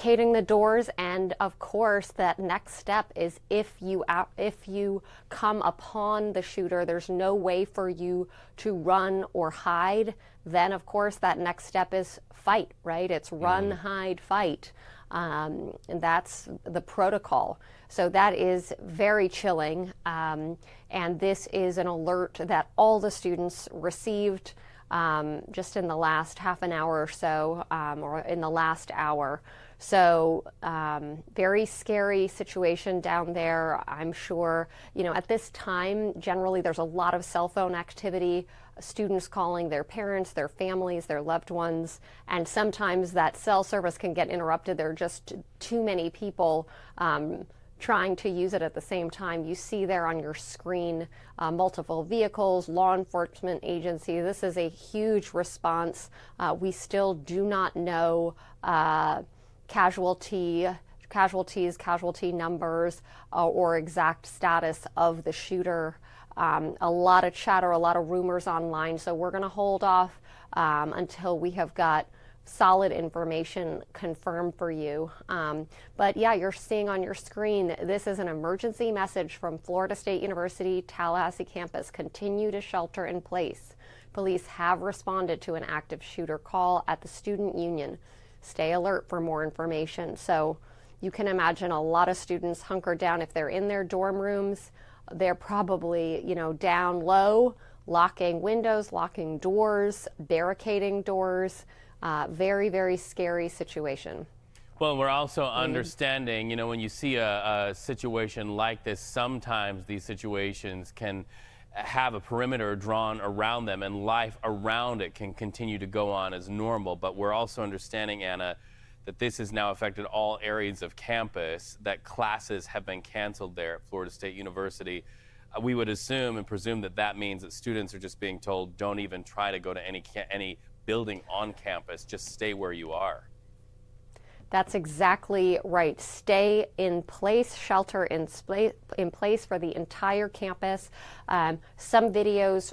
barricading the doors, and of course that next step is if you come upon the shooter, there's no way for you to run or hide, then of course that next step is fight, right? It's run, hide, fight. And that's the protocol. So that is very chilling. And this is an alert that all the students received just in the last half an hour or so, or in the last hour. So very scary situation down there. I'm sure, you know, at this time, generally there's a lot of cell phone activity, students calling their parents, their families, their loved ones, and sometimes that cell service can get interrupted. There are just too many people trying to use it at the same time. You see there on your screen multiple vehicles, law enforcement agency. This is a huge response. We still do not know casualty numbers or exact status of the shooter. A lot of chatter, a lot of rumors online, so we're going to hold off until we have got solid information confirmed for you. But yeah, you're seeing on your screen, this is an emergency message from Florida State University Tallahassee campus. Continue to shelter in place. Police have responded to an active shooter call at the student union. Stay alert for more information. So you can imagine a lot of students hunker down. If they're in their dorm rooms, they're probably, you know, down low, locking windows, locking doors, barricading doors. Very, very scary situation. Well, we're also understanding, you know, when you see a situation like this, sometimes these situations can have a perimeter drawn around them and life around it can continue to go on as normal. But we're also understanding, Anna, that this has now affected all areas of campus, that classes have been canceled there at Florida State University. We would assume and presume that that means that students are just being told, don't even try to go to any building on campus, just stay where you are. That's exactly right. Stay in place, shelter in place for the entire campus. Some videos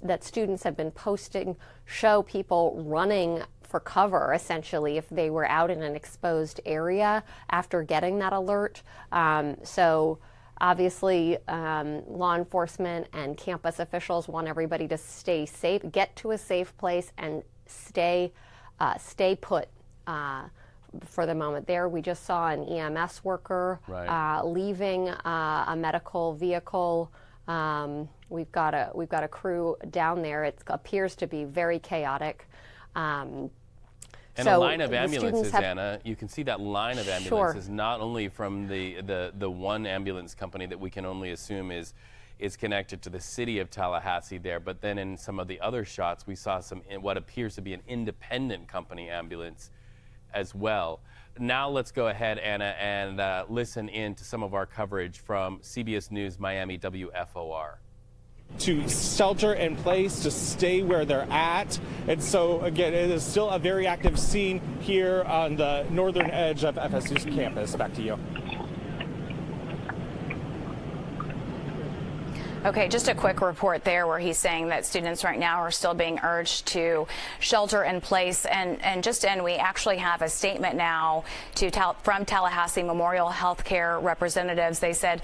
that students have been posting show people running for cover, essentially, if they were out in an exposed area after getting that alert. So obviously, law enforcement and campus officials want everybody to stay safe, get to a safe place, and stay put. For the moment there, we just saw an EMS worker leaving a medical vehicle. We've got a crew down there. It appears to be very chaotic. And a line of ambulances, Anna, you can see that line of ambulances, not only from the one ambulance company that we can only assume is connected to the city of Tallahassee there, but then in some of the other shots, we saw some what appears to be an independent company ambulance as well. Now let's go ahead, Anna, and listen in to some of our coverage from CBS News Miami WFOR. To shelter in place, to stay where they're at. And so, again, it is still a very active scene here on the northern edge of FSU's campus. Back to you. Okay, just a quick report there where he's saying that students right now are still being urged to shelter in place. And just in, we actually have a statement now from Tallahassee Memorial Healthcare representatives. They said,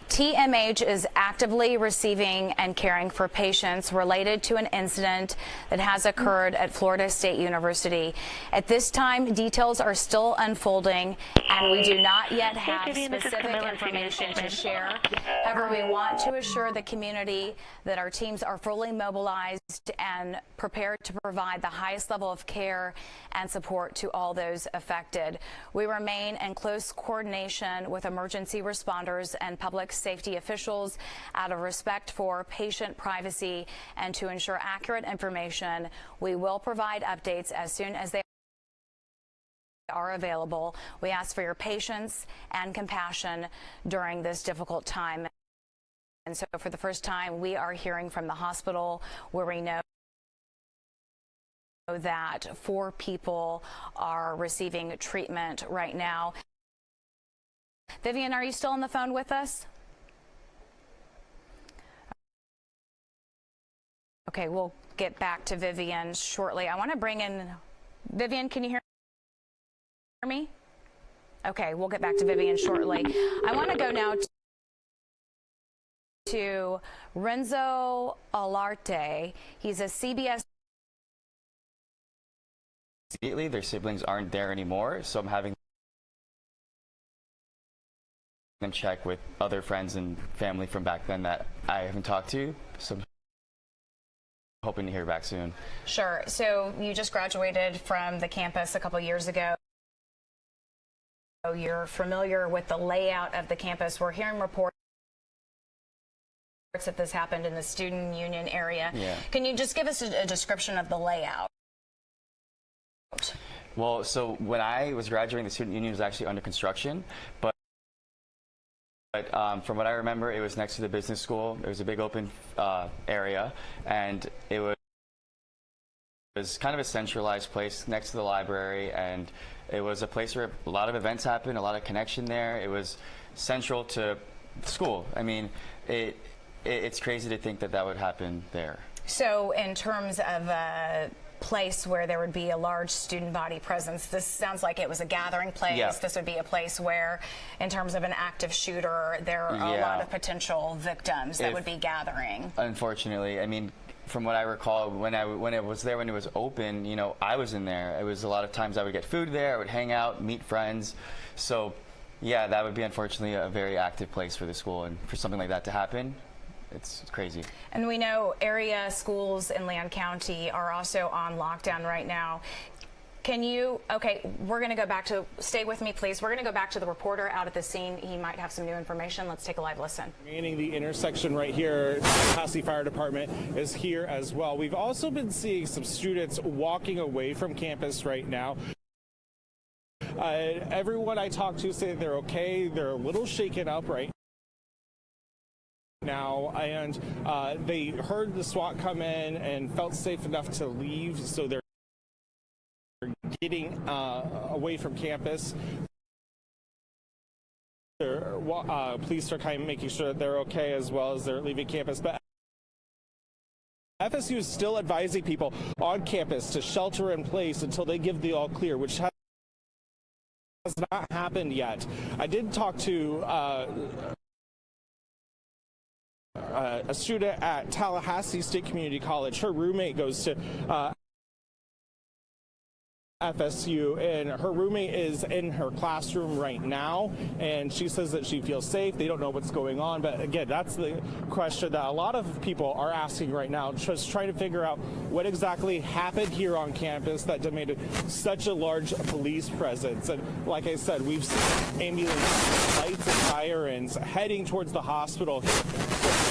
TMH is actively receiving and caring for patients related to an incident that has occurred at Florida State University. At this time, details are still unfolding, and we do not yet have specific information to share. However, we want to assure the community that our teams are fully mobilized and prepared to provide the highest level of care and support to all those affected. We remain in close coordination with emergency responders and public safety officials out of respect for patient privacy and to ensure accurate information. We will provide updates as soon as they are available. We ask for your patience and compassion during this difficult time. And so for the first time, we are hearing from the hospital where we know that 4 people are receiving treatment right now. Vivian, are you still on the phone with us? Okay, we'll get back to Vivian shortly. I want to bring in Vivian. Can you hear me? Okay, we'll get back to Vivian shortly. I want to go now to Renzo Alarte. He's a CBS. Immediately, their siblings aren't there anymore, so I'm having them check with other friends and family from back then that I haven't talked to. So I'm hoping to hear back soon. Sure. So you just graduated from the campus a couple years ago. You're familiar with the layout of the campus. We're hearing reports that this happened in the student union area. Yeah. Can you just give us a description of the layout? Well, so when I was graduating, the student union was actually under construction, but from what I remember, it was next to the business school. There was a big open area, and it was kind of a centralized place next to the library, and it was a place where a lot of events happened, a lot of connection there. It was central to school. I mean, it's crazy to think that that would happen there. So in terms of a place where there would be a large student body presence, this sounds like it was a gathering place. Yeah. This would be a place where, in terms of an active shooter, there are a lot of potential victims that would be gathering. Unfortunately, I mean, from what I recall, when it was there, when it was open, you know, I was in there. It was a lot of times I would get food there, I would hang out, meet friends. So, yeah, that would be unfortunately a very active place for the school, and for something like that to happen, it's crazy. And we know area schools in Leon County are also on lockdown right now. Can you, okay, we're going to go back to, stay with me please, we're going to go back to the reporter out at the scene. He might have some new information. Let's take a live listen. Meaning the intersection right here, Tallahassee Fire Department is here as well. We've also been seeing some students walking away from campus right now. Everyone I talk to say they're okay. They're a little shaken up right now, and they heard the SWAT come in and felt safe enough to leave, so they're getting away from campus. Police are kind of making sure that they're okay as well as they're leaving campus. But FSU is still advising people on campus to shelter in place until they give the all clear, which has not happened yet. I did talk to a student at Tallahassee State Community College. Her roommate goes to FSU, and her roommate is in her classroom right now, and she says that she feels safe. They don't know what's going on, but again, that's the question that a lot of people are asking right now, just trying to figure out what exactly happened here on campus that demanded such a large police presence. And like I said, we've seen ambulance lights and sirens heading towards the hospital.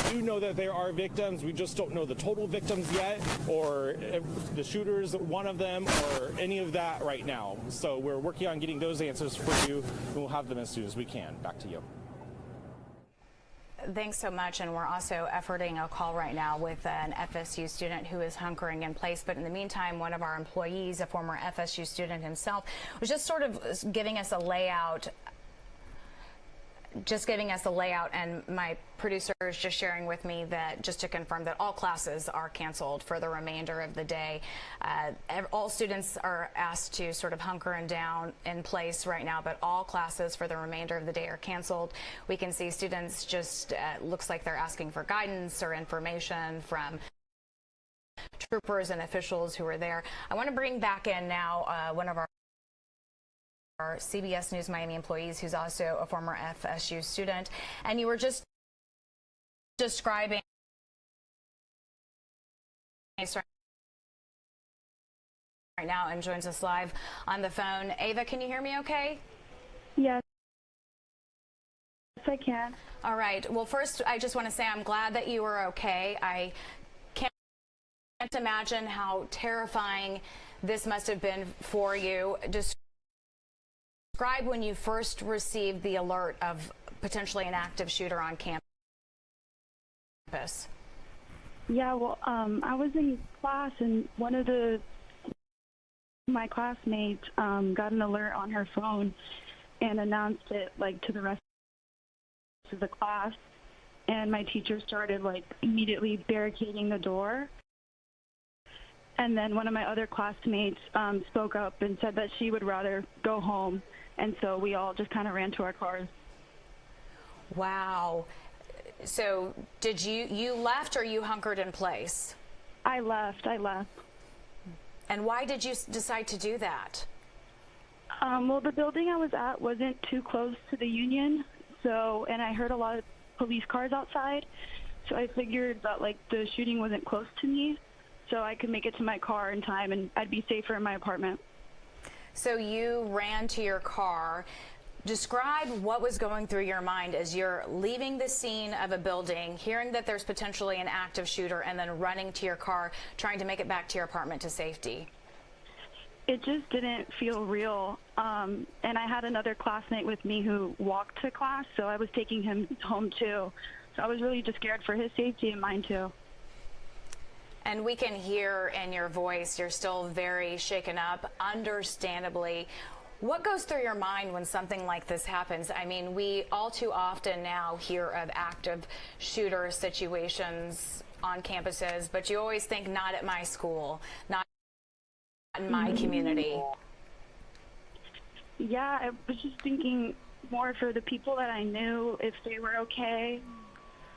We do know that there are victims. We just don't know the total victims yet, or if the shooter's one of them, or any of that right now. So we're working on getting those answers for you, and we'll have them as soon as we can. Back to you. Thanks so much. And we're also efforting a call right now with an FSU student who is hunkering in place. But in the meantime, one of our employees, a former FSU student himself, was just sort of giving us a layout. And my producer is just sharing with me that, just to confirm, that all classes are canceled for the remainder of the day. All students are asked to sort of hunker and down in place right now, but all classes for the remainder of the day are canceled. We can see students just, looks like they're asking for guidance or information from troopers and officials who are there. I want to bring back in now one of our CBS News Miami employees, who's also a former FSU student, and you were just describing right now and joins us live on the phone. Ava, can you hear me okay? Yes, I can. All right. Well, first, I just want to say I'm glad that you were okay. I can't imagine how terrifying this must have been for you. Describe when you first received the alert of potentially an active shooter on campus. Yeah, well, I was in class, and one of my classmates got an alert on her phone and announced it to the rest of the class. And my teacher started immediately barricading the door. And then one of my other classmates spoke up and said that she would rather go home and so we all just kind of ran to our cars. Wow. So did you left, or you hunkered in place? I left. And why did you decide to do that? Well, the building I was at wasn't too close to the union, and I heard a lot of police cars outside, so I figured that like the shooting wasn't close to me, so I could make it to my car in time and I'd be safer in my apartment. So you ran to your car. Describe what was going through your mind as you're leaving the scene of a building, hearing that there's potentially an active shooter, and then running to your car, trying to make it back to your apartment to safety. It just didn't feel real. And I had another classmate with me who walked to class, so I was taking him home too. So I was really just scared for his safety and mine too. And we can hear in your voice, you're still very shaken up, understandably. What goes through your mind when something like this happens? I mean, we all too often now hear of active shooter situations on campuses, but you always think, not at my school, not in my community. Yeah, I was just thinking more for the people that I knew, if they were okay.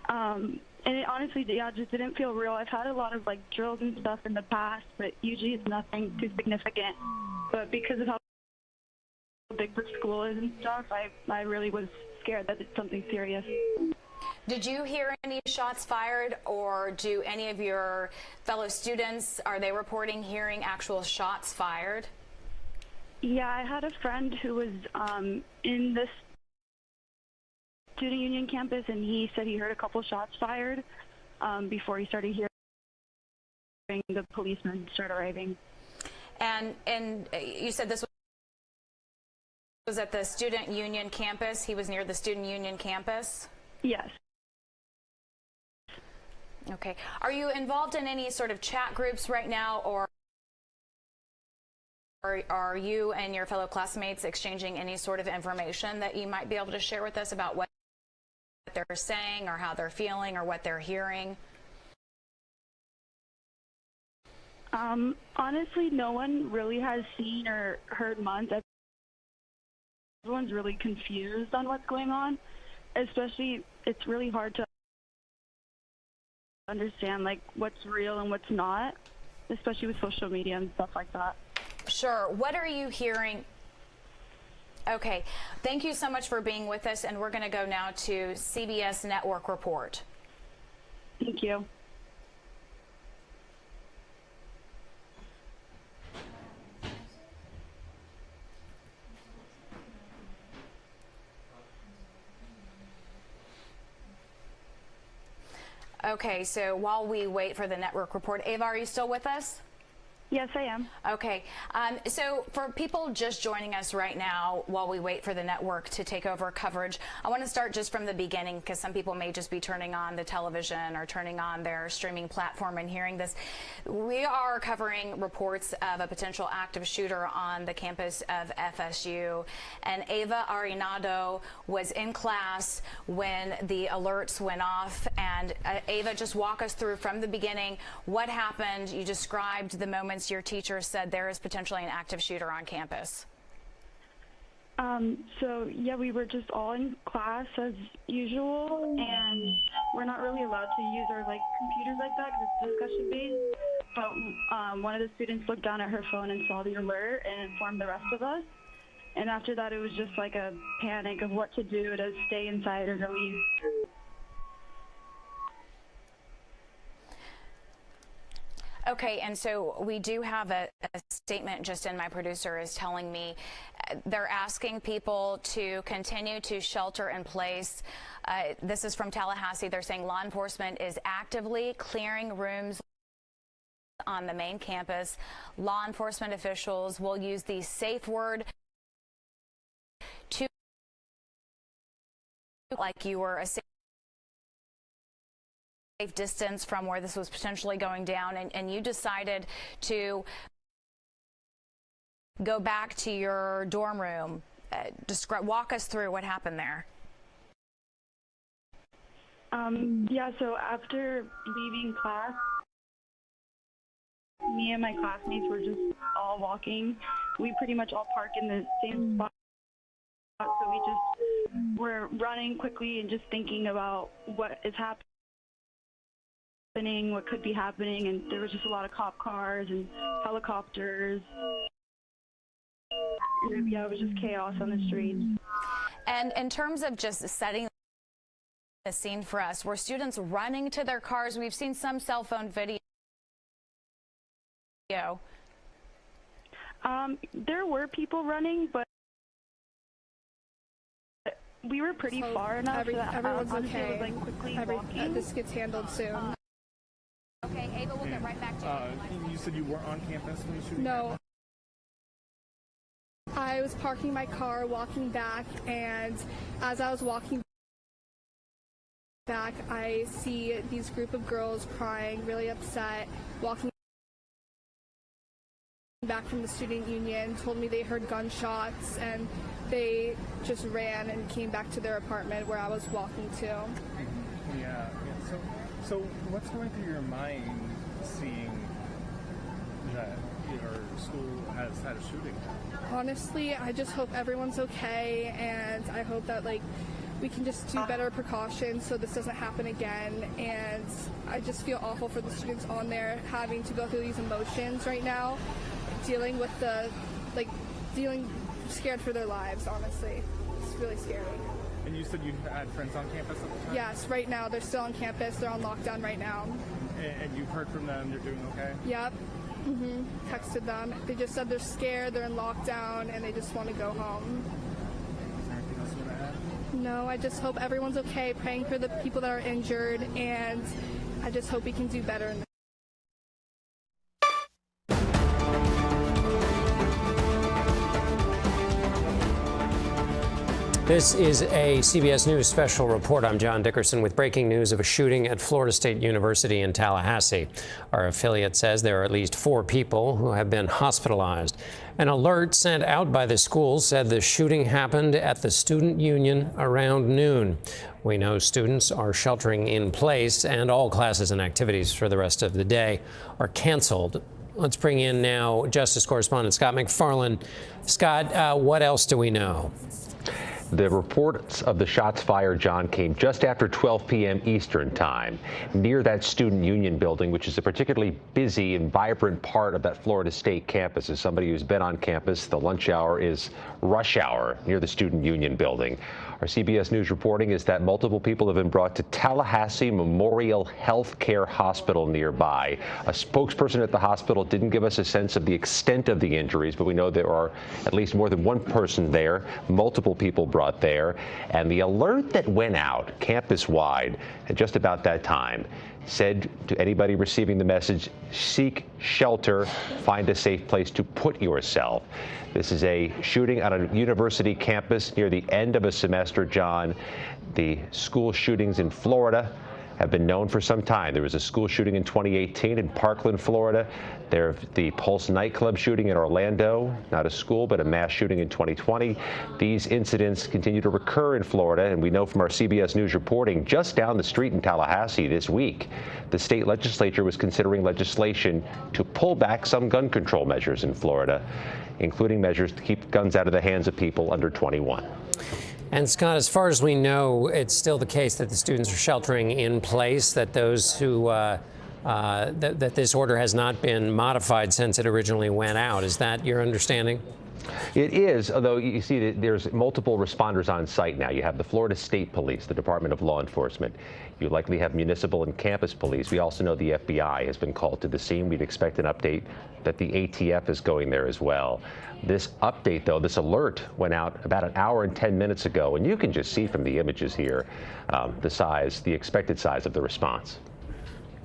And it honestly, just didn't feel real. I've had a lot of like drills and stuff in the past, but usually it's nothing too significant. But because of how big the school is and stuff, I really was scared that it's something serious. Did you hear any shots fired, or do any of your fellow students, are they reporting hearing actual shots fired? Yeah, I had a friend who was in this student union campus, and he said he heard a couple shots fired before he started hearing the policemen start arriving. And you said this was at the student union campus? He was near the student union campus? Yes. Okay. Are you involved in any sort of chat groups right now, or are you and your fellow classmates exchanging any sort of information that you might be able to share with us about what they're saying, or how they're feeling, or what they're hearing? Honestly, no one really has seen or heard much. Everyone's really confused on what's going on. Especially, it's really hard to understand like what's real and what's not, especially with social media and stuff like that. Sure. What are you hearing? Okay. Thank you so much for being with us, and we're going to go now to CBS Network Report. Thank you. Okay, so while we wait for the network report, Ava, are you still with us? Yes, I am. Okay, so for people just joining us right now while we wait for the network to take over coverage, I want to start just from the beginning, because some people may just be turning on the television or turning on their streaming platform and hearing this. We are covering reports of a potential active shooter on the campus of FSU, and Ava Arenado was in class when the alerts went off. And Ava, just walk us through from the beginning what happened. You described the moment your teacher said there is potentially an active shooter on campus. So yeah, we were just all in class as usual, and we're not really allowed to use our like computers like that because it's discussion based. But one of the students looked down at her phone and saw the alert and informed the rest of us. And after that, it was just like a panic of what to do, to stay inside or to leave. Okay, and so we do have a statement just in. My producer is telling me they're asking people to continue to shelter in place. This is from Tallahassee. They're saying law enforcement is actively clearing rooms on the main campus. Law enforcement officials will use the safe word to, like you were a safe distance from where this was potentially going down, and you decided to go back to your dorm room. Walk us through what happened there. Yeah, so after leaving class, me and my classmates were just all walking. We pretty much all park in the same spot So we just were running quickly and just thinking about what is happening, what could be happening, and there was just a lot of cop cars and helicopters. And yeah, it was just chaos on the streets. And in terms of just setting the scene for us, were students running to their cars? We've seen some cell phone video. There were people running, but we were pretty far enough that everyone's honestly, okay. it was like quickly walking. This gets handled soon. Okay, Ava, we'll get right back to you. You said you weren't on campus when you shooting? No. I was parking my car, walking back, and as I was walking back, I see these group of girls crying, really upset, walking back from the student union, told me they heard gunshots, and they just ran and came back to their apartment where I was walking to. Yeah. So what's going through your mind seeing that your school has had a shooting? Honestly, I just hope everyone's okay, and I hope that we can just do better precautions so this doesn't happen again. And I just feel awful for the students on there having to go through these emotions right now, dealing with scared for their lives, honestly. It's really scary. And you said you had friends on campus at the time? Yes, right now they're still on campus. They're on lockdown right now. And you've heard from them, they're doing okay? Yep. Texted them. They just said they're scared, they're in lockdown, and they just want to go home. Is there anything else you want to add? No, I just hope everyone's okay, praying for the people that are injured, and I just hope we can do better in This is a CBS News special report. I'm John Dickerson with breaking news of a shooting at Florida State University in Tallahassee. Our affiliate says there are at least 4 people who have been hospitalized. An alert sent out by the school said the shooting happened at the student union around noon. We know students are sheltering in place, and all classes and activities for the rest of the day are canceled. Let's bring in now Justice correspondent Scott McFarland. Scott, what else do we know? The reports of the shots fired, John, came just after 12 p.m. Eastern time near that student union building, which is a particularly busy and vibrant part of that Florida State campus. As somebody who's been on campus, the lunch hour is rush hour near the student union building. Our CBS News reporting is that multiple people have been brought to Tallahassee Memorial Health Care Hospital nearby. A spokesperson at the hospital didn't give us a sense of the extent of the injuries, but we know there are at least more than one person there, multiple people brought there. And the alert that went out campus-wide at just about that time said to anybody receiving the message, seek shelter, find a safe place to put yourself. This is a shooting on a university campus near the end of a semester, John. The school shootings in Florida have been known for some time. There was a school shooting in 2018 in Parkland, Florida. The Pulse nightclub shooting in Orlando, not a school, but a mass shooting in 2020. These incidents continue to recur in Florida, and we know from our CBS News reporting just down the street in Tallahassee this week, the state legislature was considering legislation to pull back some gun control measures in Florida, including measures to keep guns out of the hands of people under 21. And Scott, as far as we know, it's still the case that the students are sheltering in place, that those who that this order has not been modified since it originally went out. Is that your understanding? It is, although you see that there's multiple responders on site now. You have the Florida State Police, the Department of Law Enforcement. You likely have municipal and campus police. We also know the FBI has been called to the scene. We'd expect an update that the ATF is going there as well. This update, though, this alert went out about an hour and 10 minutes ago, and you can just see from the images here the expected size of the response.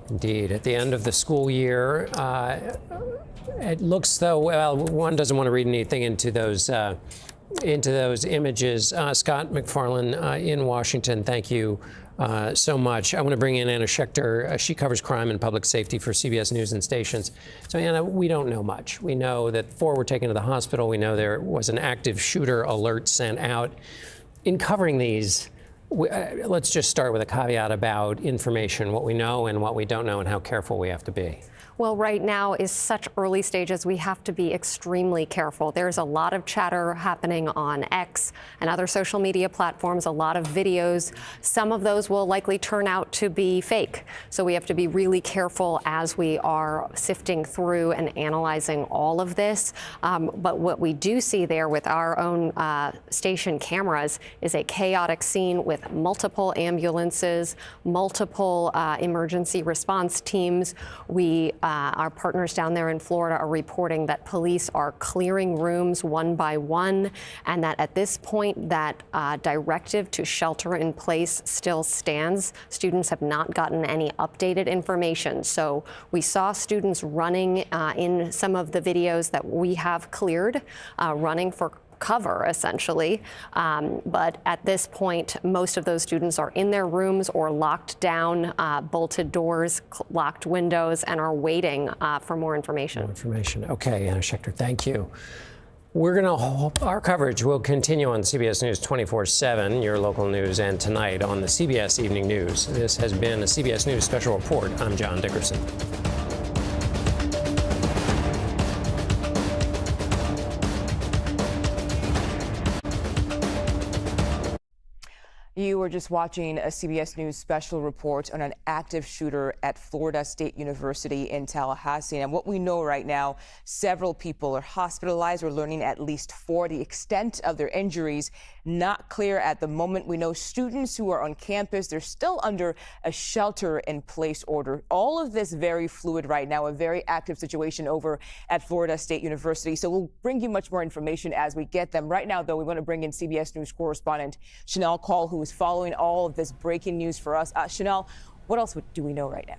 Indeed. At the end of the school year, it looks though, well, one doesn't want to read anything into those images. Scott McFarland in Washington, thank you so much. I want to bring in Anna Schechter. She covers crime and public safety for CBS News and Stations. So, Anna, we don't know much. We know that 4 were taken to the hospital. We know there was an active shooter alert sent out. In covering these, let's just start with a caveat about information, what we know and what we don't know, and how careful we have to be. Well, right now is such early stages. We have to be extremely careful. There's a lot of chatter happening on X and other social media platforms, a lot of videos. Some of those will likely turn out to be fake. So we have to be really careful as we are sifting through and analyzing all of this. But what we do see there with our own station cameras is a chaotic scene with multiple ambulances, multiple emergency response teams. Our partners down there in Florida are reporting that police are clearing rooms one by one, and that at this point that directive to shelter in place still stands. Students have not gotten any updated information. So we saw students running in some of the videos that we have cleared, running for cover, essentially. But at this point, most of those students are in their rooms or locked down, bolted doors, locked windows, and are waiting for more information. Okay, Anna Schechter, thank you. Our coverage will continue on CBS News 24/7, your local news, and tonight on the CBS Evening News. This has been a CBS News Special Report. I'm John Dickerson. You were just watching a CBS News special report on an active shooter at Florida State University in Tallahassee. And what we know right now, several people are hospitalized. We're learning at least 4. The extent of their injuries, not clear at the moment. We know students who are on campus, they're still under a shelter-in-place order. All of this very fluid right now, a very active situation over at Florida State University. So we'll bring you much more information as we get them. Right now, though, we want to bring in CBS News correspondent Chanel Call, who is following all of this breaking news for us. Chanel, what else do we know right now?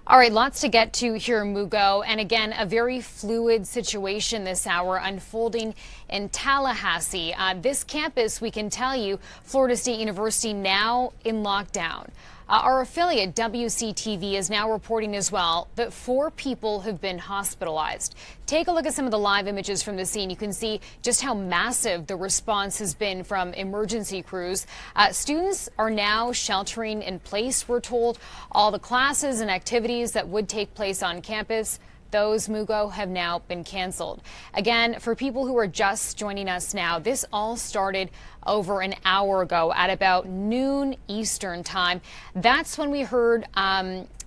All right, lots to get to here, Mugo. And again, a very fluid situation this hour unfolding in Tallahassee. This campus, we can tell you, Florida State University now in lockdown. Our affiliate WCTV is now reporting as well that 4 people have been hospitalized. Take a look at some of the live images from the scene. You can see just how massive the response has been from emergency crews. Students are now sheltering in place, we're told. All the classes and activities that would take place on campus, those, Mugo, have now been canceled. Again, for people who are just joining us now, this all started over an hour ago at about noon Eastern time. That's when we heard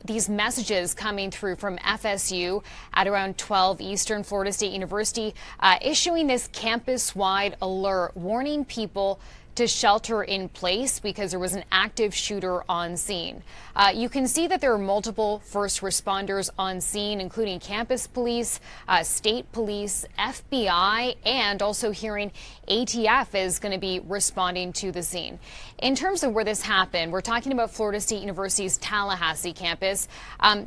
these messages coming through from FSU at around 12 Eastern, Florida State University, issuing this campus-wide alert, warning people to shelter in place because there was an active shooter on scene. You can see that there are multiple first responders on scene, including campus police, state police, FBI, and also hearing ATF is going to be responding to the scene. In terms of where this happened, we're talking about Florida State University's Tallahassee campus.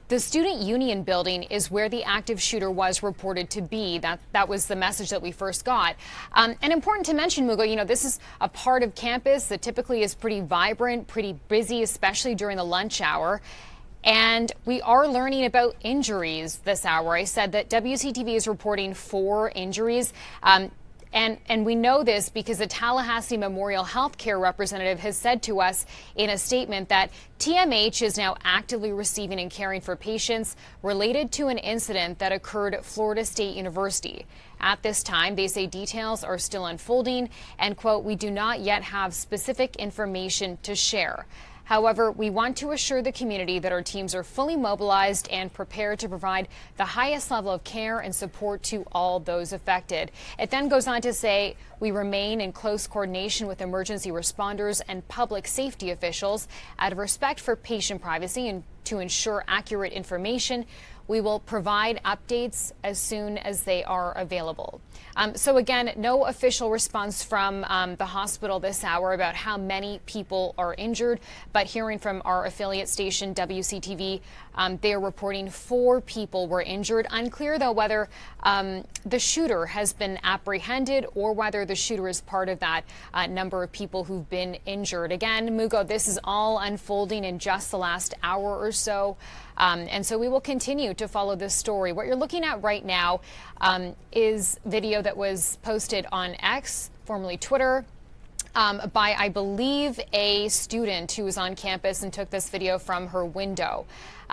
The Student Union building is where the active shooter was reported to be. That was the message that we first got. And important to mention, Mugo, you know, this is a part of campus that typically is pretty vibrant, pretty busy, especially during the lunch hour. And we are learning about injuries this hour. I said that WCTV is reporting 4 injuries. And we know this because the Tallahassee Memorial Healthcare representative has said to us in a statement that TMH is now actively receiving and caring for patients related to an incident that occurred at Florida State University. At this time, they say details are still unfolding and, quote, we do not yet have specific information to share. However, we want to assure the community that our teams are fully mobilized and prepared to provide the highest level of care and support to all those affected. It then goes on to say we remain in close coordination with emergency responders and public safety officials out of respect for patient privacy and to ensure accurate information. We will provide updates as soon as they are available. So again, no official response from the hospital this hour about how many people are injured, but hearing from our affiliate station, WCTV, they are reporting 4 people were injured. Unclear, though, whether the shooter has been apprehended or whether the shooter is part of that number of people who've been injured. Again, Mugo, this is all unfolding in just the last hour or so. And so we will continue to follow this story. What you're looking at right now is video that was posted on X, formerly Twitter, by, I believe, a student who was on campus and took this video from her window.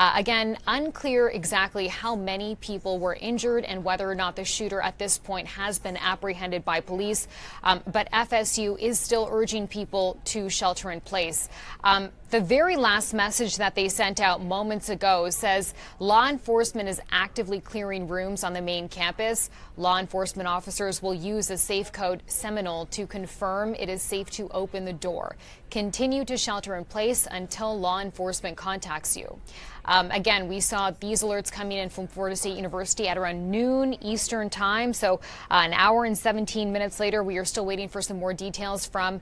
Again, unclear exactly how many people were injured and whether or not the shooter at this point has been apprehended by police. But FSU is still urging people to shelter in place. The very last message that they sent out moments ago says law enforcement is actively clearing rooms on the main campus. Law enforcement officers will use a safe code Seminole to confirm it is safe to open the door. Continue to shelter in place until law enforcement contacts you. Again, we saw these alerts coming in from Florida State University at around noon Eastern time. So an hour and 17 minutes later, we are still waiting for some more details from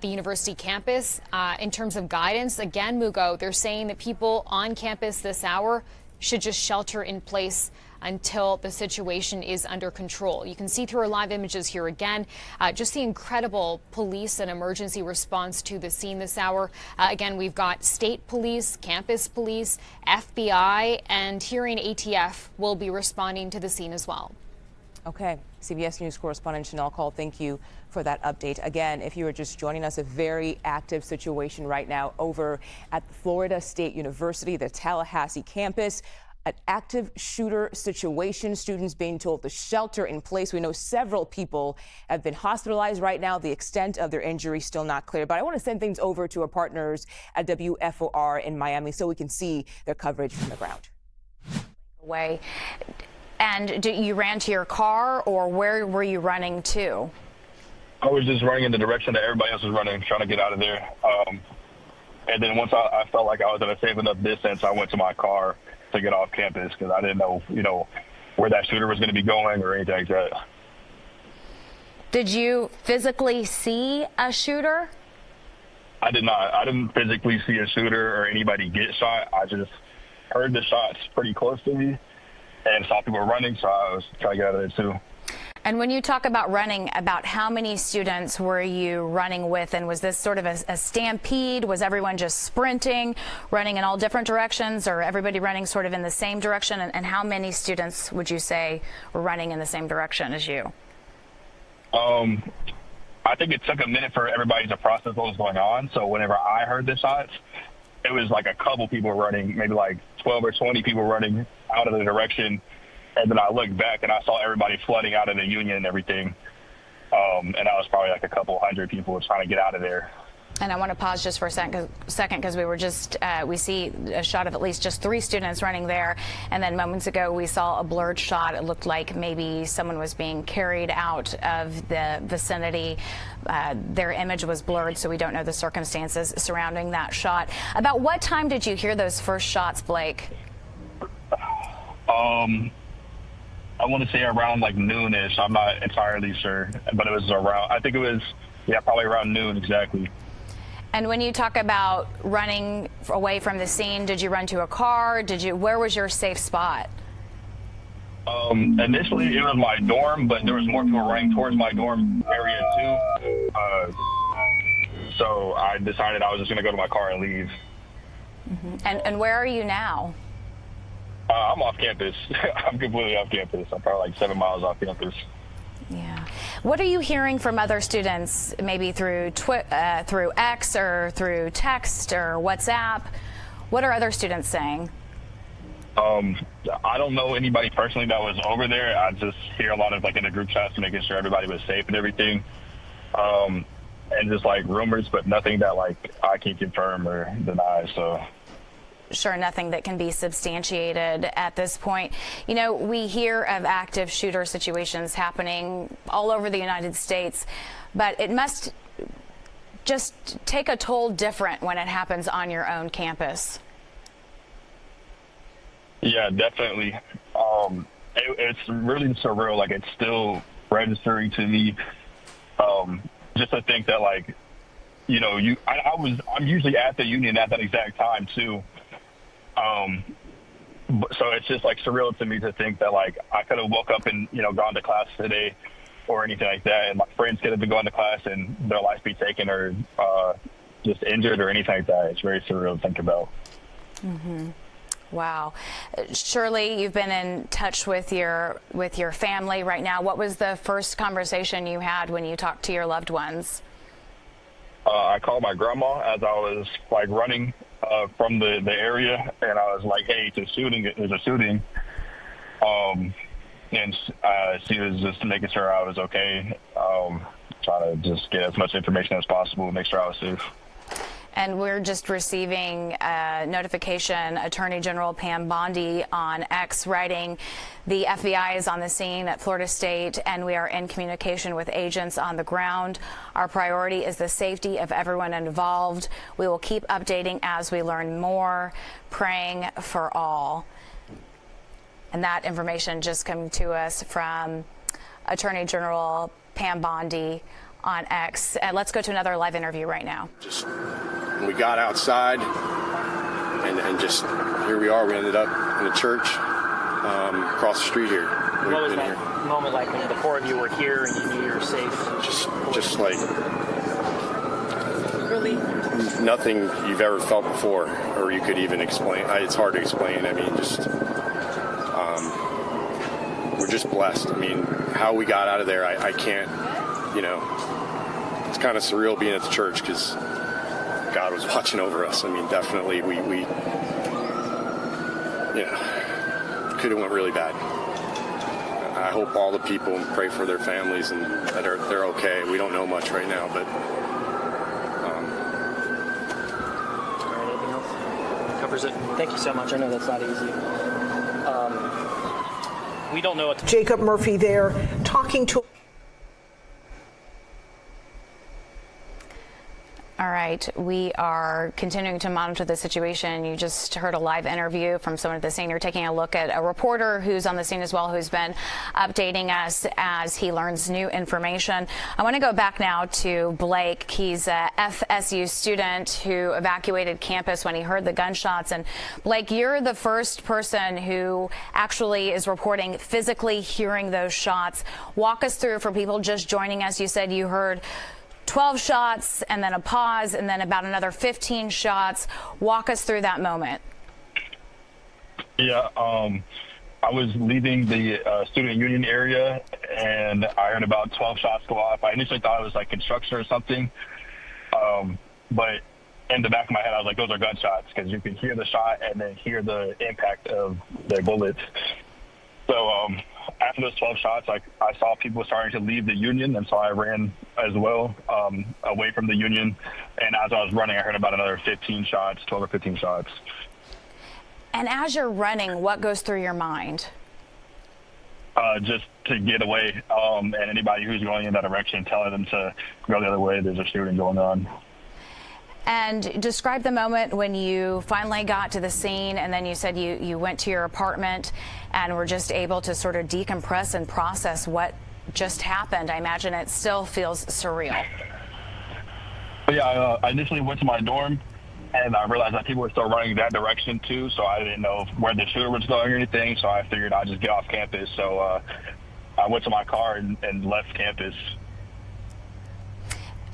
the university campus. In terms of guidance, again, Mugo, they're saying that people on campus this hour should just shelter in place until the situation is under control. You can see through our live images here again, just the incredible police and emergency response to the scene this hour. Again, we've got state police, campus police, FBI, and hearing ATF will be responding to the scene as well. Okay, CBS News correspondent Chanel Call, thank you for that update. Again, if you are just joining us, a very active situation right now over at Florida State University, the Tallahassee campus. An active shooter situation, students being told to shelter in place. We know several people have been hospitalized right now. The extent of their injury still not clear. But I want to send things over to our partners at WFOR in Miami so we can see their coverage from the ground. Away. And you ran to your car, or where were you running to? I was just running in the direction that everybody else was running, trying to get out of there. And then once I felt like I was at a safe enough distance, I went to my car to get off campus because I didn't know, where that shooter was going to be going or anything like that. Did you physically see a shooter? I did not. I didn't physically see a shooter or anybody get shot. I just heard the shots pretty close to me and saw people running, so I was trying to get out of there too. And when you talk about running, about how many students were you running with? And was this sort of a stampede? Was everyone just sprinting, running in all different directions, or everybody running sort of in the same direction? And how many students would you say were running in the same direction as you? I think it took a minute for everybody to process what was going on. So whenever I heard the shots, it was like a couple people running, maybe like 12 or 20 people running out of the direction. And then I looked back and I saw everybody flooding out of the Union and everything. And that was probably like a couple hundred people trying to get out of there. And I want to pause just for a second because we were just, we see a shot of at least just 3 students running there. And then moments ago, we saw a blurred shot. It looked like maybe someone was being carried out of the vicinity. Their image was blurred, so we don't know the circumstances surrounding that shot. About what time did you hear those first shots, Blake? I want to say around like noonish. I'm not entirely sure, but it was around, I think it was, probably around noon exactly. And when you talk about running away from the scene, did you run to a car? Where was your safe spot? Initially it was my dorm, but there was more people running towards my dorm area too. So I decided I was just going to go to my car and leave. Mm-hmm. And where are you now? I'm off campus. I'm completely off campus. I'm probably like 7 miles off campus. Yeah. What are you hearing from other students, maybe through through X or through text or WhatsApp? What are other students saying? I don't know anybody personally that was over there. I just hear a lot of like in the group chats making sure everybody was safe and everything. And just like rumors, but nothing that like I can confirm or deny. So. Sure, nothing that can be substantiated at this point. We hear of active shooter situations happening all over the United States, but it must just take a toll different when it happens on your own campus. Yeah, definitely. It's really surreal. Like, it's still registering to me. Just to think that, like, I'm usually at the Union at that exact time too. So it's just like surreal to me to think that like I could have woke up and gone to class today or anything like that, and my friends could have been going to class and their life be taken or just injured or anything like that. It's very surreal to think about. Mm-hmm. Wow. Shirley, you've been in touch with your family right now. What was the first conversation you had when you talked to your loved ones? I called my grandma as I was like running from the area, and I was like, "Hey, it's a shooting! There's a shooting." And she was just making sure I was okay, trying to just get as much information as possible, make sure I was safe. And we're just receiving notification. Attorney General Pam Bondi on X writing, the FBI is on the scene at Florida State, and we are in communication with agents on the ground. Our priority is the safety of everyone involved. We will keep updating as we learn more, praying for all. And that information just came to us from Attorney General Pam Bondi on X. Let's go to another live interview right now. Just we got outside and just here we are. We ended up in a church across the street here. What was that moment like when the four of you were here and you knew you were safe? Just like really nothing you've ever felt before, or you could even explain. It's hard to explain. I mean, just we're just blessed. I mean, how we got out of there, I can't. You know, it's kind of surreal being at the church because God was watching over us. I mean, definitely we could have went really bad. I hope all the people pray for their families and that they're okay. We don't know much right now, but. Anything else? That covers it. Thank you so much. I know that's not easy. We don't know what to. Jacob Murphy there talking to. All right, we are continuing to monitor the situation. You just heard a live interview from someone at the scene. You're taking a look at a reporter who's on the scene as well, who's been updating us as he learns new information. I want to go back now to Blake. He's a FSU student who evacuated campus when he heard the gunshots. And Blake, you're the first person who actually is reporting physically hearing those shots. Walk us through, for people just joining us. You said you heard 12 shots and then a pause and then about another 15 shots. Walk us through that moment. Yeah, I was leaving the student union area and I heard about 12 shots go off. I initially thought it was like construction or something, but in the back of my head I was like, those are gunshots, because you could hear the shot and then hear the impact of the bullets. So after those 12 shots, I saw people starting to leave the union, and so I ran as well away from the union. And as I was running, I heard about another 15 shots, 12 or 15 shots. And as you're running, what goes through your mind? Just to get away, and anybody who's going in that direction, telling them to go the other way. There's a shooting going on. And describe the moment when you finally got to the scene, and then you said you went to your apartment and were just able to sort of decompress and process what just happened. I imagine it still feels surreal. Yeah, I initially went to my dorm, and I realized that people were still running that direction too, so I didn't know where the shooter was going or anything, so I figured I'd just get off campus. So I went to my car and left campus.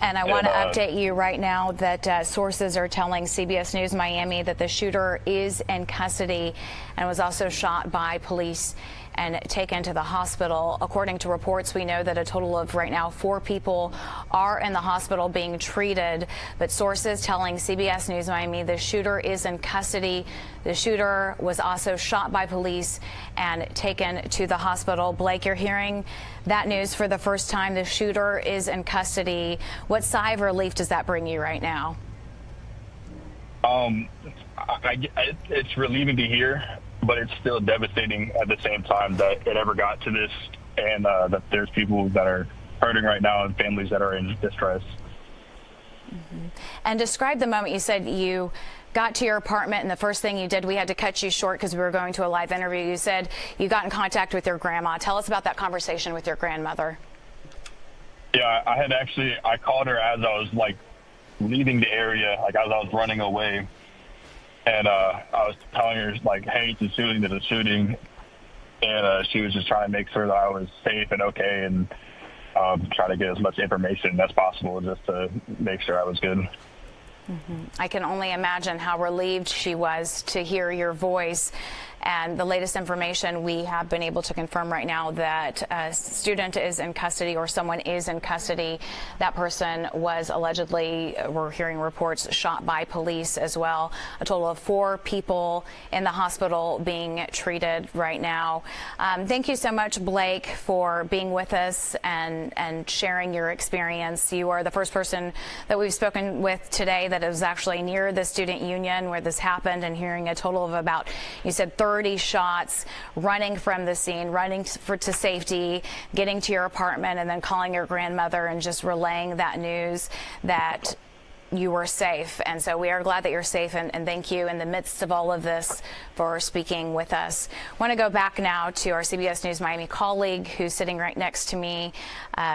And I want to update you right now that sources are telling CBS News Miami that the shooter is in custody and was also shot by police and taken to the hospital. According to reports, we know that a total of right now 4 people are in the hospital being treated. But sources telling CBS News Miami the shooter is in custody. The shooter was also shot by police and taken to the hospital. Blake, you're hearing that news for the first time. The shooter is in custody. What sigh of relief does that bring you right now? It's relieving to hear, but it's still devastating at the same time that it ever got to this, and that there's people that are hurting right now and families that are in distress. Mm-hmm. And describe the moment. You said you got to your apartment and the first thing you did, we had to cut you short because we were going to a live interview. You said you got in contact with your grandma. Tell us about that conversation with your grandmother. Yeah, I called her as I was like leaving the area, like as I was running away. And I was telling her, like, hey, there's a shooting. And she was just trying to make sure that I was safe and okay, and try to get as much information as possible just to make sure I was good. Mm-hmm. I can only imagine how relieved she was to hear your voice. And the latest information we have been able to confirm right now that a student is in custody, or someone is in custody. That person was allegedly, we're hearing reports, shot by police as well. A total of 4 people in the hospital being treated right now. Thank you so much, Blake, for being with us and sharing your experience. You are the first person that we've spoken with today that is actually near the student union where this happened, and hearing a total of about, you said, 30 shots, running from the scene, running to safety, getting to your apartment, and then calling your grandmother and just relaying that news that you were safe. And so we are glad that you're safe, and thank you in the midst of all of this for speaking with us. I want to go back now to our CBS News Miami colleague who's sitting right next to me,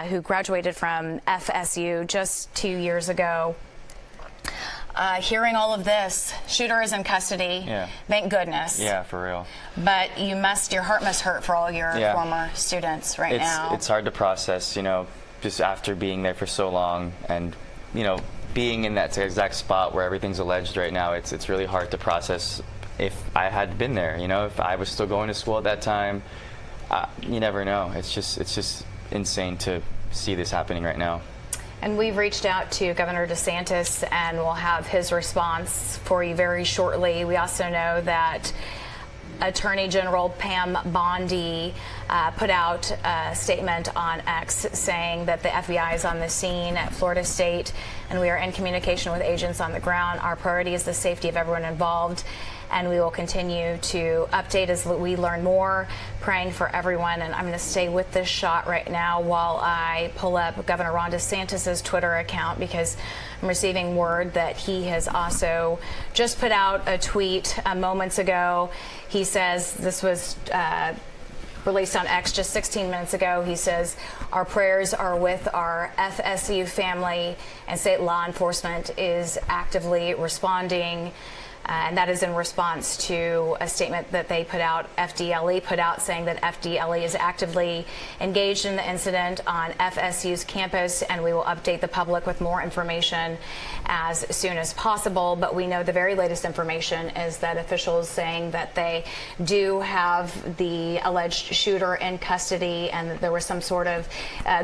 who graduated from FSU just 2 years ago. Hearing all of this, shooter is in custody. Yeah. Thank goodness. Yeah, for real. But your heart must hurt for all your former students now. It's hard to process, just after being there for so long, and, being in that exact spot where everything's alleged right now. It's really hard to process. If I had been there, if I was still going to school at that time, you never know. It's just insane to see this happening right now. And we've reached out to Governor DeSantis, and we'll have his response for you very shortly. We also know that Attorney General Pam Bondi put out a statement on X saying that the FBI is on the scene at Florida State, and we are in communication with agents on the ground. Our priority is the safety of everyone involved, and we will continue to update as we learn more, praying for everyone. And I'm going to stay with this shot right now while I pull up Governor Ron DeSantis' Twitter account, because I'm receiving word that he has also just put out a tweet moments ago. He says, this was released on X just 16 minutes ago. He says, our prayers are with our FSU family, and state law enforcement is actively responding. And that is in response to a statement that they put out, FDLE put out, saying that FDLE is actively engaged in the incident on FSU's campus, and we will update the public with more information as soon as possible. But we know the very latest information is that officials saying that they do have the alleged shooter in custody, and that there was some sort of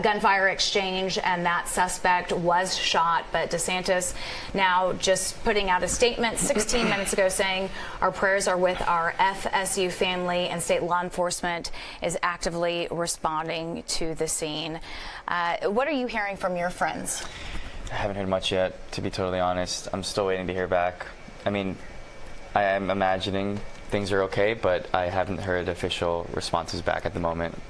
gunfire exchange, and that suspect was shot. But DeSantis now just putting out a statement 16 minutes ago saying our prayers are with our FSU family, and state law enforcement is actively responding to the scene. What are you hearing from your friends? I haven't heard much yet, to be totally honest. I'm still waiting to hear back. I mean, I am imagining things are okay, but I haven't heard official responses back at the moment.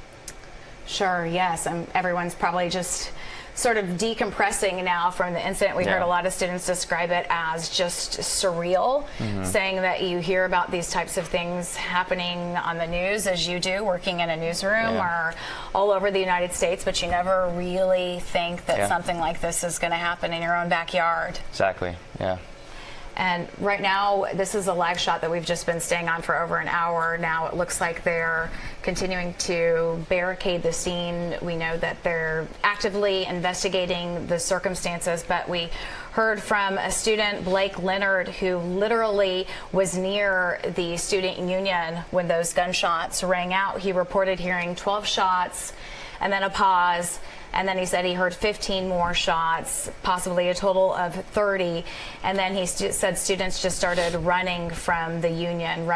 Sure, yes. Everyone's probably just sort of decompressing now from the incident. We heard a lot of students describe it as just surreal, saying that you hear about these types of things happening on the news, as you do, working in a newsroom or all over the United States, but you never really think that something like this is going to happen in your own backyard. Exactly, yeah. And right now, this is a live shot that we've just been staying on for over an hour now. It looks like they're continuing to barricade the scene. We know that they're actively investigating the circumstances, but we heard from a student, Blake Leonard, who literally was near the student union when those gunshots rang out. He reported hearing 12 shots and then a pause. And then he said he heard 15 more shots, possibly a total of 30. And then he said students just started running from the union,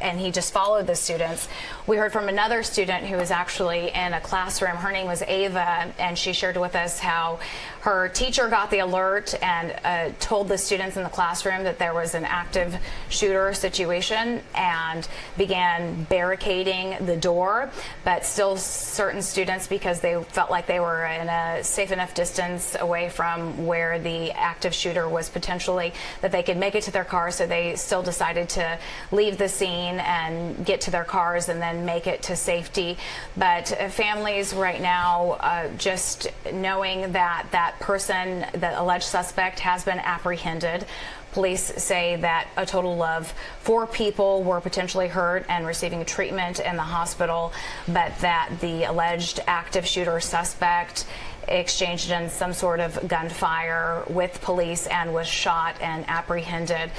and he just followed the students. We heard from another student who was actually in a classroom. Her name was Ava, and she shared with us how her teacher got the alert and told the students in the classroom that there was an active shooter situation and began barricading the door. But still, certain students, because they felt like they were in a safe enough distance away from where the active shooter was potentially, that they could make it to their car, so they still decided to leave the scene and get to their cars and then make it to safety. But families right now, just knowing that that person, the alleged suspect, has been apprehended. Police say that a total of 4 people were potentially hurt and receiving treatment in the hospital, but that the alleged active shooter suspect exchanged in some sort of gunfire with police and was shot and apprehended.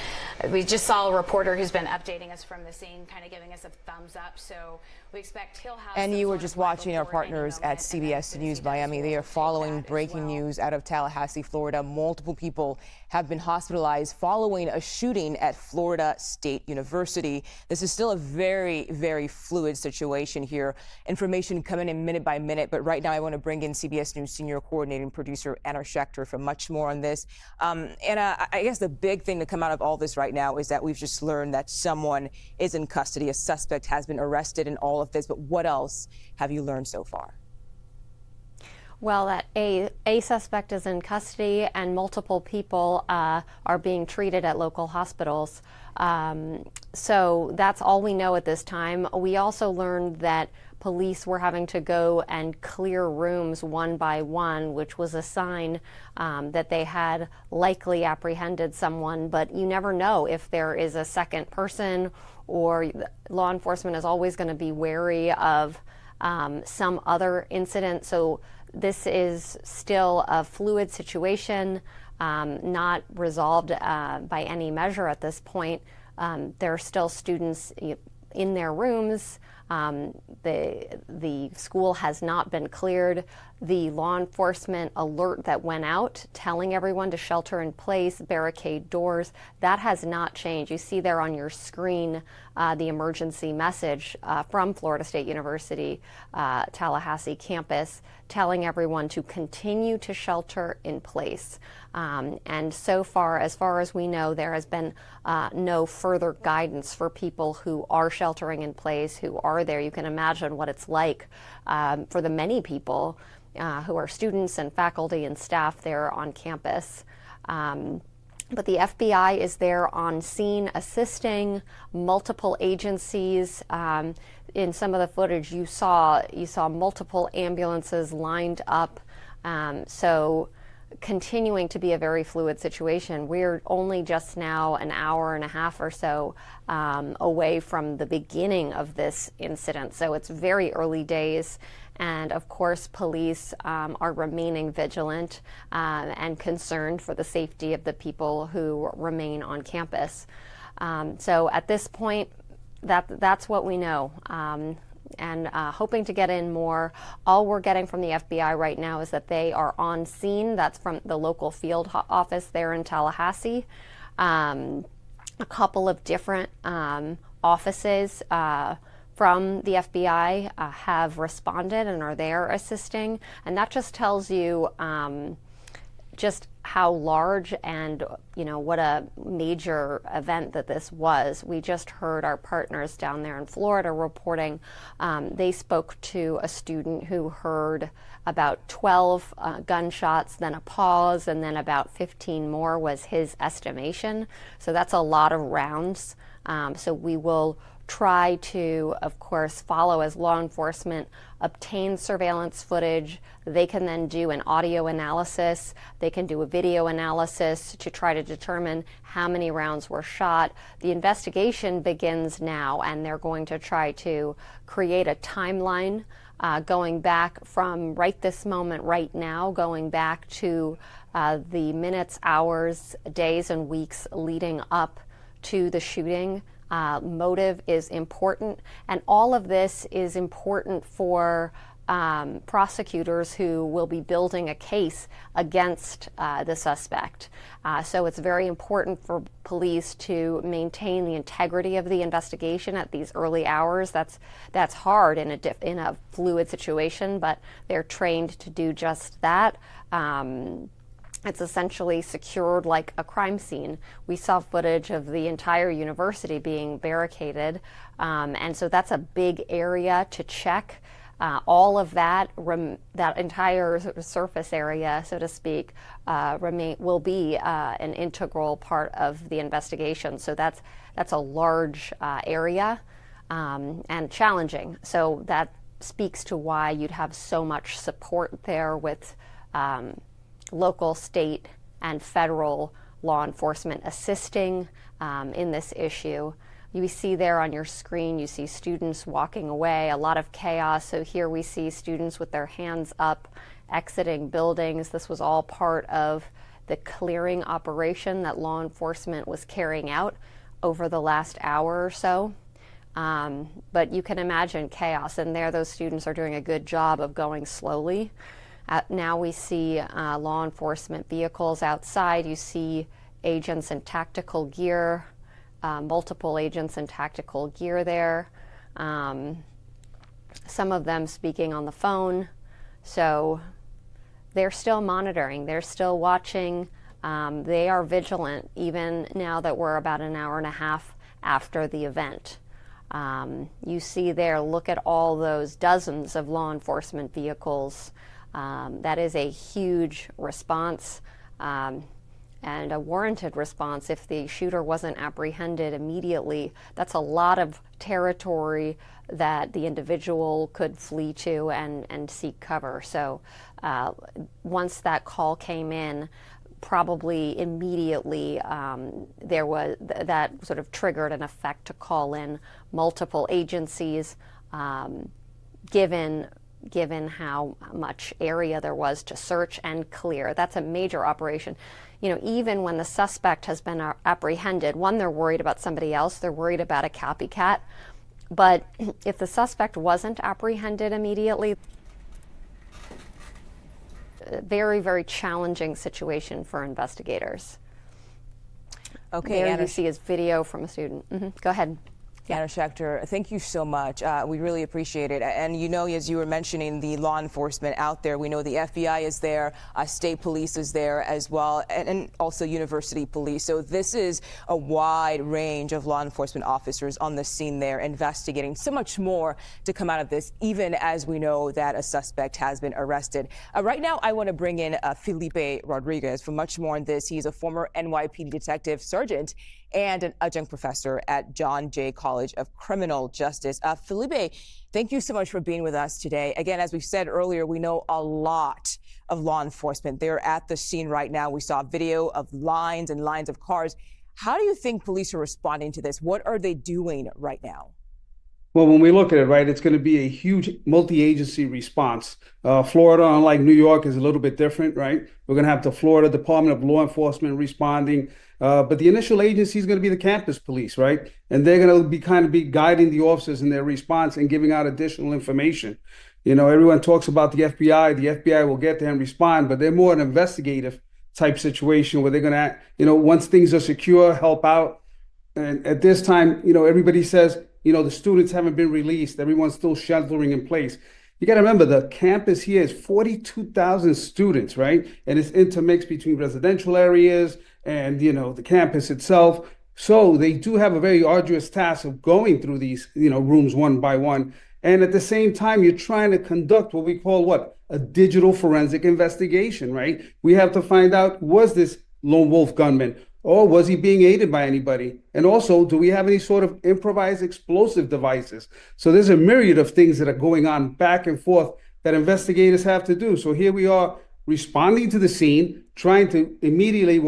We just saw a reporter who's been updating us from the scene, kind of giving us a thumbs up. So we expect he'll have. And you were just watching our partners at CBS News Miami. They are following breaking news out of Tallahassee, Florida. Multiple people have been hospitalized following a shooting at Florida State University. This is still a very, very fluid situation here. Information coming in minute by minute, but right now I want to bring in CBS News senior coordinating producer Anna Schechter for much more on this. Anna, I guess the big thing to come out of all this right now is that we've just learned that someone is in custody. A suspect has been arrested in all of this, but what else have you learned so far? Well, that a suspect is in custody and multiple people are being treated at local hospitals. So that's all we know at this time. We also learned that police were having to go and clear rooms one by one, which was a sign that they had likely apprehended someone, but you never know if there is a second person, or law enforcement is always going to be wary of some other incident. So this is still a fluid situation, not resolved by any measure at this point. There are still students in their rooms. The school has not been cleared. The law enforcement alert that went out telling everyone to shelter in place, barricade doors, that has not changed. You see there on your screen the emergency message from Florida State University Tallahassee campus telling everyone to continue to shelter in place. And so far as we know, there has been no further guidance for people who are sheltering in place, who are there. You can imagine what it's like for the many people who are students and faculty and staff there on campus. But the FBI is there on scene assisting multiple agencies. In some of the footage you saw multiple ambulances lined up. So continuing to be a very fluid situation. We're only just now an hour and a half or so away from the beginning of this incident. So it's very early days. And of course, police are remaining vigilant and concerned for the safety of the people who remain on campus. So at this point, that's what we know. And hoping to get in more. All we're getting from the FBI right now is that they are on scene. That's from the local field office there in Tallahassee. A couple of different offices from the FBI have responded and are there assisting. And that just tells you just how large and what a major event that this was. We just heard our partners down there in Florida reporting they spoke to a student who heard about 12 gunshots, then a pause, and then about 15 more was his estimation. So that's a lot of rounds. So we will try to, of course, follow as law enforcement obtains surveillance footage. They can then do an audio analysis. They can do a video analysis to try to determine how many rounds were shot. The investigation begins now, and they're going to try to create a timeline going back from right this moment, right now, going back to the minutes, hours, days, and weeks leading up to the shooting. Motive is important, and all of this is important for prosecutors who will be building a case against the suspect. So it's very important for police to maintain the integrity of the investigation at these early hours. That's hard in a fluid situation, but they're trained to do just that. It's essentially secured like a crime scene. We saw footage of the entire university being barricaded, and so that's a big area to check. All of that, that entire sort of surface area, so to speak, will be an integral part of the investigation. So that's a large area and challenging. So that speaks to why you'd have so much support there with local, state, and federal law enforcement assisting in this issue. You see there on your screen, you see students walking away, a lot of chaos. So here we see students with their hands up exiting buildings. This was all part of the clearing operation that law enforcement was carrying out over the last hour or so. But you can imagine chaos, and there those students are doing a good job of going slowly. Now we see law enforcement vehicles outside. You see agents in tactical gear, multiple agents in tactical gear there. Some of them speaking on the phone. So they're still monitoring, they're still watching. They are vigilant even now that we're about an hour and a half after the event. You see there, look at all those dozens of law enforcement vehicles. That is a huge response, and a warranted response. If the shooter wasn't apprehended immediately, that's a lot of territory that the individual could flee to and seek cover. So once that call came in, probably immediately there was that sort of triggered an effect to call in multiple agencies, given how much area there was to search and clear. That's a major operation. You know, even when the suspect has been apprehended, one, they're worried about somebody else, they're worried about a copycat. But if the suspect wasn't apprehended immediately, a very, very challenging situation for investigators. Okay, there Anna, you see his video from a student. Go ahead. Anna Schechter, thank you so much. We really appreciate it. And you know, as you were mentioning, the law enforcement out there, we know the FBI is there, state police is there as well, and also university police. So this is a wide range of law enforcement officers on the scene there investigating. So much more to come out of this, even as we know that a suspect has been arrested. Right now, I want to bring in Felipe Rodriguez for much more on this. He's a former NYPD detective sergeant and an adjunct professor at John Jay College of Criminal Justice. Felipe, thank you so much for being with us today. Again, as we said earlier, we know a lot of law enforcement. They're at the scene right now. We saw video of lines and lines of cars. How do you think police are responding to this? What are they doing right now? Well, when we look at it, right, it's going to be a huge multi-agency response. Florida, unlike New York, is a little bit different, right? We're going to have the Florida Department of Law Enforcement responding. But the initial agency is going to be the campus police, right? And they're going to be guiding the officers in their response and giving out additional information. You know, everyone talks about the FBI. The FBI will get there and respond, but they're more an investigative type situation where they're going to, you know, once things are secure, help out. And at this time, you know, everybody says, you know, the students haven't been released. Everyone's still sheltering in place. You got to remember, the campus here is 42,000 students, right? And it's intermixed between residential areas and, you know, the campus itself. So they do have a very arduous task of going through these, you know, rooms one by one. And at the same time, you're trying to conduct what we call a digital forensic investigation, right? We have to find out, was this lone wolf gunman, or was he being aided by anybody? And also, do we have any sort of improvised explosive devices? So there's a myriad of things that are going on back and forth that investigators have to do. So here we are responding to the scene, trying to immediately,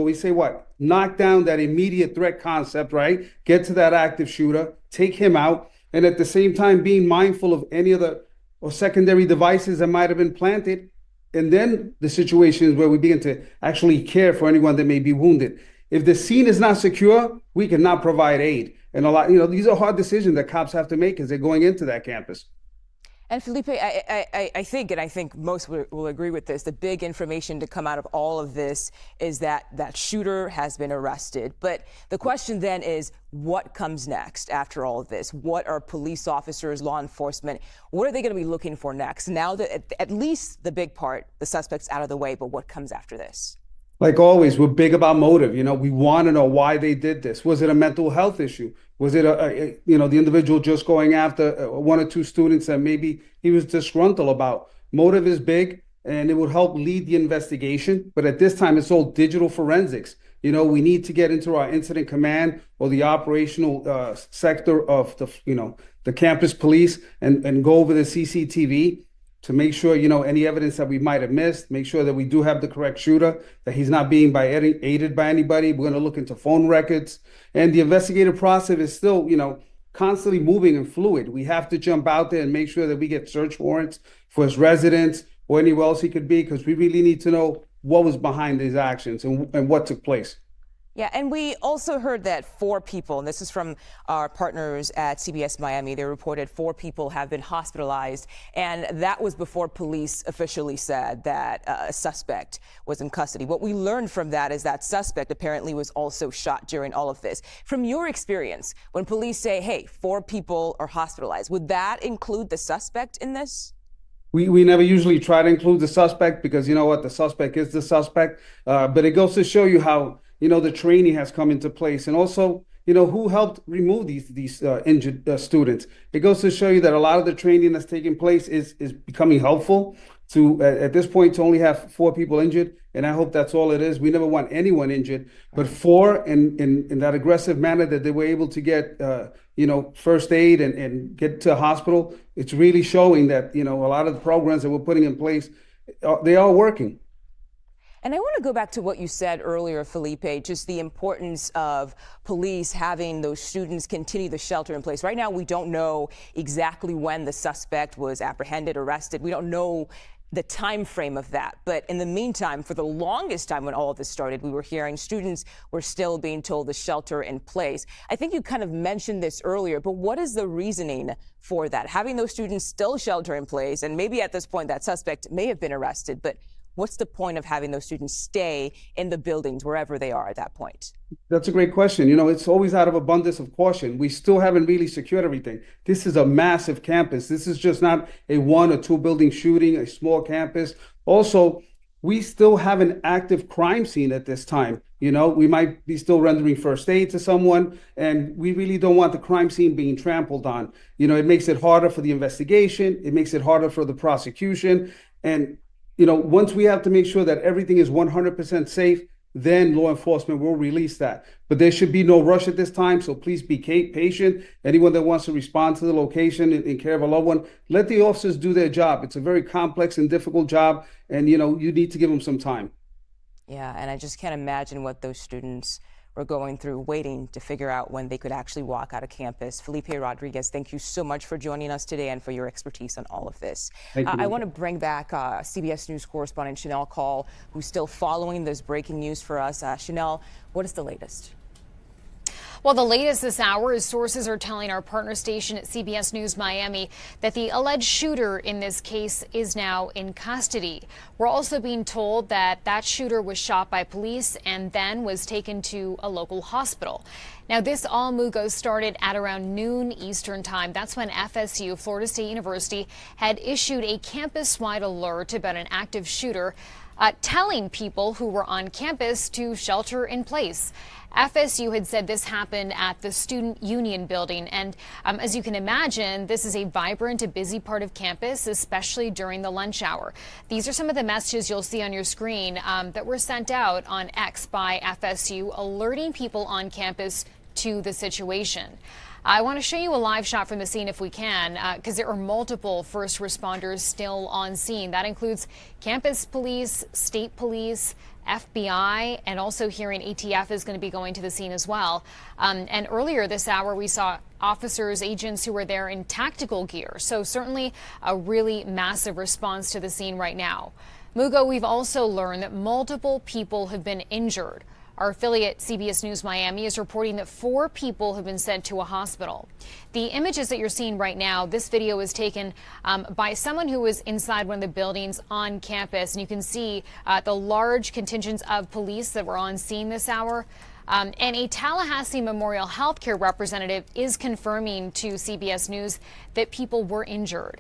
knock down that immediate threat concept, right? Get to that active shooter, take him out, and at the same time being mindful of any other or secondary devices that might have been planted. And then the situations where we begin to actually care for anyone that may be wounded. If the scene is not secure, we cannot provide aid. And these are hard decisions that cops have to make as they're going into that campus. And Felipe, I think most will agree with this. The big information to come out of all of this is that that shooter has been arrested. But the question then is, what comes next after all of this? What are police officers, law enforcement, what are they going to be looking for next? Now that at least the big part, the suspect's out of the way, but what comes after this? Like always, we're big about motive. You know, we want to know why they did this. Was it a mental health issue? Was it the individual just going after one or two students that maybe he was disgruntled about? Motive is big, and it would help lead the investigation. But at this time, it's all digital forensics. You know, we need to get into our incident command or the operational sector of the campus police and go over the CCTV. To make sure, any evidence that we might have missed, make sure that we do have the correct shooter, that he's not being aided by anybody. We're going to look into phone records. And the investigative process is still, constantly moving and fluid. We have to jump out there and make sure that we get search warrants for his residence or anywhere else he could be, because we really need to know what was behind these actions and what took place. Yeah, and we also heard that 4 people, and this is from our partners at CBS Miami, they reported 4 people have been hospitalized, and that was before police officially said that a suspect was in custody. What we learned from that is that suspect apparently was also shot during all of this. From your experience, when police say, hey, 4 people are hospitalized, would that include the suspect in this? We never usually try to include the suspect because, you know what, the suspect is the suspect, but it goes to show you how the training has come into place, and also, who helped remove these injured students. It goes to show you that a lot of the training that's taking place is becoming helpful to, at this point, to only have 4 people injured, and I hope that's all it is. We never want anyone injured, but 4 in that aggressive manner that they were able to get, first aid and get to a hospital. It's really showing that, a lot of the programs that we're putting in place, they are working. And I want to go back to what you said earlier, Felipe, just the importance of police having those students continue the shelter in place. Right now, we don't know exactly when the suspect was apprehended, arrested. We don't know the time frame of that. But in the meantime, for the longest time when all of this started, we were hearing students were still being told to shelter in place. I think you kind of mentioned this earlier, but what is the reasoning for that? Having those students still shelter in place, and maybe at this point that suspect may have been arrested, but what's the point of having those students stay in the buildings wherever they are at that point? That's a great question. It's always out of abundance of caution. We still haven't really secured everything. This is a massive campus. This is just not a 1 or 2 building shooting, a small campus. Also, we still have an active crime scene at this time. We might be still rendering first aid to someone, and we really don't want the crime scene being trampled on. It makes it harder for the investigation. It makes it harder for the prosecution. And once we have to make sure that everything is 100% safe, then law enforcement will release that. But there should be no rush at this time, so please be patient. Anyone that wants to respond to the location in care of a loved one, let the officers do their job. It's a very complex and difficult job, and you need to give them some time. Yeah, and I just can't imagine what those students were going through, waiting to figure out when they could actually walk out of campus. Felipe Rodriguez, thank you so much for joining us today and for your expertise on all of this. I want to bring back CBS News correspondent Chanel Call, who's still following this breaking news for us. Chanel, what is the latest? Well, the latest this hour is sources are telling our partner station at CBS News Miami that the alleged shooter in this case is now in custody. We're also being told that that shooter was shot by police and then was taken to a local hospital. Now, this all Mugo started at around noon Eastern time. That's when FSU, Florida State University, had issued a campus-wide alert about an active shooter, telling people who were on campus to shelter in place. FSU had said this happened at the Student Union building, and as you can imagine, this is a vibrant and busy part of campus, especially during the lunch hour. These are some of the messages you'll see on your screen that were sent out on X by FSU, alerting people on campus to the situation. I want to show you a live shot from the scene if we can, because there are multiple first responders still on scene. That includes campus police, state police, FBI, and also hearing ATF is going to be going to the scene as well. And earlier this hour, we saw officers, agents who were there in tactical gear. So certainly a really massive response to the scene right now. Mugo, we've also learned that multiple people have been injured. Our affiliate CBS News Miami is reporting that 4 people have been sent to a hospital. The images that you're seeing right now, this video was taken by someone who was inside one of the buildings on campus. And you can see the large contingents of police that were on scene this hour. And a Tallahassee Memorial Healthcare representative is confirming to CBS News that people were injured.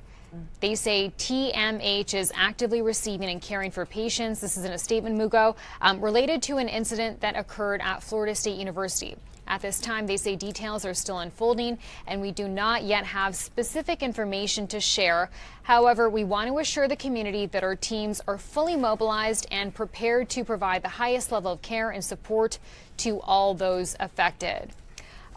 They say TMH is actively receiving and caring for patients. This is in a statement, Mugo, related to an incident that occurred at Florida State University. At this time, they say details are still unfolding, and we do not yet have specific information to share. However, we want to assure the community that our teams are fully mobilized and prepared to provide the highest level of care and support to all those affected.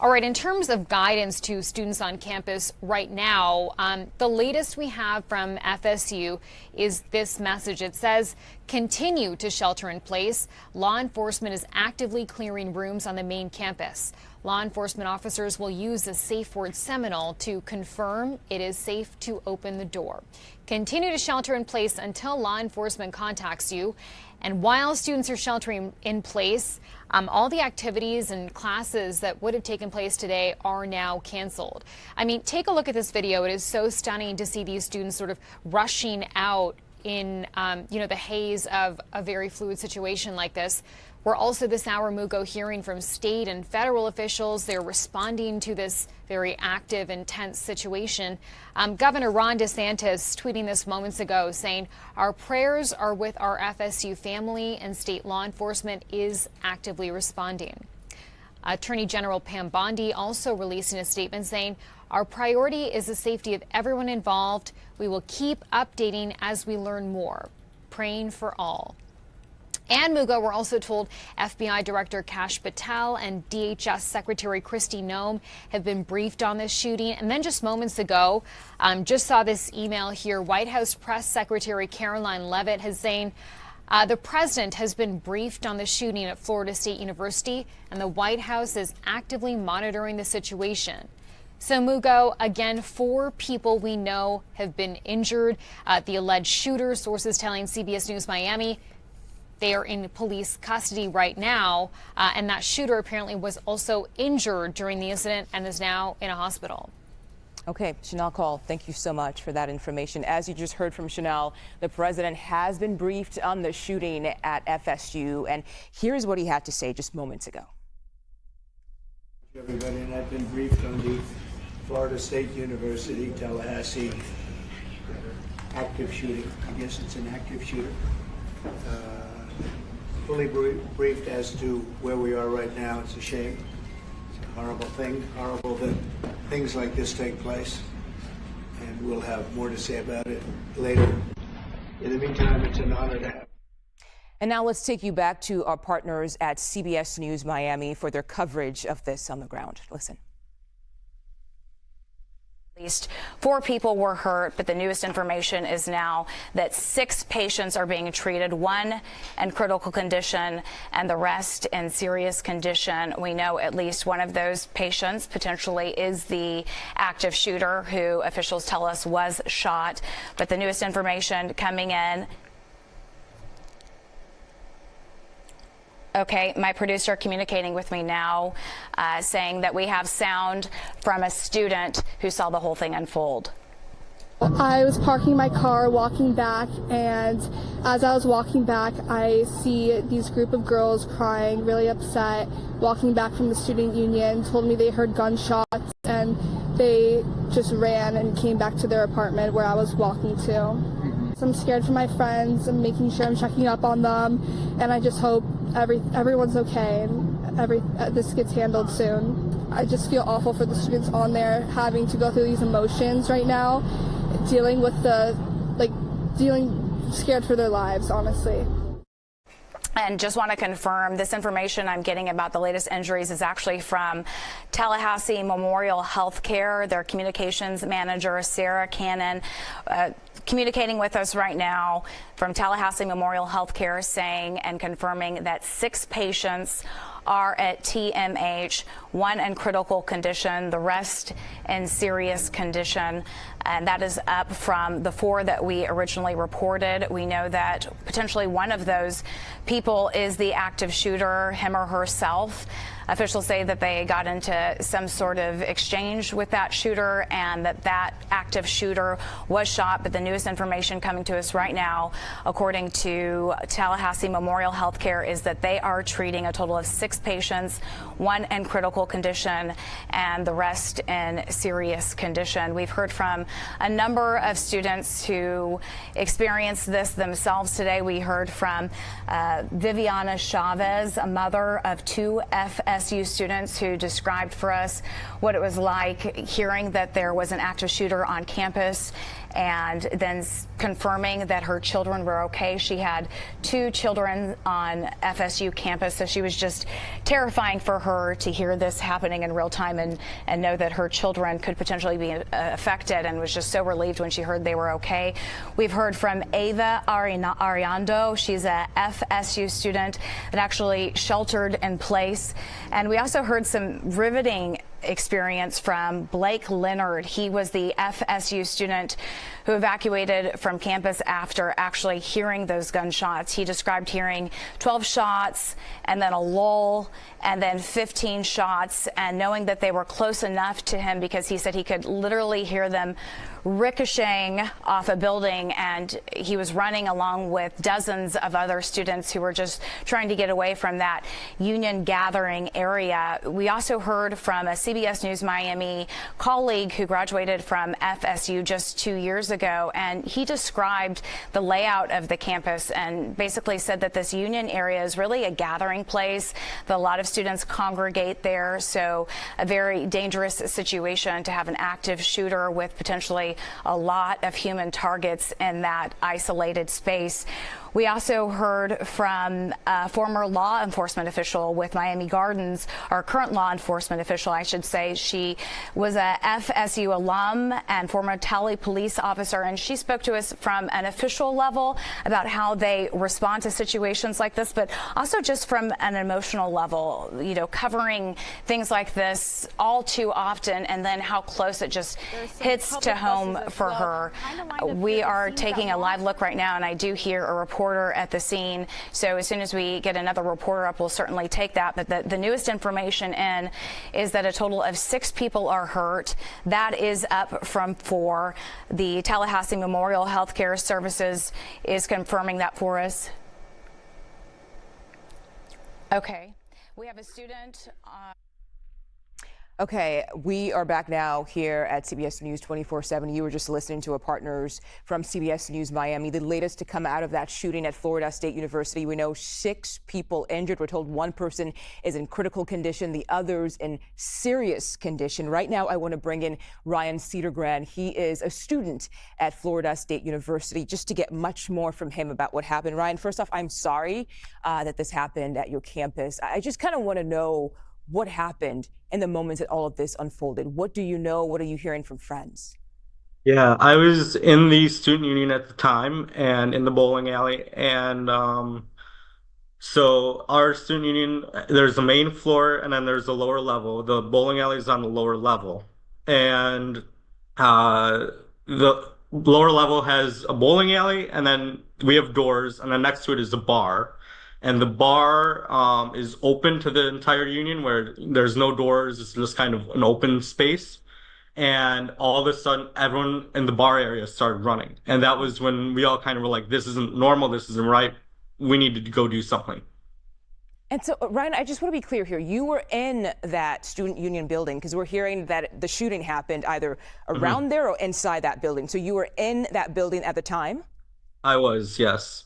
All right, in terms of guidance to students on campus right now, the latest we have from FSU is this message. It says, continue to shelter in place. Law enforcement is actively clearing rooms on the main campus. Law enforcement officers will use the safe word Seminole to confirm it is safe to open the door. Continue to shelter in place until law enforcement contacts you. And while students are sheltering in place, all the activities and classes that would have taken place today are now canceled. I mean, take a look at this video. It is so stunning to see these students sort of rushing out in, the haze of a very fluid situation like this. We're also this hour, Mugo, hearing from state and federal officials. They're responding to this very active, intense situation. Governor Ron DeSantis tweeting this moments ago saying, our prayers are with our FSU family and state law enforcement is actively responding. Attorney General Pam Bondi also releasing a statement saying, our priority is the safety of everyone involved. We will keep updating as we learn more. Praying for all. And Mugo, we're also told FBI Director Kash Patel and DHS Secretary Kristi Noem have been briefed on this shooting. And then just moments ago, just saw this email here. White House Press Secretary Caroline Leavitt has saying the president has been briefed on the shooting at Florida State University, and the White House is actively monitoring the situation. So, Mugo, again, 4 people we know have been injured. The alleged shooter, sources telling CBS News Miami, they are in police custody right now, and that shooter apparently was also injured during the incident and is now in a hospital. Okay, Chanel Call, thank you so much for that information. As you just heard from Chanel, the president has been briefed on the shooting at FSU, and here's what he had to say just moments ago. Everybody, and I've been briefed on the Florida State University, Tallahassee active shooting. I guess it's an active shooter. Fully briefed as to where we are right now. It's a shame. It's a horrible thing. Horrible that things like this take place. And we'll have more to say about it later. In the meantime, it's an honor to have. And now let's take you back to our partners at CBS News Miami for their coverage of this on the ground. Listen. At least 4 people were hurt, but the newest information is now that 6 patients are being treated, 1 in critical condition and the rest in serious condition. We know at least one of those patients potentially is the active shooter who officials tell us was shot. But the newest information coming in. Okay, my producer communicating with me now, saying that we have sound from a student who saw the whole thing unfold. I was parking my car, walking back, and as I was walking back, I see these group of girls crying, really upset, walking back from the student union, told me they heard gunshots, and they just ran and came back to their apartment where I was walking to. So I'm scared for my friends. I'm making sure I'm checking up on them, and I just hope everyone's okay and this gets handled soon. I just feel awful for the students on there having to go through these emotions right now, dealing with scared for their lives, honestly. And just want to confirm this information I'm getting about the latest injuries is actually from Tallahassee Memorial Healthcare. Their communications manager, Sarah Cannon, communicating with us right now from Tallahassee Memorial Healthcare, saying and confirming that 6 patients are at TMH, 1 in critical condition, the rest in serious condition. And that is up from the 4 that we originally reported. We know that potentially one of those people is the active shooter, him or herself. Officials say that they got into some sort of exchange with that shooter and that active shooter was shot. But the newest information coming to us right now, according to Tallahassee Memorial Healthcare, is that they are treating a total of 6 patients, 1 in critical condition and the rest in serious condition. We've heard from a number of students who experienced this themselves today. We heard from Viviana Chavez, a mother of 2 FSU students, who described for us what it was like hearing that there was an active shooter on campus and then confirming that her children were okay. She had 2 children on FSU campus, so she was just terrifying for her to hear this happening in real time and know that her children could potentially be affected, and was just so relieved when she heard they were okay. We've heard from Ava Ariando. She's a FSU student that actually sheltered in place. And we also heard some riveting experience from Blake Leonard. He was the FSU student who evacuated from campus after actually hearing those gunshots. He described hearing 12 shots and then a lull and then 15 shots, and knowing that they were close enough to him because he said he could literally hear them ricocheting off a building, and he was running along with dozens of other students who were just trying to get away from that union gathering area. We also heard from a CBS News Miami colleague who graduated from FSU just 2 years ago, and he described the layout of the campus and basically said that this union area is really a gathering place, that a lot of students congregate there, so a very dangerous situation to have an active shooter with potentially a lot of human targets in that isolated space. We also heard from a former law enforcement official with Miami Gardens, or current law enforcement official, I should say. She was a FSU alum and former Tally police officer, and she spoke to us from an official level about how they respond to situations like this, but also just from an emotional level, you know, covering things like this all too often, and then how close it just hits to home for her. We are taking a live look right now, and I do hear a reporter at the scene. So as soon as we get another reporter up, we'll certainly take that. But the newest information in is that a total of 6 people are hurt. That is up from 4. The Tallahassee Memorial Healthcare Services is confirming that for us. Okay. We have a student. Okay, we are back now here at CBS News 24/7. You were just listening to our partners from CBS News Miami. The latest to come out of that shooting at Florida State University. We know 6 people injured. We're told 1 person is in critical condition, the others in serious condition. Right now, I want to bring in Ryan Cedergran. He is a student at Florida State University, just to get much more from him about what happened. Ryan, first off, I'm sorry that this happened at your campus. I just kind of want to know what happened in the moments that all of this unfolded. What do you know? What are you hearing from friends? Yeah, I was in the student union at the time and in the bowling alley. And so our student union, there's the main floor and then there's the lower level. The bowling alley is on the lower level. And the lower level has a bowling alley, and then we have doors, and then next to it is a bar. And the bar is open to the entire union, where there's no doors. It's just kind of an open space. And all of a sudden, everyone in the bar area started running. And that was when we all kind of were like, this isn't normal. This isn't right. We need to go do something. And so, Ryan, I just want to be clear here. You were in that student union building, because we're hearing that the shooting happened either around there or inside that building. So you were in that building at the time? I was, yes.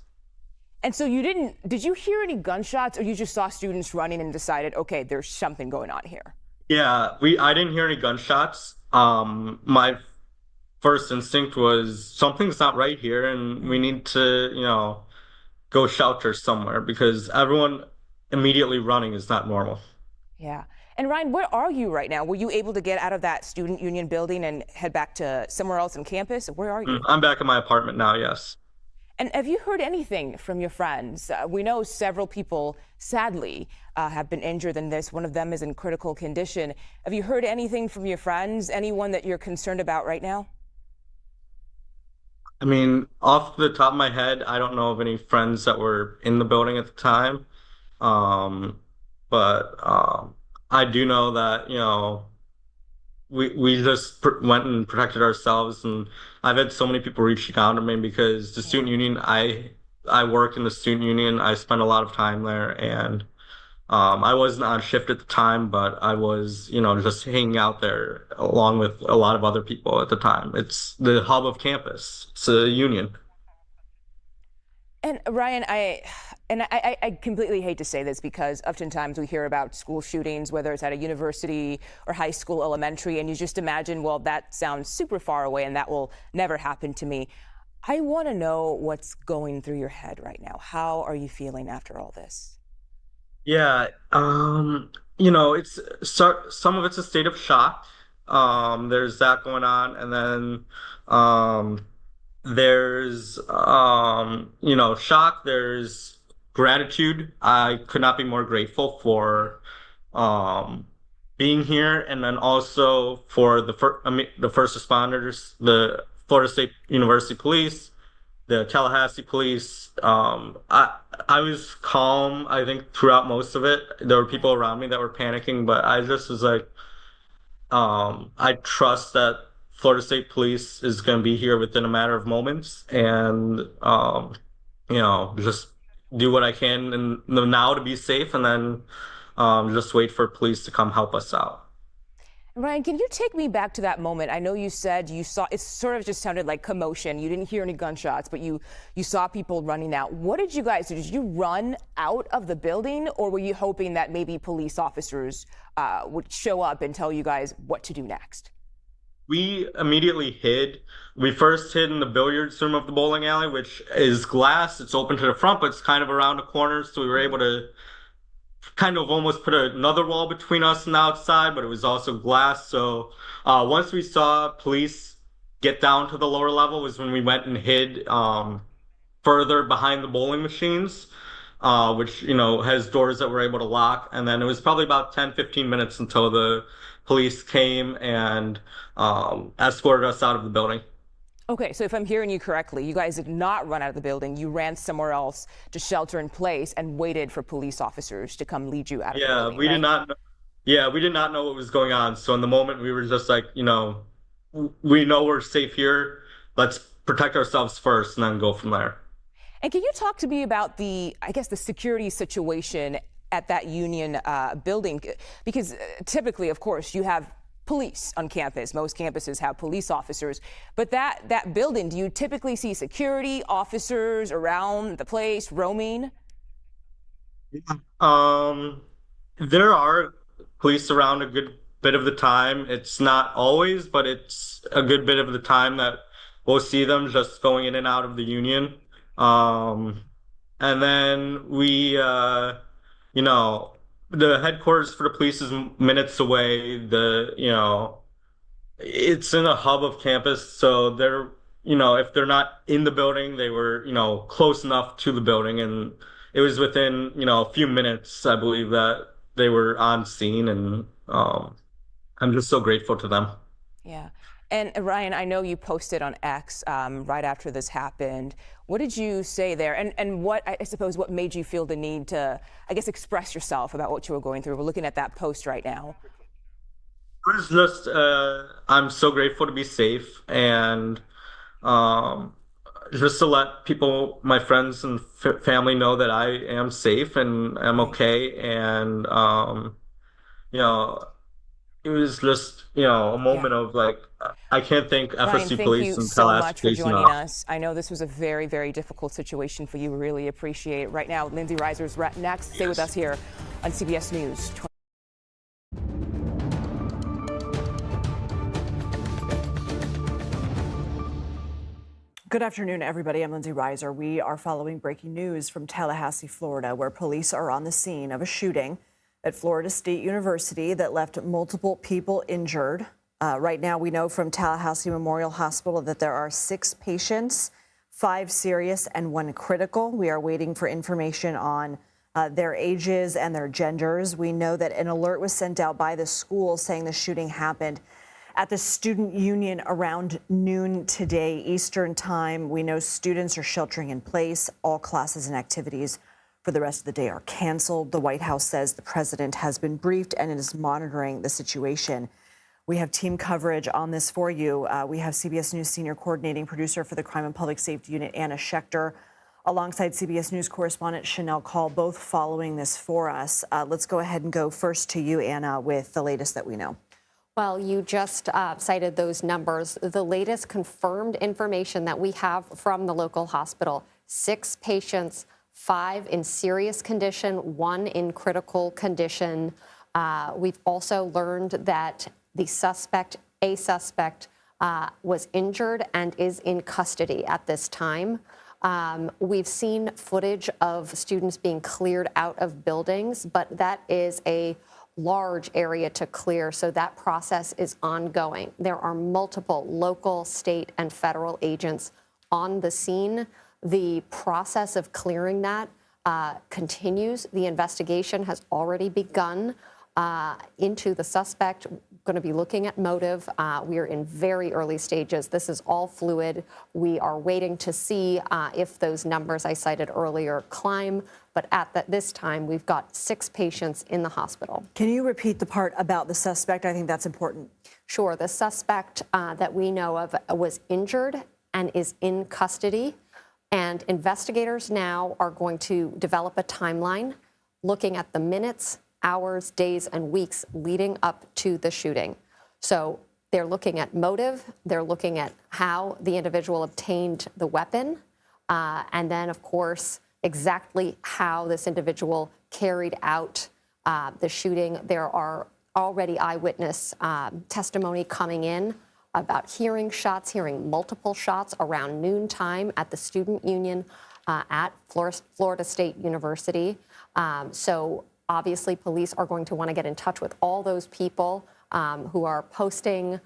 And so did you hear any gunshots, or you just saw students running and decided, okay, there's something going on here? Yeah, I didn't hear any gunshots. My first instinct was something's not right here, and we need to, go shelter somewhere, because everyone immediately running is not normal. Yeah. And Ryan, where are you right now? Were you able to get out of that student union building and head back to somewhere else on campus? Where are you? I'm back at my apartment now, yes. And have you heard anything from your friends? We know several people, sadly, have been injured in this. One of them is in critical condition. Have you heard anything from your friends? Anyone that you're concerned about right now? I mean, off the top of my head, I don't know of any friends that were in the building at the time. But I do know that, we just went and protected ourselves, and I've had so many people reaching out to me because the student union, I work in the student union. I spent a lot of time there, and I wasn't on shift at the time, but I was, just hanging out there along with a lot of other people at the time. It's the hub of campus. It's a union. And Ryan, I completely hate to say this because oftentimes we hear about school shootings, whether it's at a university or high school, elementary, and you just imagine, well, that sounds super far away and that will never happen to me. I want to know what's going through your head right now. How are you feeling after all this? Yeah, it's some of it's a state of shock. There's that going on, and then there's shock. There's gratitude. I could not be more grateful for being here, and then also for the first responders, the Florida State University Police, the Tallahassee Police. I was calm, I think, throughout most of it. There were people around me that were panicking, but I just was like, I trust that Florida State Police is going to be here within a matter of moments, and just do what I can and now to be safe, and then just wait for police to come help us out. Ryan, can you take me back to that moment? I know you said you saw, it sort of just sounded like commotion. You didn't hear any gunshots, but you saw people running out. What did you guys do? Did you run out of the building, or were you hoping that maybe police officers would show up and tell you guys what to do next? We immediately hid. We first hid in the billiards room of the bowling alley, which is glass. It's open to the front, but it's kind of around the corner, so we were able to kind of almost put another wall between us and the outside, but it was also glass. So once we saw police get down to the lower level was when we went and hid further behind the bowling machines, which, has doors that we're able to lock. And then it was probably about 10-15 minutes until the police came and escorted us out of the building. Okay, so if I'm hearing you correctly, you guys did not run out of the building. You ran somewhere else to shelter in place and waited for police officers to come lead you out of the building. We did not know. Yeah, we did not know what was going on. So in the moment, we were just like, we know we're safe here. Let's protect ourselves first and then go from there. And can you talk to me about the security situation at that union building? Because typically, of course, you have police on campus. Most campuses have police officers. But that building, do you typically see security officers around the place roaming? There are police around a good bit of the time. It's not always, but it's a good bit of the time that we'll see them just going in and out of the union. And then we, the headquarters for the police is minutes away. It's in a hub of campus, so they're, if they're not in the building, they were, close enough to the building, and it was within, a few minutes, I believe, that they were on scene, and I'm just so grateful to them. Yeah. And Ryan, I know you posted on X right after this happened. What did you say there? And what, I suppose, what made you feel the need to, express yourself about what you were going through? We're looking at that post right now. It was just, I'm so grateful to be safe, and just to let people, my friends and family, know that I am safe and I'm okay. And, it was just, a moment of like, I can't thank FSU Police and Tallahassee Police enough. Thank you so much for joining us. I know this was a very, very difficult situation for you. We really appreciate it. Right now, Lindsay Reiser's next. Stay with us here on CBS News. Good afternoon, everybody. I'm Lindsay Reiser. We are following breaking news from Tallahassee, Florida, where police are on the scene of a shooting at Florida State University that left multiple people injured. Right now, we know from Tallahassee Memorial Hospital that there are 6 patients, 5 serious and 1 critical. We are waiting for information on their ages and their genders. We know that an alert was sent out by the school saying the shooting happened at the student union around noon today, Eastern time. We know students are sheltering in place. All classes and activities for the rest of the day are canceled. The White House says the president has been briefed and is monitoring the situation. We have team coverage on this for you. We have CBS News senior coordinating producer for the Crime and Public Safety Unit, Anna Schechter, alongside CBS News correspondent Chanel Call, both following this for us. Let's go ahead and go first to you, Anna, with the latest that we know. Well, you just cited those numbers. The latest confirmed information that we have from the local hospital, 6 patients, 5 in serious condition, 1 in critical condition. We've also learned that the suspect, was injured and is in custody at this time. We've seen footage of students being cleared out of buildings, but that is a large area to clear, so that process is ongoing. There are multiple local, state, and federal agents on the scene. The process of clearing that continues. The investigation has already begun into the suspect. Going to be looking at motive. We are in very early stages. This is all fluid. We are waiting to see if those numbers I cited earlier climb. But at this time, we've got 6 patients in the hospital. Can you repeat the part about the suspect? I think that's important. Sure. The suspect that we know of was injured and is in custody. And investigators now are going to develop a timeline looking at the minutes, hours, days, and weeks leading up to the shooting. So they're looking at motive, they're looking at how the individual obtained the weapon, and then, of course, exactly how this individual carried out the shooting. There are already eyewitness testimony coming in about hearing shots, hearing multiple shots around noontime at the student union at Florida State University. So obviously, police are going to want to get in touch with all those people who are posting,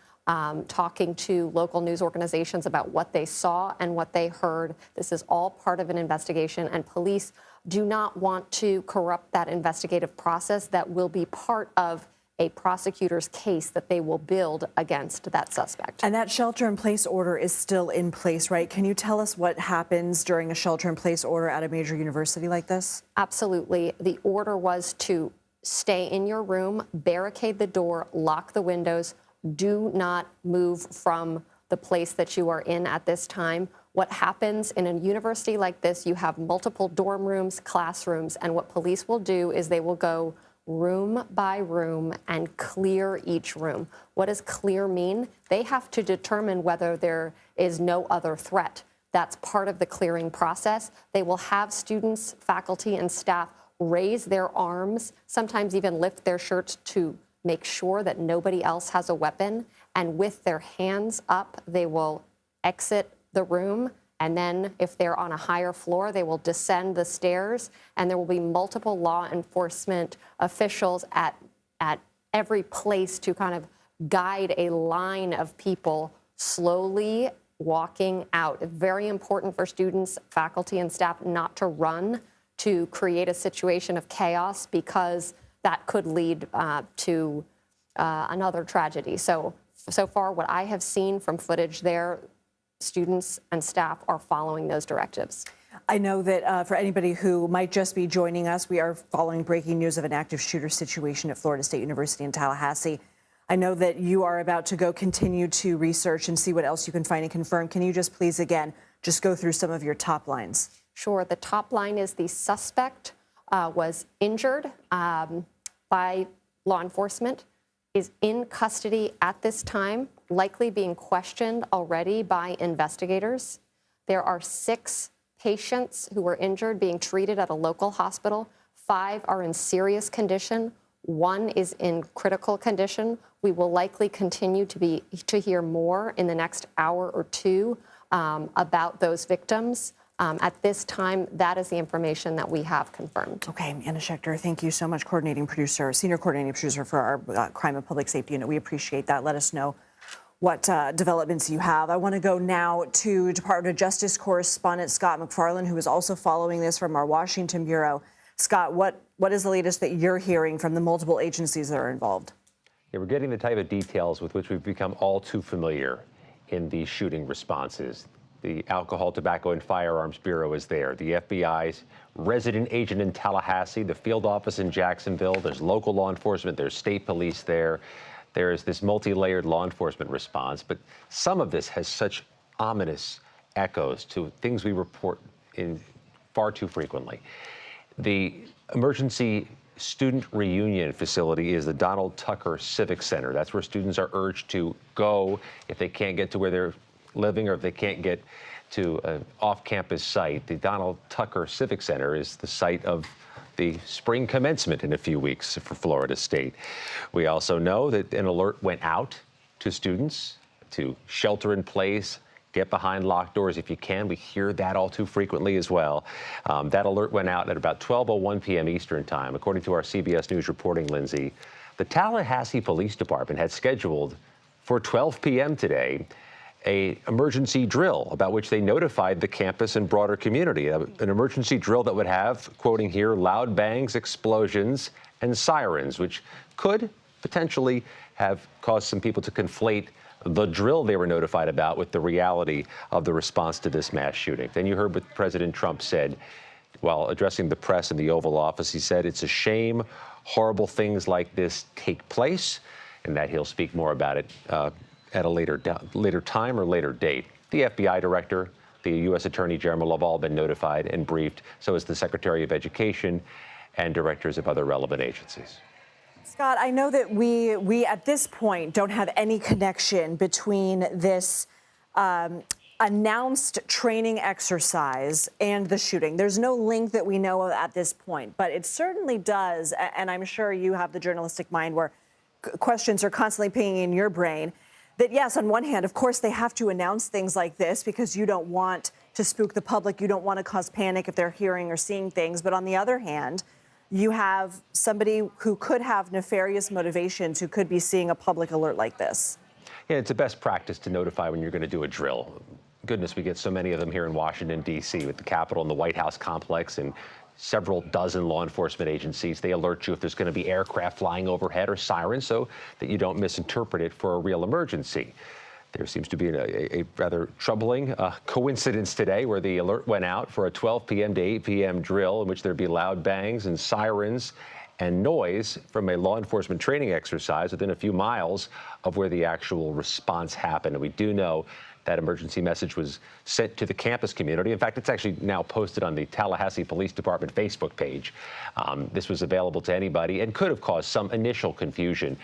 talking to local news organizations about what they saw and what they heard. This is all part of an investigation, and police do not want to corrupt that investigative process that will be part of a prosecutor's case that they will build against that suspect. And that shelter-in-place order is still in place, right? Can you tell us what happens during a shelter-in-place order at a major university like this? Absolutely. The order was to stay in your room, barricade the door, lock the windows, do not move from the place that you are in at this time. What happens in a university like this, you have multiple dorm rooms, classrooms, and what police will do is they will go room by room and clear each room. What does clear mean? They have to determine whether there is no other threat. That's part of the clearing process. They will have students, faculty, and staff raise their arms, sometimes even lift their shirts to make sure that nobody else has a weapon. And with their hands up, they will exit the room. And then if they're on a higher floor, they will descend the stairs, and there will be multiple law enforcement officials at every place to kind of guide a line of people slowly walking out. Very important for students, faculty, and staff not to run to create a situation of chaos, because that could lead to another tragedy. So far, what I have seen from footage there, students and staff are following those directives. I know that for anybody who might just be joining us, we are following breaking news of an active shooter situation at Florida State University in Tallahassee. I know that you are about to go continue to research and see what else you can find and confirm. Can you just please, again, just go through some of your top lines? Sure. The top line is the suspect was injured by law enforcement, is in custody at this time, likely being questioned already by investigators. There are 6 patients who were injured being treated at a local hospital. 5 are in serious condition. 1 is in critical condition. We will likely continue to hear more in the next hour or 2 about those victims. At this time, that is the information that we have confirmed. Okay, Anna Schechter, thank you so much, senior coordinating producer for our Crime and Public Safety Unit. We appreciate that. Let us know what developments you have. I want to go now to Department of Justice correspondent Scott McFarland, who is also following this from our Washington bureau. Scott, what is the latest that you're hearing from the multiple agencies that are involved? Yeah, we're getting the type of details with which we've become all too familiar in these shooting responses. The Alcohol, Tobacco, and Firearms Bureau is there. The FBI's resident agent in Tallahassee, the field office in Jacksonville. There's local law enforcement. There's state police there. There is this multi-layered law enforcement response. But some of this has such ominous echoes to things we report in far too frequently. The emergency student reunion facility is the Donald Tucker Civic Center. That's where students are urged to go if they can't get to where they're living or if they can't get to an off-campus site. The Donald Tucker Civic Center is the site of the spring commencement in a few weeks for Florida State. We also know that an alert went out to students to shelter in place, get behind locked doors if you can. We hear that all too frequently as well. That alert went out at about 12:01 p.m. Eastern Time. According to our CBS News reporting, Lindsay, the Tallahassee Police Department had scheduled for 12 p.m. today an emergency drill about which they notified the campus and broader community. An emergency drill that would have, quoting here, loud bangs, explosions, and sirens, which could potentially have caused some people to conflate the drill they were notified about with the reality of the response to this mass shooting. Then you heard what President Trump said while addressing the press in the Oval Office. He said it's a shame horrible things like this take place, and that he'll speak more about it at a later time or later date. The FBI director, the U.S. Attorney General have all been notified and briefed. So is the Secretary of Education and directors of other relevant agencies. Scott, I know that we at this point don't have any connection between this announced training exercise and the shooting. There's no link that we know of at this point, but it certainly does, and I'm sure you have the journalistic mind where questions are constantly pinging in your brain, that yes, on one hand, of course, they have to announce things like this because you don't want to spook the public. You don't want to cause panic if they're hearing or seeing things. But on the other hand, you have somebody who could have nefarious motivations who could be seeing a public alert like this. Yeah, it's a best practice to notify when you're going to do a drill. Goodness, we get so many of them here in Washington, D.C. with the Capitol and the White House complex and several dozen law enforcement agencies. They alert you if there's going to be aircraft flying overhead or sirens so that you don't misinterpret it for a real emergency. There seems to be a rather troubling coincidence today where the alert went out for a 12 p.m. to 8 p.m. drill in which there'd be loud bangs and sirens and noise from a law enforcement training exercise within a few miles of where the actual response happened. And we do know that emergency message was sent to the campus community. In fact, it's actually now posted on the Tallahassee Police Department Facebook page. This was available to anybody and could have caused some initial confusion,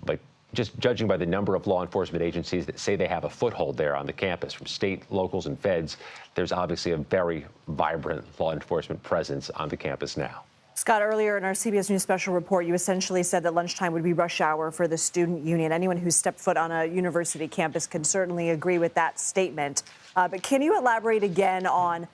but just judging by the number of law enforcement agencies that say they have a foothold there on the campus, from state, locals, and feds, there's obviously a very vibrant law enforcement presence on the campus now. Scott, earlier in our CBS News special report, you essentially said that lunchtime would be rush hour for the student union. Anyone who's stepped foot on a university campus can certainly agree with that statement. But can you elaborate again on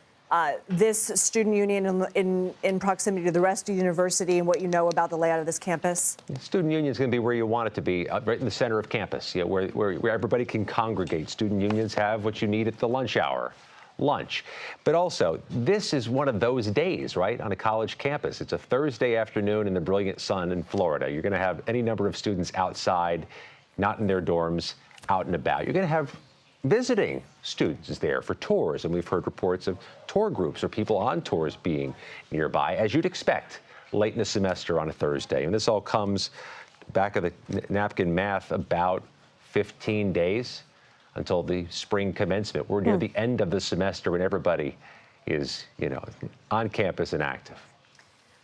this student union in proximity to the rest of the university and what you know about the layout of this campus? The student union is going to be where you want it to be, right in the center of campus, where everybody can congregate. Student unions have what you need at the lunch hour. Lunch. But also, this is one of those days, right, on a college campus. It's a Thursday afternoon in the brilliant sun in Florida. You're going to have any number of students outside, not in their dorms, out and about. You're going to have visiting students there for tours, and we've heard reports of tour groups or people on tours being nearby, as you'd expect, late in the semester on a Thursday. And this all comes back of the napkin math about 15 days until the spring commencement. We're near the end of the semester when everybody is, on campus and active.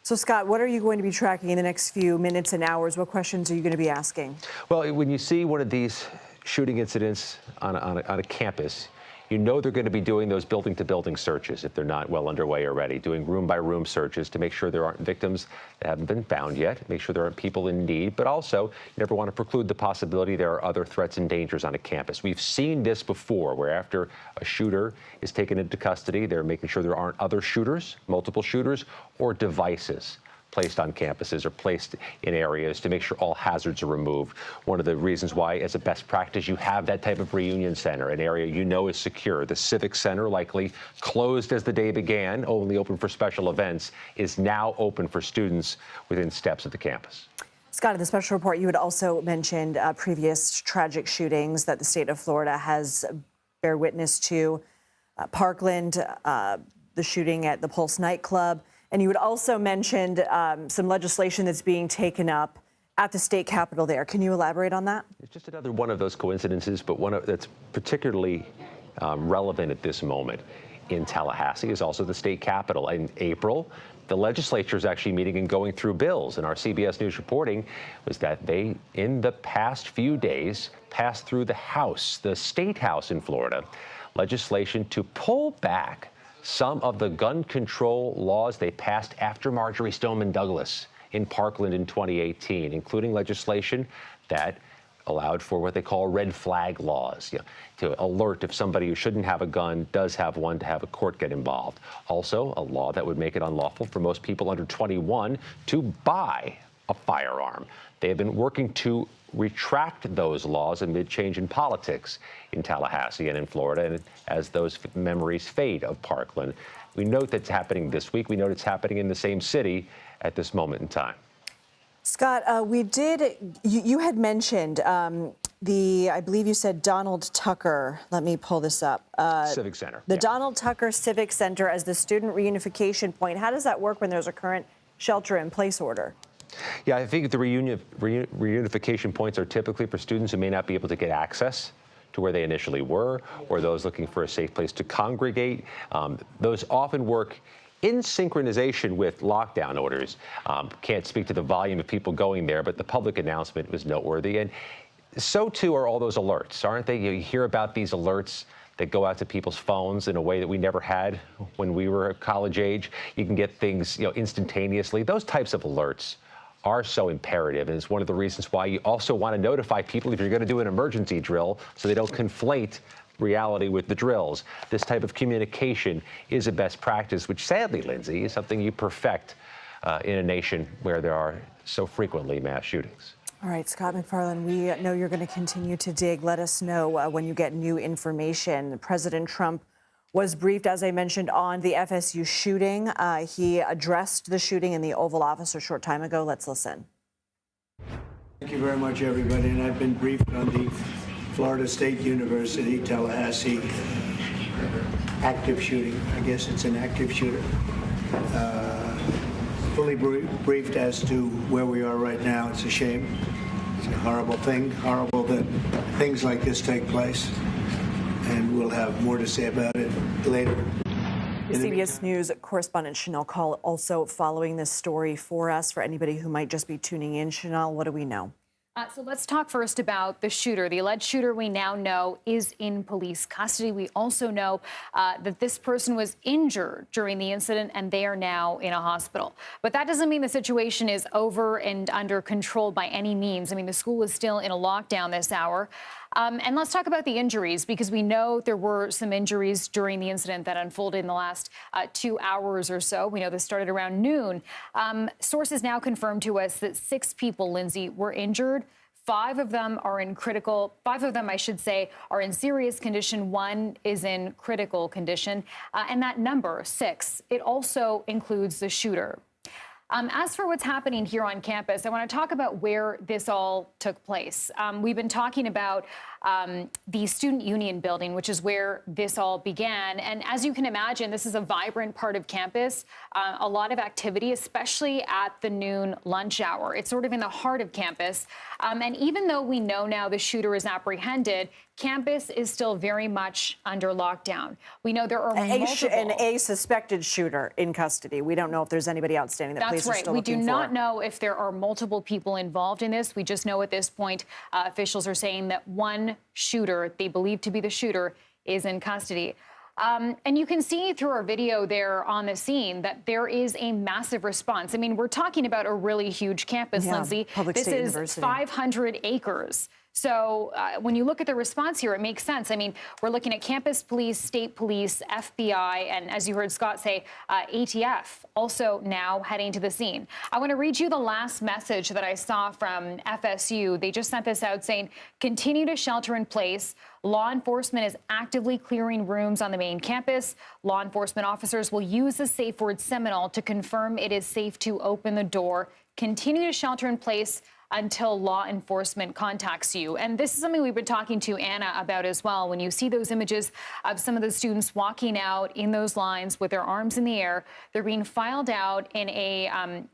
So, Scott, what are you going to be tracking in the next few minutes and hours? What questions are you going to be asking? Well, when you see one of these shooting incidents on a campus, you know they're going to be doing those building-to-building searches if they're not well underway already, doing room-by-room searches to make sure there aren't victims that haven't been found yet, make sure there aren't people in need, but also you never want to preclude the possibility there are other threats and dangers on a campus. We've seen this before, where after a shooter is taken into custody, they're making sure there aren't other shooters, multiple shooters, or devices placed on campuses or placed in areas to make sure all hazards are removed. One of the reasons why, as a best practice, you have that type of reunion center, an area you know is secure. The Civic Center, likely closed as the day began, only open for special events, is now open for students within steps of the campus. Scott, in the special report, you had also mentioned previous tragic shootings that the state of Florida has bear witness to. Parkland, the shooting at the Pulse nightclub. And you had also mentioned some legislation that's being taken up at the state capitol there. Can you elaborate on that? It's just another one of those coincidences, but one that's particularly relevant at this moment in Tallahassee is also the state capitol. In April, the legislature is actually meeting and going through bills. And our CBS News reporting was that they, in the past few days, passed through the House, the state House in Florida, legislation to pull back some of the gun control laws they passed after Marjorie Stoneman Douglas in Parkland in 2018, including legislation that allowed for what they call red flag laws, to alert if somebody who shouldn't have a gun does have one, to have a court get involved. Also, a law that would make it unlawful for most people under 21 to buy a firearm. They have been working to retract those laws amid change in politics in Tallahassee and in Florida, and as those memories fade of Parkland. We note that's happening this week. We note it's happening in the same city at this moment in time. Scott, you had mentioned I believe you said Donald Tucker. Let me pull this up. Civic Center. The Donald Tucker Civic Center as the student reunification point. How does that work when there's a current shelter-in-place order? Yeah, I think the reunification points are typically for students who may not be able to get access to where they initially were, or those looking for a safe place to congregate. Those often work in synchronization with lockdown orders. Can't speak to the volume of people going there, but the public announcement was noteworthy. And so too are all those alerts, aren't they? You hear about these alerts that go out to people's phones in a way that we never had when we were college age. You can get things, instantaneously. Those types of alerts are so imperative, and it's one of the reasons why you also want to notify people if you're going to do an emergency drill, so they don't conflate reality with the drills. This type of communication is a best practice, which sadly, Lindsay, is something you perfect in a nation where there are so frequently mass shootings. All right, Scott McFarland, we know you're going to continue to dig. Let us know when you get new information. President Trump was briefed, as I mentioned, on the FSU shooting. He addressed the shooting in the Oval Office a short time ago. Let's listen. Thank you very much, everybody. And I've been briefed on the Florida State University, Tallahassee active shooting. I guess it's an active shooter. Fully briefed as to where we are right now. It's a shame. It's a horrible thing. Horrible that things like this take place. And we'll have more to say about it later. CBS News correspondent Chanel Call also following this story for us. For anybody who might just be tuning in, Chanel, what do we know? So let's talk first about the shooter. The alleged shooter we now know is in police custody. We also know that this person was injured during the incident and they are now in a hospital. But that doesn't mean the situation is over and under control by any means. I mean, the school is still in a lockdown this hour. And let's talk about the injuries, because we know there were some injuries during the incident that unfolded in the last 2 hours or so. We know this started around noon. Sources now confirm to us that 6 people, Lindsay, were injured. 5 of them are in I should say, are in serious condition. 1 is in critical condition. And that number, 6, it also includes the shooter. As for what's happening here on campus, I want to talk about where this all took place. We've been talking about the Student Union building, which is where this all began. And as you can imagine, this is a vibrant part of campus, a lot of activity, especially at the noon lunch hour. It's sort of in the heart of campus. And even though we know now the shooter is apprehended, campus is still very much under lockdown. We know there are a suspected shooter in custody. We don't know if there's anybody outstanding that police are still looking for. We do not know if there are multiple people involved in this. We just know at this point, officials are saying that one shooter, they believe to be the shooter, is in custody. And you can see through our video there on the scene that there is a massive response. I mean, we're talking about a really huge campus, Lindsay. This is 500 acres. So when you look at the response here, it makes sense. I mean, we're looking at campus police, state police, FBI, and as you heard Scott say, ATF also now heading to the scene. I want to read you the last message that I saw from FSU. They just sent this out saying, continue to shelter in place. Law enforcement is actively clearing rooms on the main campus. Law enforcement officers will use the safe word Seminole to confirm it is safe to open the door. Continue to shelter in place until law enforcement contacts you. And this is something we've been talking to Anna about as well. When you see those images of some of the students walking out in those lines with their arms in the air, they're being filed out in a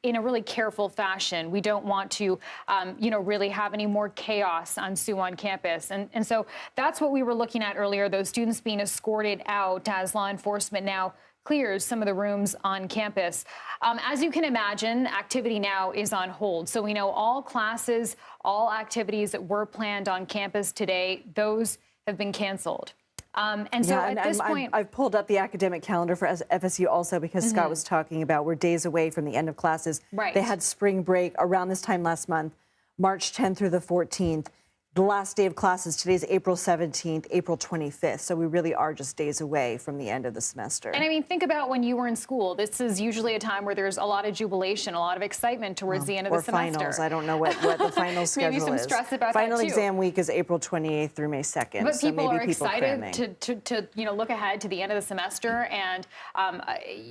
really careful fashion. We don't want to, really have any more chaos ensue on campus. And so that's what we were looking at earlier, those students being escorted out as law enforcement now clears some of the rooms on campus. As you can imagine, activity now is on hold. So we know all classes, all activities that were planned on campus today, those have been canceled. And so at this point, I've pulled up the academic calendar for FSU also because Scott was talking about we're days away from the end of classes. Right. They had spring break around this time last month, March 10th through the 14th. The last day of classes today is April 17th, April 25th. So we really are just days away from the end of the semester. and I mean, think about when you were in school. This is usually a time where there's a lot of jubilation, a lot of excitement towards the end of the semester. Finals. I don't know what the final schedule Maybe some is. stress about Final that too. exam week is April 28th through May 2nd. But so people maybe are excited to look ahead to the end of the semester, and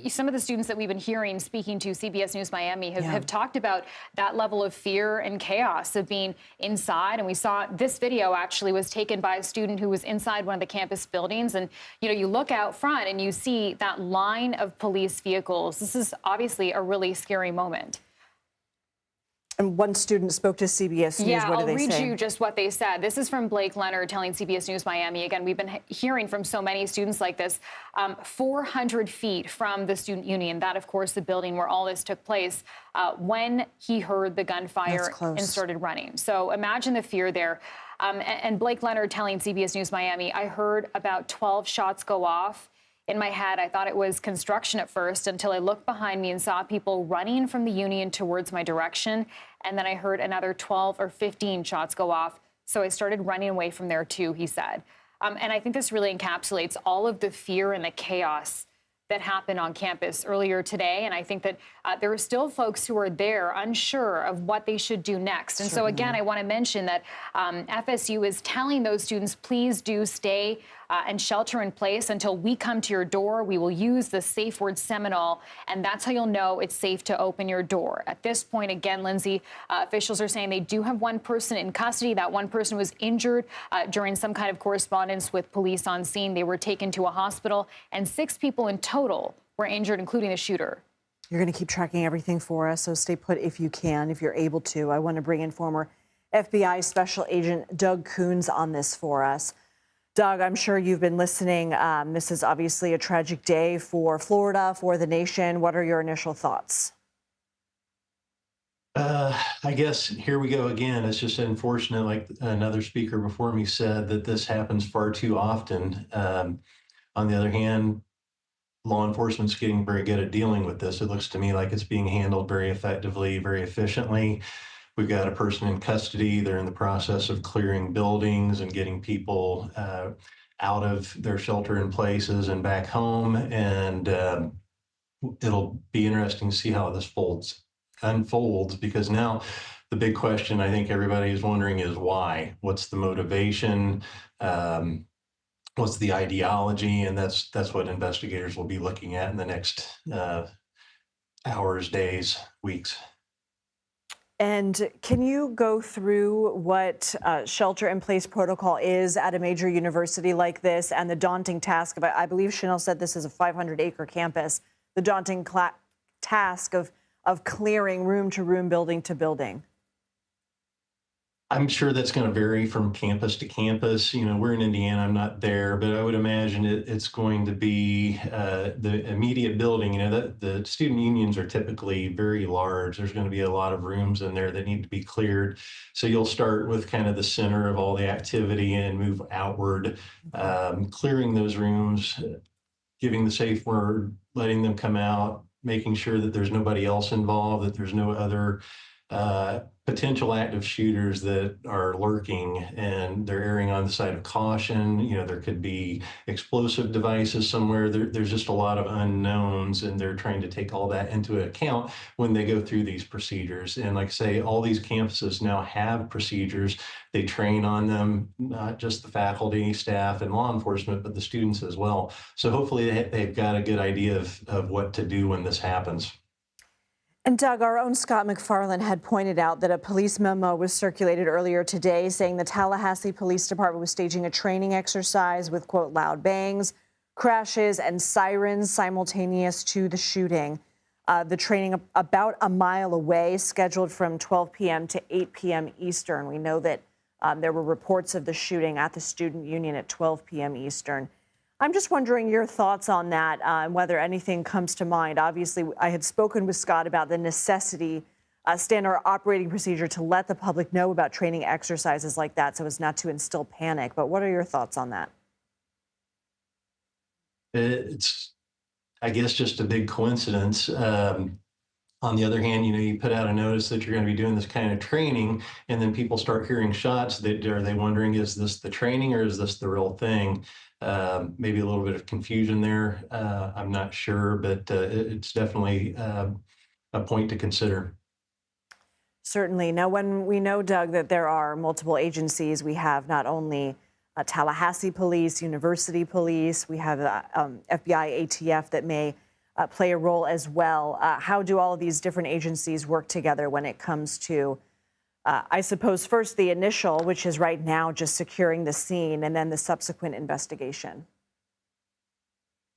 some of the students that we've been hearing speaking to CBS News Miami have talked about that level of fear and chaos of being inside. And we saw this video actually was taken by a student who was inside one of the campus buildings, and you look out front and you see that line of police vehicles. This is obviously a really scary moment. And one student spoke to CBS News. Yeah, what did I'll they say? read you just what they said. This is from Blake Leonard telling CBS News Miami. Again, we've been hearing from so many students like this. 400 feet from the student union, that, of course, the building where all this took place, when he heard the gunfire and started running. So imagine the fear there. And Blake Leonard telling CBS News Miami, I heard about 12 shots go off. In my head, I thought it was construction at first until I looked behind me and saw people running from the union towards my direction. And then I heard another 12 or 15 shots go off. So I started running away from there, too, he said. And I think this really encapsulates all of the fear and the chaos that happened on campus earlier today. And I think that there are still folks who are there unsure of what they should do next. And so, again, I want to mention that FSU is telling those students, please do stay and shelter in place until we come to your door. We will use the safe word Seminole, and that's how you'll know it's safe to open your door. At this point, again, Lindsay, officials are saying they do have one person in custody. That one person was injured during some kind of correspondence with police on scene. They were taken to a hospital, and 6 people in total were injured, including the shooter. You're going to keep tracking everything for us, so stay put if you can, if you're able to. I want to bring in former FBI Special Agent Doug Coons on this for us. Doug, I'm sure you've been listening. This is obviously a tragic day for Florida, for the nation. What are your initial thoughts? I guess here we go again. It's just unfortunate, like another speaker before me said, that this happens far too often. On the other hand, law enforcement's getting very good at dealing with this. It looks to me like it's being handled very effectively, very efficiently. We've got a person in custody. They're in the process of clearing buildings and getting people out of their shelter in places and back home. And it'll be interesting to see how this unfolds, because now the big question I think everybody is wondering is why? What's the motivation? What's the ideology? And that's what investigators will be looking at in the next hours, days, weeks. And can you go through what shelter-in-place protocol is at a major university like this, and the daunting task of, I believe Chanel said this is a 500-acre campus, the daunting task of clearing room to room, building to building? I'm sure that's going to vary from campus to campus. You know, we're in Indiana, I'm not there, but I would imagine it's going to be the immediate building. You know, the student unions are typically very large. There's going to be a lot of rooms in there that need to be cleared. So you'll start with kind of the center of all the activity and move outward, clearing those rooms, giving the safe word, letting them come out, making sure that there's nobody else involved, that there's no other potential active shooters that are lurking, and they're erring on the side of caution. You know, there could be explosive devices somewhere. There's just a lot of unknowns, and they're trying to take all that into account when they go through these procedures. And like I say, all these campuses now have procedures. They train on them, not just the faculty, staff, and law enforcement, but the students as well. So hopefully they've got a good idea of what to do when this happens. And Doug, our own Scott McFarland had pointed out that a police memo was circulated earlier today saying the Tallahassee Police Department was staging a training exercise with, quote, loud bangs, crashes, and sirens simultaneous to the shooting. The training about a mile away, scheduled from 12 p.m. to 8 p.m. Eastern. We know that there were reports of the shooting at the student union at 12 p.m. Eastern. I'm just wondering your thoughts on that, and whether anything comes to mind. Obviously, I had spoken with Scott about the necessity, standard operating procedure to let the public know about training exercises like that so as not to instill panic. But what are your thoughts on that? it's, I guess, just a big coincidence. On the other hand, you put out a notice that you're going to be doing this kind of training, and then people start hearing shots. Are they wondering, is this the training or is this the real thing? Maybe a little bit of confusion there. I'm not sure, but it's definitely a point to consider. Certainly. Now, when we know, Doug, that there are multiple agencies, we have not only Tallahassee Police, University Police, we have FBI, ATF that may play a role as well. How do all of these different agencies work together when it comes to, I suppose, first the initial, which is right now just securing the scene, and then the subsequent investigation?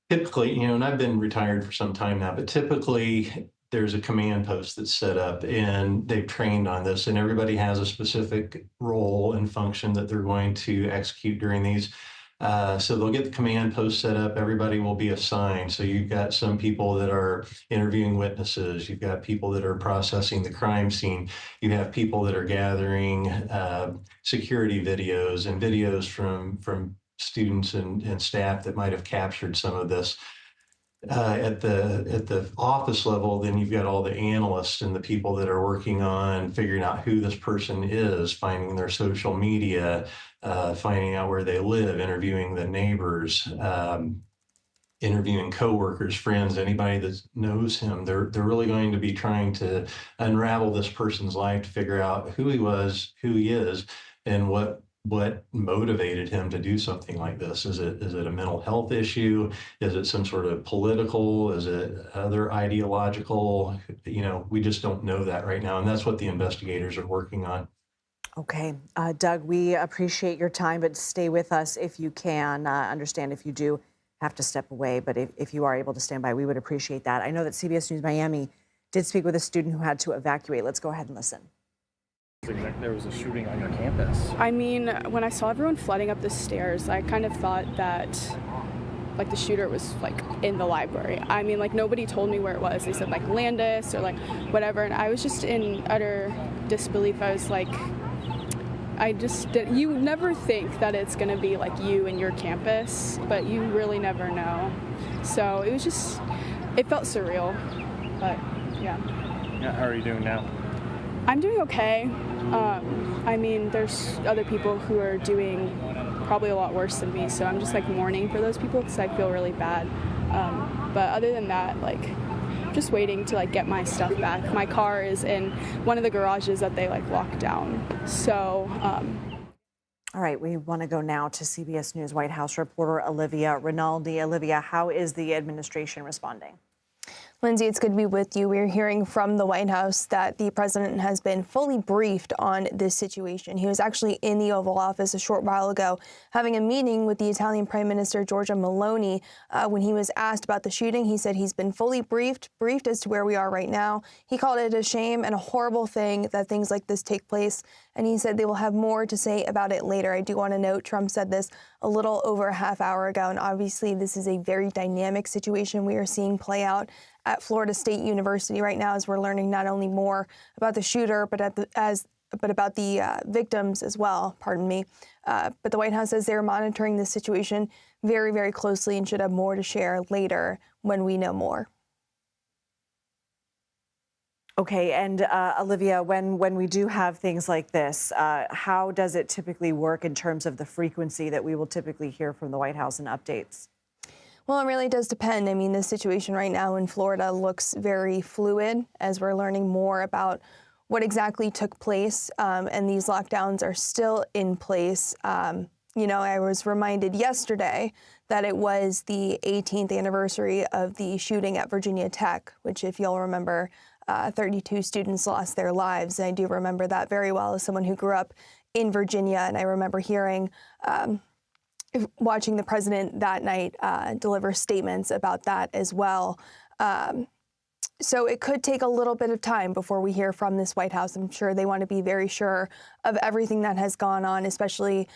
Typically, and I've been retired for some time now, but typically there's a command post that's set up and they've trained on this, and everybody has a specific role and function that they're going to execute during these. So they'll get the command post set up. Everybody will be assigned. So you've got some people that are interviewing witnesses. You've got people that are processing the crime scene. You have people that are gathering security videos and videos from students and staff that might have captured some of this. At the office level, then you've got all the analysts and the people that are working on figuring out who this person is, finding their social media, finding out where they live, interviewing the neighbors, interviewing coworkers, friends, anybody that knows him. They're really going to be trying to unravel this person's life to figure out who he was, who he is, and what motivated him to do something like this. Is it a mental health issue? Is it some sort of political? Is it other ideological? We just don't know that right now, and that's what the investigators are working on. Okay. Doug, we appreciate your time, but stay with us if you can. Understand if you do have to step away, but if you are able to stand by, we would appreciate that. I know that CBS News Miami did speak with a student who had to evacuate. Let's go ahead and listen. There was a shooting on your campus. I mean, when I saw everyone flooding up the stairs, I kind of thought that the shooter was in the library. I mean, nobody told me where it was. They said Landis or whatever, and I was just in utter disbelief. I was you never think that it's going to be you and your campus, but you really never know. So it felt surreal, but yeah. How are you doing now? I'm doing okay. I mean, there's other people who are doing probably a lot worse than me, so I'm just mourning for those people because I feel really bad. But other than that, just waiting to get my stuff back. My car is in one of the garages that they locked down. So. All right, we want to go now to CBS News White House reporter Olivia Rinaldi. Olivia, how is the administration responding? Lindsay, it's good to be with you. We're hearing from the White House that the president has been fully briefed on this situation. He was actually in the Oval Office a short while ago having a meeting with the Italian Prime Minister Giorgia Meloni. When he was asked about the shooting, he said he's been fully briefed as to where we are right now. He called it a shame and a horrible thing that things like this take place, and he said they will have more to say about it later. I do want to note Trump said this a little over a half hour ago, and obviously this is a very dynamic situation we are seeing play out at Florida State University right now as we're learning not only more about the shooter, but about the victims as well, pardon me. But the White House says they're monitoring this situation very, very closely and should have more to share later when we know more. Okay, and Olivia, when we do have things like this, how does it typically work in terms of the frequency that we will typically hear from the White House and updates? Well, it really does depend. I mean, the situation right now in Florida looks very fluid as we're learning more about what exactly took place, and these lockdowns are still in place. I was reminded yesterday that it was the 18th anniversary of the shooting at Virginia Tech, which, if you'll remember, 32 students lost their lives. And I do remember that very well as someone who grew up in Virginia, and I remember hearing watching the president that night deliver statements about that as well. So it could take a little bit of time before we hear from this White House. I'm sure they want to be very sure of everything that has gone on, especially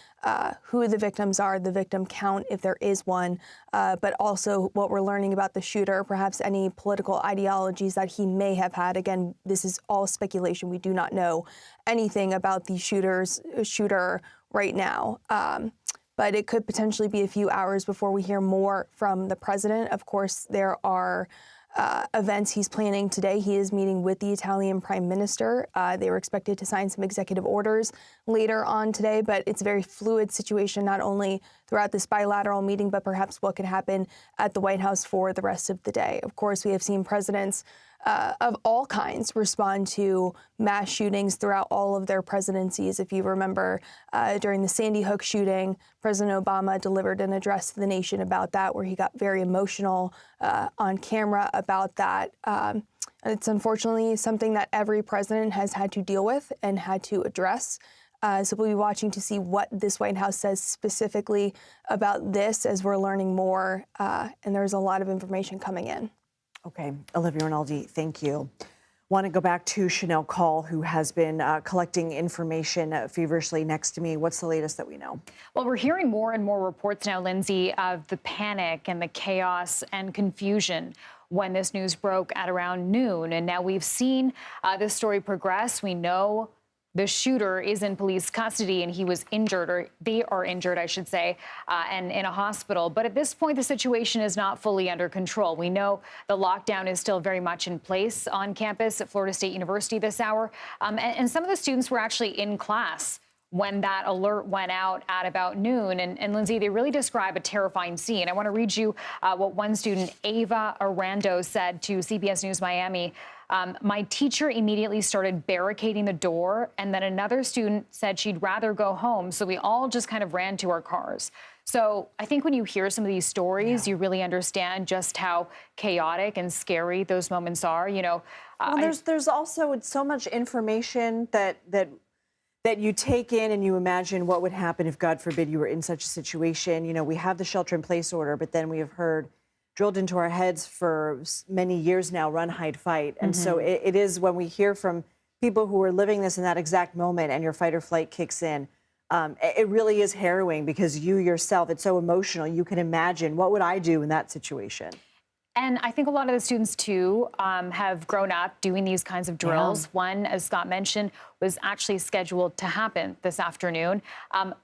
who the victims are, the victim count, if there is one, but also what we're learning about the shooter, perhaps any political ideologies that he may have had. Again, this is all speculation. We do not know anything about the shooter right now. but it could potentially be a few hours before we hear more from the president. Of course, there are events he's planning today. He is meeting with the Italian prime minister. They were expected to sign some executive orders later on today, but it's a very fluid situation, not only throughout this bilateral meeting, but perhaps what could happen at the White House for the rest of the day. Of course, we have seen presidents of all kinds respond to mass shootings throughout all of their presidencies. If you remember, during the Sandy Hook shooting, President Obama delivered an address to the nation about that, where he got very emotional on camera about that. It's unfortunately something that every president has had to deal with and had to address. So we'll be watching to see what this White House says specifically about this as we're learning more, and there's a lot of information coming in. Okay, Olivia Rinaldi, thank you. Want to go back to Chanel Call, who has been collecting information feverishly next to me. What's the latest that we know? Well, we're hearing more and more reports now, Lindsay, of the panic and the chaos and confusion when this news broke at around noon. And now we've seen this story progress. We know the shooter is in police custody and he was injured, or they are injured, I should say, and in a hospital. But at this point, the situation is not fully under control. We know the lockdown is still very much in place on campus at Florida State University this hour. And some of the students were actually in class when that alert went out at about noon. And Lindsay, they really describe a terrifying scene. I want to read you what one student, Ava Arando, said to CBS News Miami. My teacher immediately started barricading the door, and then another student said she'd rather go home. So we all just kind of ran to our cars. So I think when you hear some of these stories, you really understand just how chaotic and scary those moments are. You know, well, there's also so much information that you take in and you imagine what would happen if, God forbid, you were in such a situation. You know, we have the shelter-in-place order, but then we have heard drilled into our heads for many years now, run, hide, fight. And so it is when we hear from people who are living this in that exact moment and your fight or flight kicks in, it really is harrowing because you yourself, it's so emotional. You can imagine, what would I do in that situation? And I think a lot of the students, too, have grown up doing these kinds of drills. Yeah. One, as Scott mentioned, was actually scheduled to happen this afternoon.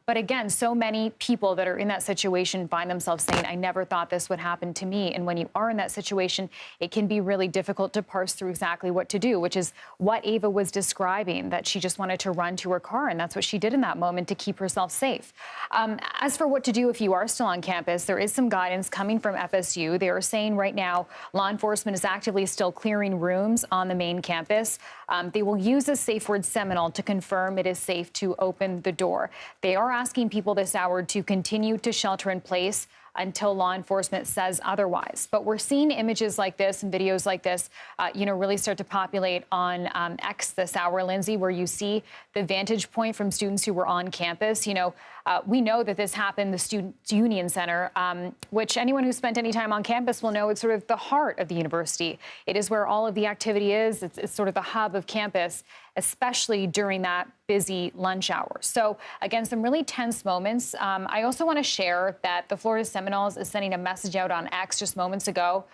But again, so many people that are in that situation find themselves saying, I never thought this would happen to me. And when you are in that situation, it can be really difficult to parse through exactly what to do, which is what Ava was describing, that she just wanted to run to her car. And that's what she did in that moment to keep herself safe. As for what to do if you are still on campus, there is some guidance coming from FSU. They are saying right now law enforcement is actively still clearing rooms on the main campus. They will use a safe word Seminole to confirm it is safe to open the door. They are asking people this hour to continue to shelter in place until law enforcement says otherwise. But we're seeing images like this and videos like this, really start to populate on X this hour, Lindsay, where you see the vantage point from students who were on campus. We know that this happened, the Students' Union Center, which anyone who spent any time on campus will know it's sort of the heart of the university. It is where all of the activity is. It's sort of the hub of campus, especially during that busy lunch hour. So, again, some really tense moments. I also want to share that the Florida Seminoles is sending a message out on X just moments ago.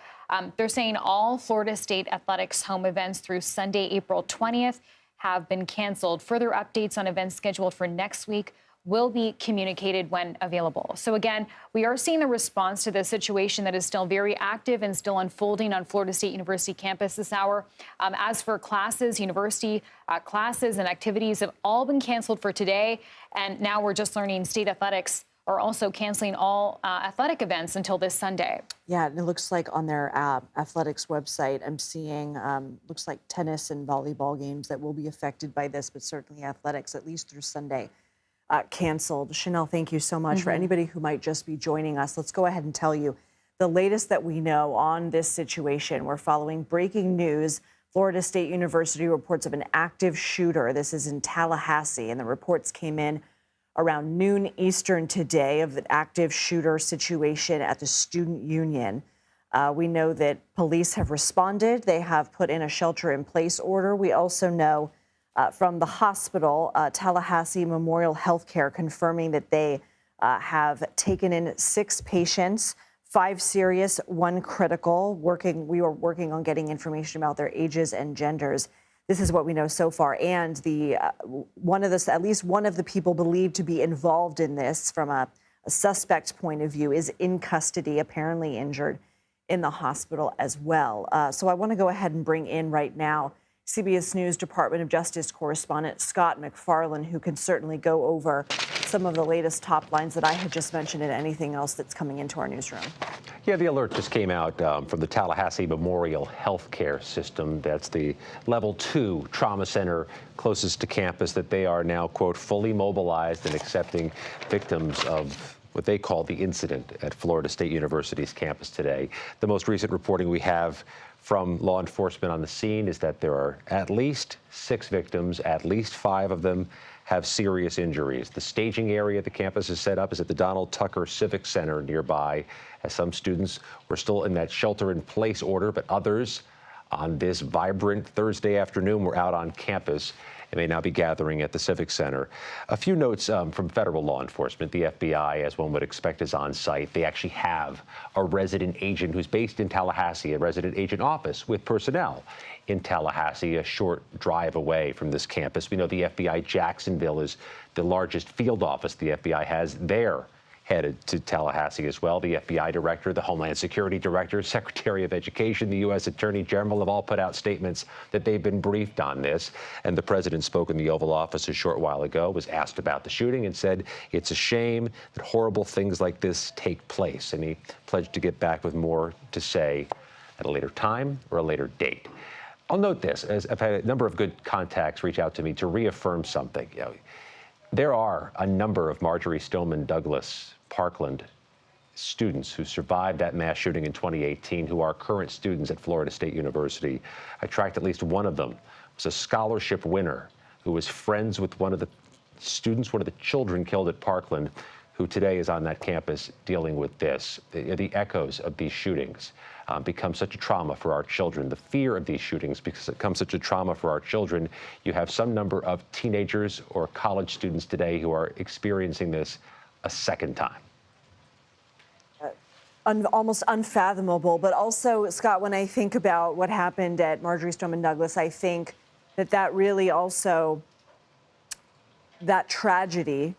They're saying all Florida State Athletics home events through Sunday, April 20th have been canceled. Further updates on events scheduled for next week will be communicated when available. So again, we are seeing the response to this situation that is still very active and still unfolding on Florida State University campus this hour. As for classes, university classes and activities have all been canceled for today. And now we're just learning state athletics are also canceling all athletic events until this Sunday. Yeah, and it looks like on their athletics website, I'm seeing, looks like tennis and volleyball games that will be affected by this, but certainly athletics, at least through Sunday, canceled. Chanel, thank you so much. For anybody who might just be joining us, let's go ahead and tell you the latest that we know on this situation. We're following breaking news. Florida State University reports of an active shooter. This is in Tallahassee, and the reports came in around noon Eastern today of an active shooter situation at the Student Union. We know that police have responded. They have put in a shelter-in-place order. We also know from the hospital, Tallahassee Memorial Healthcare, confirming that they have taken in 6 patients, 5 serious, 1 critical. We were working on getting information about their ages and genders. This is what we know so far. And at least one of the people believed to be involved in this from a suspect point of view, is in custody, apparently injured in the hospital as well. So I want to go ahead and bring in right now CBS News Department of Justice correspondent Scott McFarland, who can certainly go over some of the latest top lines that I had just mentioned and anything else that's coming into our newsroom. Yeah, the alert just came out from the Tallahassee Memorial Healthcare System. That's the level 2 trauma center closest to campus, that they are now, quote, fully mobilized and accepting victims of what they call the incident at Florida State University's campus today. The most recent reporting we have from law enforcement on the scene is that there are at least 6 victims. At least 5 of them have serious injuries. The staging area the campus is set up is at the Donald Tucker Civic Center nearby, as some students were still in that shelter-in-place order, but others on this vibrant Thursday afternoon were out on campus and may now be gathering at the Civic Center. A few notes from federal law enforcement. The FBI, as one would expect, is on site. They actually have a resident agent who's based in Tallahassee, a resident agent office with personnel in Tallahassee, a short drive away from this campus. We know the FBI Jacksonville is the largest field office the FBI has there, headed to Tallahassee as well. The FBI director, the Homeland Security director, Secretary of Education, the U.S. Attorney General have all put out statements that they've been briefed on this. And the president spoke in the Oval Office a short while ago, was asked about the shooting, and said it's a shame that horrible things like this take place. And he pledged to get back with more to say at a later time or a later date. I'll note this, as I've had a number of good contacts reach out to me to reaffirm something. You know, there are a number of Marjory Stoneman Douglas Parkland students who survived that mass shooting in 2018 who are current students at Florida State University. I tracked at least one of them. It was a scholarship winner who was friends with one of the students, one of the children killed at Parkland, who today is on that campus dealing with this. The echoes of these shootings become such a trauma for our children. The fear of these shootings becomes such a trauma for our children. You have some number of teenagers or college students today who are experiencing this a second time. Almost unfathomable. But also, Scott, when I think about what happened at Marjory Stoneman Douglas, I think that really also, that tragedy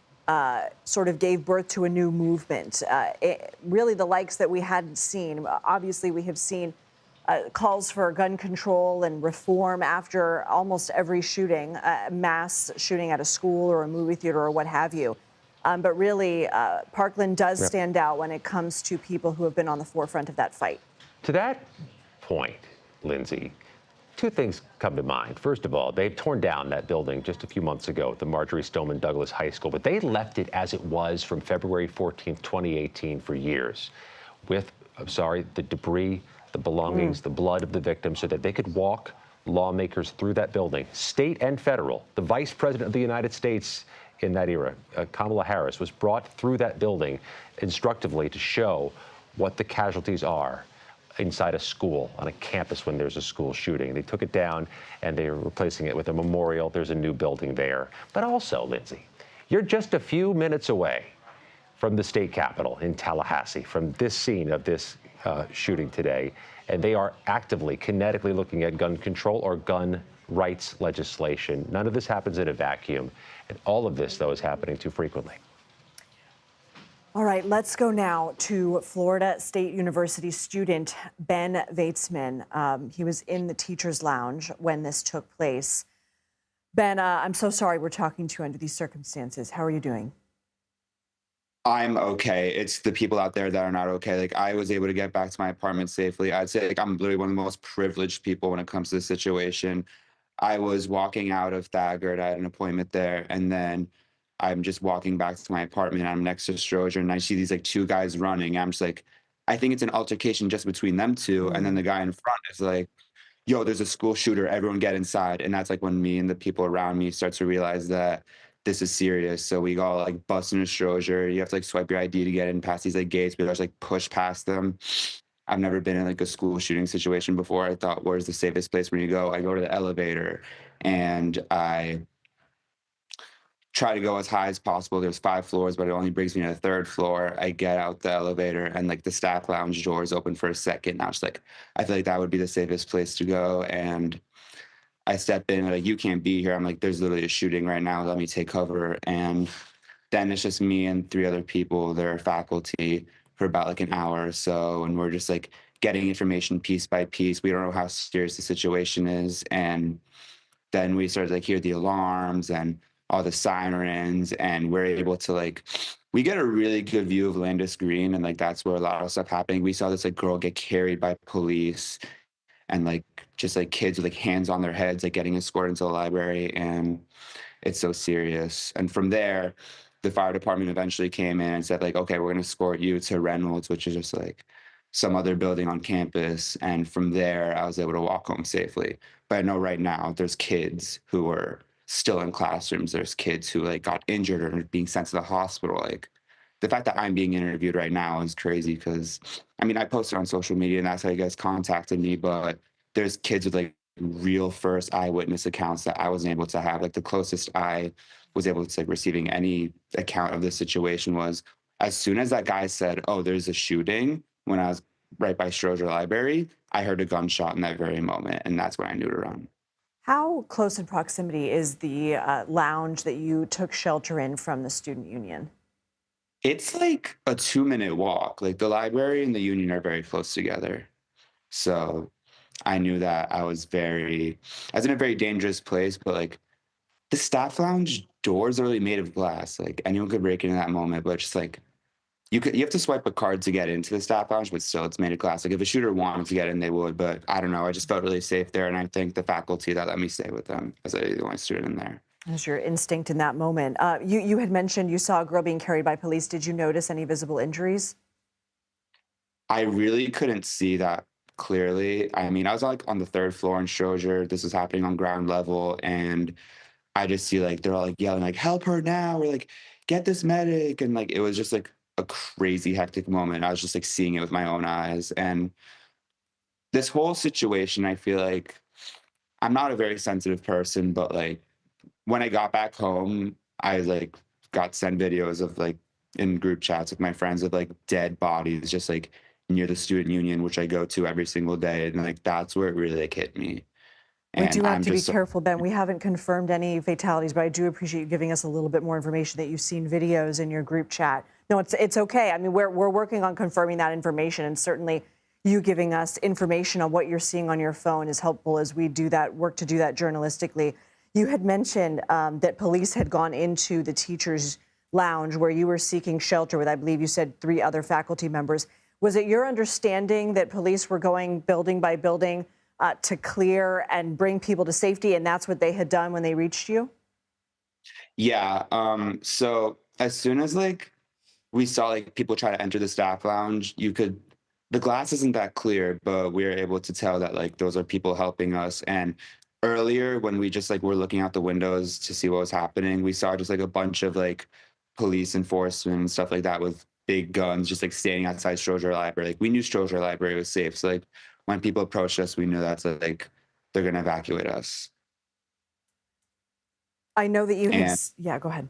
sort of gave birth to a new movement. Really the likes that we hadn't seen. Obviously, we have seen calls for gun control and reform after almost every shooting, mass shooting at a school or a movie theater or what have you. But really, Parkland does stand out when it comes to people who have been on the forefront of that fight. To that point, Lindsay, 2 things come to mind. First of all, they've torn down that building just a few months ago at the Marjory Stoneman Douglas High School, but they left it as it was from February 14th, 2018 for years, with, the debris, the belongings, the blood of the victims, so that they could walk lawmakers through that building, state and federal. The Vice President of the United States in that era, Kamala Harris, was brought through that building instructively to show what the casualties are inside a school, on a campus, when there's a school shooting. They took it down and they're replacing it with a memorial. There's a new building there. But also, Lindsay, you're just a few minutes away from the state capitol in Tallahassee, from this scene of this shooting today, and they are actively, kinetically looking at gun control or gun rights legislation. None of this happens in a vacuum, and all of this, though, is happening too frequently. All right, let's go now to Florida State University student Ben Vaitsman. He was in the teacher's lounge when this took place. Ben, I'm so sorry we're talking to you under these circumstances. How are you doing? I'm okay. It's the people out there that are not okay. Like, I was able to get back to my apartment safely. I'd say, like, I'm literally one of the most privileged people when it comes to this situation. I was walking out of Thagard. I had an appointment there, and then I'm just walking back to my apartment. I'm next to Stroger, and I see these like 2 guys running. I'm just like, I think it's an altercation just between them 2. And then the guy in front is like, yo, there's a school shooter. Everyone get inside. And that's like when me and the people around me start to realize that this is serious. So we all like bust into Stroger. You have to like swipe your ID to get in past these like gates, but there's like push past them. I've never been in like a school shooting situation before. I thought, where's the safest place where you go? I go to the elevator and I try to go as high as possible. There's 5 floors, but it only brings me to the 3rd floor. I get out the elevator and like the staff lounge door is open for a second. And I was like, I feel like that would be the safest place to go. And I step in, like, you can't be here. I'm like, there's literally a shooting right now. Let me take cover. And then it's just me and 3 other people that are faculty for about like an hour or so, and we're just like getting information piece by piece. We don't know how serious the situation is, and then we started to like hear the alarms and all the sirens, and we're able to like we get a really good view of Landis Green, and like that's where a lot of stuff happening. We saw this like girl get carried by police, and like just like kids with like hands on their heads like getting escorted into the library, and it's so serious. And from there, the fire department eventually came in and said like, okay, we're going to escort you to Reynolds, which is just like some other building on campus. And from there, I was able to walk home safely. But I know right now there's kids who are still in classrooms. There's kids who like got injured or are being sent to the hospital. Like the fact that I'm being interviewed right now is crazy because I mean, I posted on social media and that's how you guys contacted me, but there's kids with like real first eyewitness accounts that I wasn't able to have. Like the closest I was able to like receiving any account of the situation was as soon as that guy said, "Oh, there's a shooting," when I was right by Stroger Library, I heard a gunshot in that very moment, and that's when I knew to run. How close in proximity is the lounge that you took shelter in from the student union? It's like a 2-minute walk. Like the library and the union are very close together. So I knew that I was in a very dangerous place, but like the staff lounge doors are really made of glass. Like anyone could break into that moment, but just like you have to swipe a card to get into the staff lounge, but still it's made of glass. Like if a shooter wanted to get in, they would, but I don't know. I just felt really safe there, and I think the faculty that let me stay with them as I was the only student in there. As your instinct in that moment. You had mentioned you saw a girl being carried by police. Did you notice any visible injuries? I really couldn't see that clearly. I mean, I was like on the 3rd floor in Stroger. This was happening on ground level, and I just see like they're all like yelling like "Help her now!" or like "Get this medic!" and like it was just like a crazy hectic moment. I was just like seeing it with my own eyes, and this whole situation, I feel like I'm not a very sensitive person, but like when I got back home, I like got sent videos of like in group chats with my friends of like dead bodies just like near the student union, which I go to every single day, and like that's where it really like hit me. We And do have I'm to be just careful, Ben. We haven't confirmed any fatalities, but I do appreciate you giving us a little bit more information that you've seen videos in your group chat. No, it's okay. I mean, we're working on confirming that information, and certainly you giving us information on what you're seeing on your phone is helpful as we do that work to do that journalistically. You had mentioned that police had gone into the teachers' lounge where you were seeking shelter with, I believe you said, 3 other faculty members. Was it your understanding that police were going building by building to clear and bring people to safety, and that's what they had done when they reached you? Yeah. So as soon as like we saw like people try to enter the staff lounge, the glass isn't that clear, but we were able to tell that like those are people helping us. And earlier when we just like were looking out the windows to see what was happening, we saw just like a bunch of like police enforcement and stuff like that with big guns just like standing outside Stroger Library. Like we knew Stroger Library was safe. So like when people approached us, we knew that's like they're gonna evacuate us. I know that you had, And yeah, go ahead.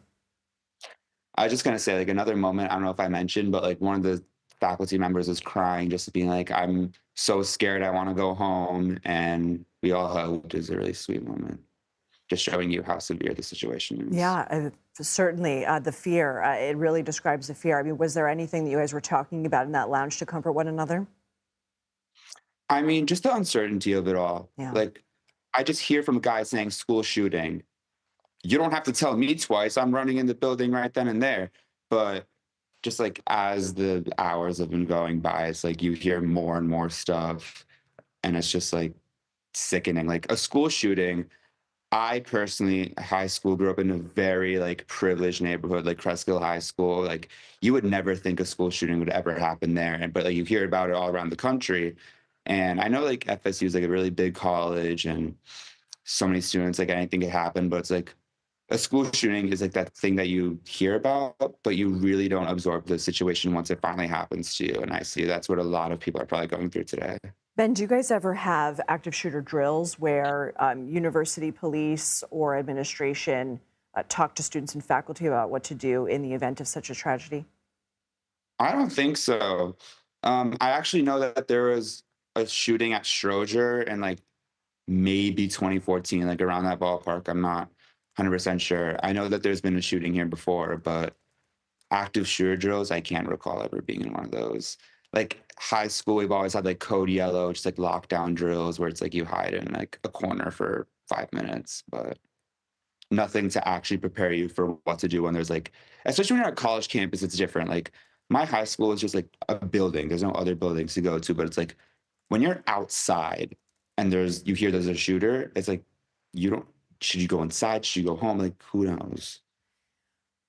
I was just gonna say like another moment, I don't know if I mentioned, but like one of the faculty members was crying, just being like, "I'm so scared, I want to go home," and we all hugged, which is a really sweet moment, just showing you how severe the situation is. Yeah, certainly the fear. It really describes the fear. I mean, was there anything that you guys were talking about in that lounge to comfort one another? I mean, just the uncertainty of it all. Yeah. Like, I just hear from a guy saying school shooting. You don't have to tell me twice. I'm running in the building right then and there. But just like as the hours have been going by, it's like you hear more and more stuff. And it's just like sickening. Like a school shooting, I personally, high school, grew up in a very like privileged neighborhood, like Cresskill High School. Like you would never think a school shooting would ever happen there. And but like you hear about it all around the country. And I know like FSU is like a really big college and so many students, like anything could happen, but it's like a school shooting is like that thing that you hear about, but you really don't absorb the situation once it finally happens to you. And I see that's what a lot of people are probably going through today. Ben, do you guys ever have active shooter drills where university police or administration talk to students and faculty about what to do in the event of such a tragedy? I don't think so. I actually know that there was a shooting at Stroger in like maybe 2014, like around that ballpark. I'm not 100% sure. I know that there's been a shooting here before, but active shooter drills, I can't recall ever being in one of those. Like high school, we've always had like code yellow, just like lockdown drills where it's like you hide in like a corner for 5 minutes, but nothing to actually prepare you for what to do when there's like, especially when you're at college campus, it's different. Like my high school is just like a building. There's no other buildings to go to, but it's like when you're outside and you hear there's a shooter, it's like, should you go inside? Should you go home? Like, who knows?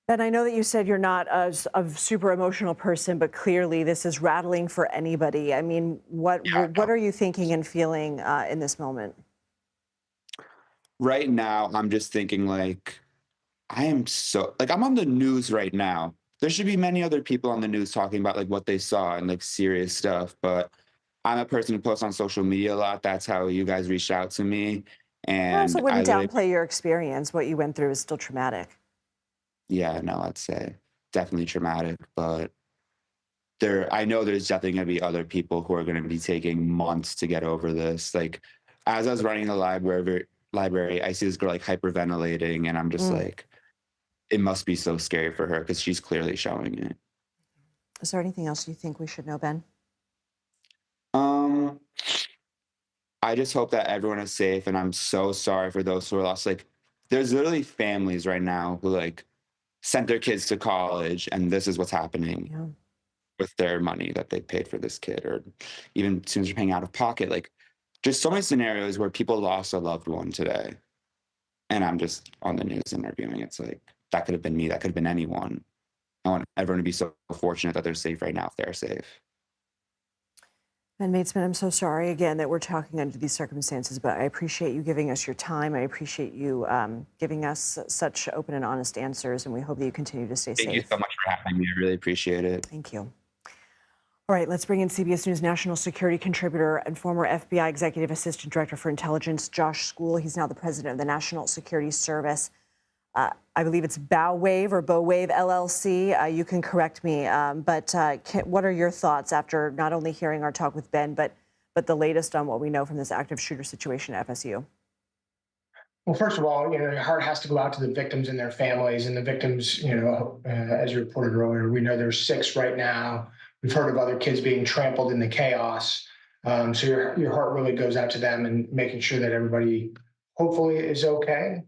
Ben, I know that you said you're not a super emotional person, but clearly this is rattling for anybody. I mean, what are you thinking and feeling in this moment? Right now, I'm just thinking like, I'm on the news right now. There should be many other people on the news talking about like what they saw and like serious stuff, but I'm a person who posts on social media a lot. That's how you guys reached out to me. And I also wouldn't downplay your experience. What you went through is still traumatic. Yeah, no, I'd say definitely traumatic, but I know there's definitely going to be other people who are going to be taking months to get over this. Like, as I was running the library, I see this girl like hyperventilating, and I'm just like, it must be so scary for her because she's clearly showing it. Is there anything else you think we should know, Ben? I just hope that everyone is safe, and I'm so sorry for those who are lost. Like, there's literally families right now who like sent their kids to college, and this is what's happening with their money that they paid for this kid, or even students are paying out of pocket. Like, just so many scenarios where people lost a loved one today, and I'm just on the news interviewing. It's like, that could have been me. That could have been anyone. I want everyone to be so fortunate that they're safe right now if they're safe. Ben Matesman, I'm so sorry again that we're talking under these circumstances, but I appreciate you giving us your time. I appreciate you giving us such open and honest answers, and we hope that you continue to stay safe. Thank you so much for having me. I really appreciate it. Thank you. All right, let's bring in CBS News national security contributor and former FBI Executive Assistant Director for Intelligence, Josh School. He's now the president of the National Security Service. I believe it's Bowwave LLC. You can correct me, but what are your thoughts after not only hearing our talk with Ben, but the latest on what we know from this active shooter situation at FSU? Well, first of all, your heart has to go out to the victims and their families, and the victims, as you reported earlier, we know there's 6 right now. We've heard of other kids being trampled in the chaos. So your heart really goes out to them and making sure that everybody hopefully is okay.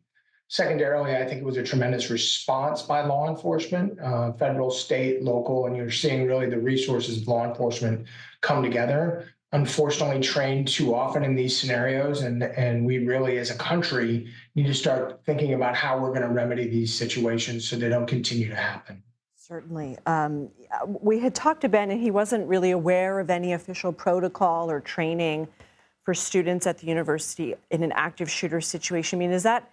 Secondarily, I think it was a tremendous response by law enforcement, federal, state, local, and you're seeing really the resources of law enforcement come together. Unfortunately, trained too often in these scenarios, and we really, as a country, need to start thinking about how we're going to remedy these situations so they don't continue to happen. Certainly. We had talked to Ben, and he wasn't really aware of any official protocol or training for students at the university in an active shooter situation. I mean, is that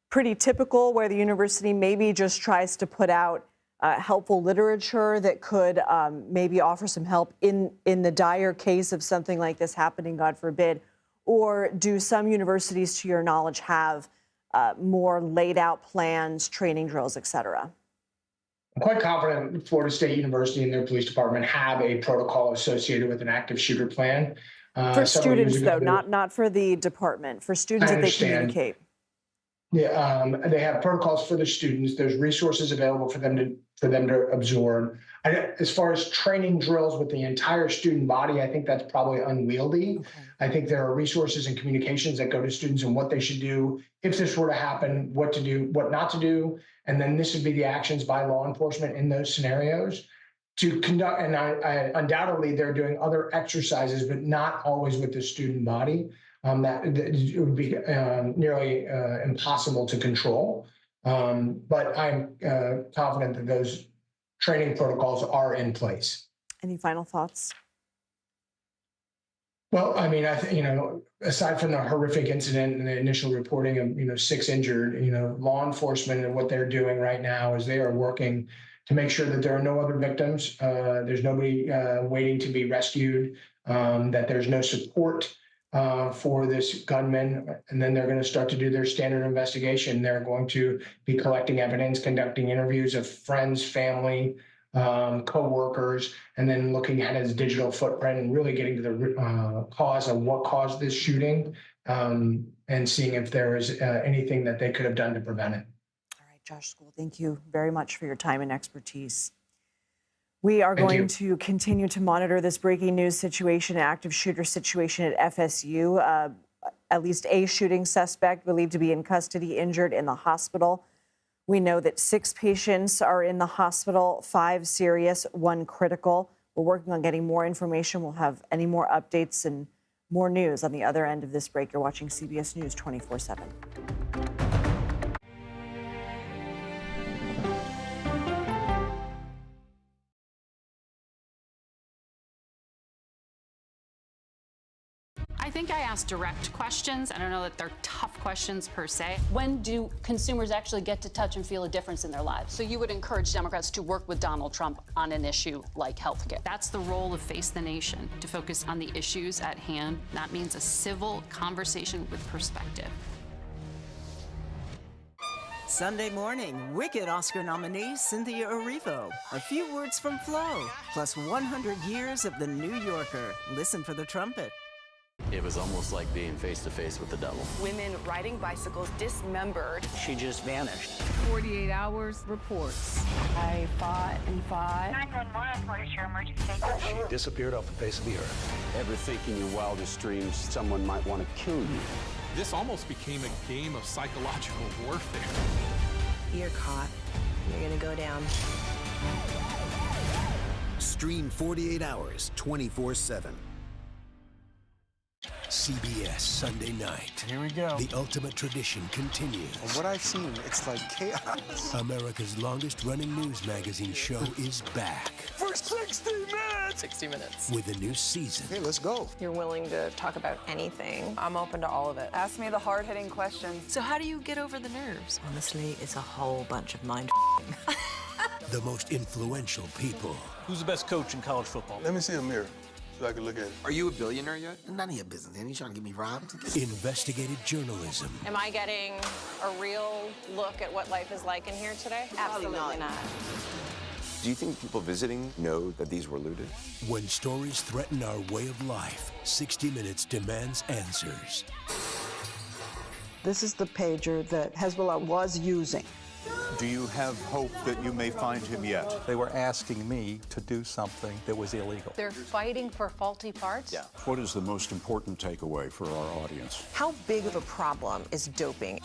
pretty typical where the university maybe just tries to put out helpful literature that could maybe offer some help in the dire case of something like this happening, God forbid? Or do some universities, to your knowledge, have more laid out plans, training drills, et cetera? I'm quite confident Florida State University and their police department have a protocol associated with an active shooter plan. For students, though, not for the department, for students that they communicate. Yeah, they have protocols for the students. There's resources available for them to absorb. As far as training drills with the entire student body, I think that's probably unwieldy. Okay. I think there are resources and communications that go to students and what they should do if this were to happen, what to do, what not to do, and then this would be the actions by law enforcement in those scenarios to conduct. And I undoubtedly they're doing other exercises, but not always with the student body. That it would be nearly impossible to control. But I'm confident that those training protocols are in place. Any final thoughts? Well, I mean, I think, aside from the horrific incident and the initial reporting of, 6 injured, law enforcement and what they're doing right now is they are working to make sure that there are no other victims. There's nobody waiting to be rescued, that there's no support for this gunman, and then they're going to start to do their standard investigation. They're going to be collecting evidence, conducting interviews of friends, family, co-workers, and then looking at his digital footprint and really getting to the cause of what caused this shooting, and seeing if there is anything that they could have done to prevent it. All right, Josh School, thank you very much for your time and expertise. We are Thank going you. to continue to monitor this breaking news situation, active shooter situation at FSU. At least a shooting suspect believed to be in custody, injured in the hospital. We know that 6 patients are in the hospital, 5 serious, 1 critical. We're working on getting more information. We'll have any more updates and more news on the other end of this break. You're watching CBS News 24/7. I think I asked direct questions. I don't know that they're tough questions per se. When do consumers actually get to touch and feel a difference in their lives? So you would encourage Democrats to work with Donald Trump on an issue like healthcare. That's the role of Face the Nation, to focus on the issues at hand. That means a civil conversation with perspective. Sunday morning, Wicked Oscar nominee Cynthia Erivo. A few words from Flo, plus 100 years of The New Yorker. Listen for the trumpet. It was almost like being face to face with the devil. Women riding bicycles dismembered. She just vanished. 48 hours reports. I fought and fought. 911, what is your emergency? She disappeared off the face of the earth. Ever think in your wildest dreams someone might want to kill you? This almost became a game of psychological warfare. You're caught. You're gonna go down. Stream 48 hours, 24/7. CBS Sunday night. Here we go. The ultimate tradition continues. From what I've seen, it's like chaos. America's longest running news magazine show is back. For 60 minutes! 60 minutes. With a new season. Hey, let's go. You're willing to talk about anything. I'm open to all of it. Ask me the hard-hitting questions. So how do you get over the nerves? Honestly, it's a whole bunch of mind The most influential people. Who's the best coach in college football? Let me see a mirror so I can look at it. Are you a billionaire yet? None of your business, man. You trying to get me robbed? Investigative journalism. Am I getting a real look at what life is like in here today? Absolutely not. Do you think people visiting know that these were looted? When stories threaten our way of life, 60 Minutes demands answers. This is the pager that Hezbollah was using. Do you have hope that you may find him yet? They were asking me to do something that was illegal. They're fighting for faulty parts? Yeah. What is the most important takeaway for our audience? How big of a problem is doping?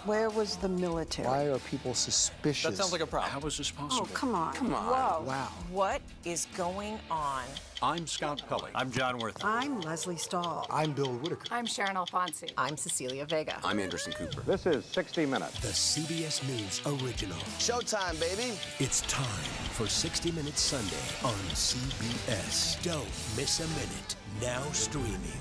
Where was the military? Why are people suspicious? That sounds like a problem. How is this possible? Oh, come on. Come on. Whoa. Wow. What is going on? I'm Scott Pelley. I'm John Worth. I'm Leslie Stahl. I'm Bill Whitaker. I'm Sharon Alfonsi. I'm Cecilia Vega. I'm Anderson Cooper. This is 60 Minutes. The CBS News original. Showtime, baby. It's time for 60 Minutes Sunday on CBS. Don't miss a minute. Now streaming.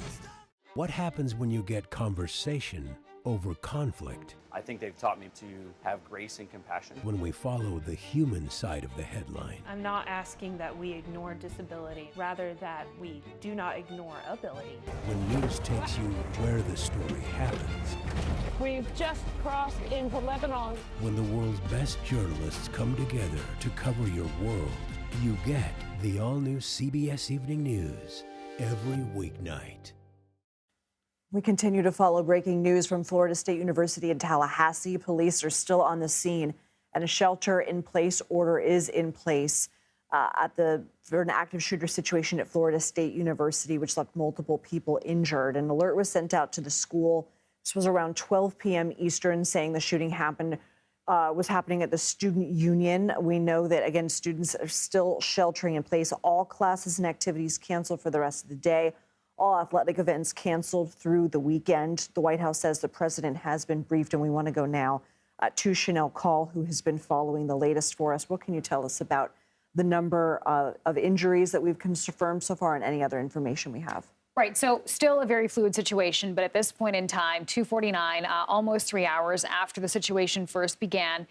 What happens when you get conversation over conflict? I think they've taught me to have grace and compassion. When we follow the human side of the headline. I'm not asking that we ignore disability, rather that we do not ignore ability. When news takes you where the story happens. We've just crossed into Lebanon. When the world's best journalists come together to cover your world, you get the all-new CBS Evening News every weeknight. We continue to follow breaking news from Florida State University in Tallahassee. Police are still on the scene, and a shelter-in-place order is in place for an active shooter situation at Florida State University, which left multiple people injured. An alert was sent out to the school. This was around 12 p.m. Eastern, saying the shooting was happening at the student union. We know that, again, students are still sheltering in place. All classes and activities canceled for the rest of the day. All athletic events canceled through the weekend. The White House says the president has been briefed, and we want to go now to Chanel Call, who has been following the latest for us. What can you tell us about the number of injuries that we've confirmed so far and any other information we have? Right. So still a very fluid situation, but at this point in time, 2:49, almost 3 hours after the situation first began,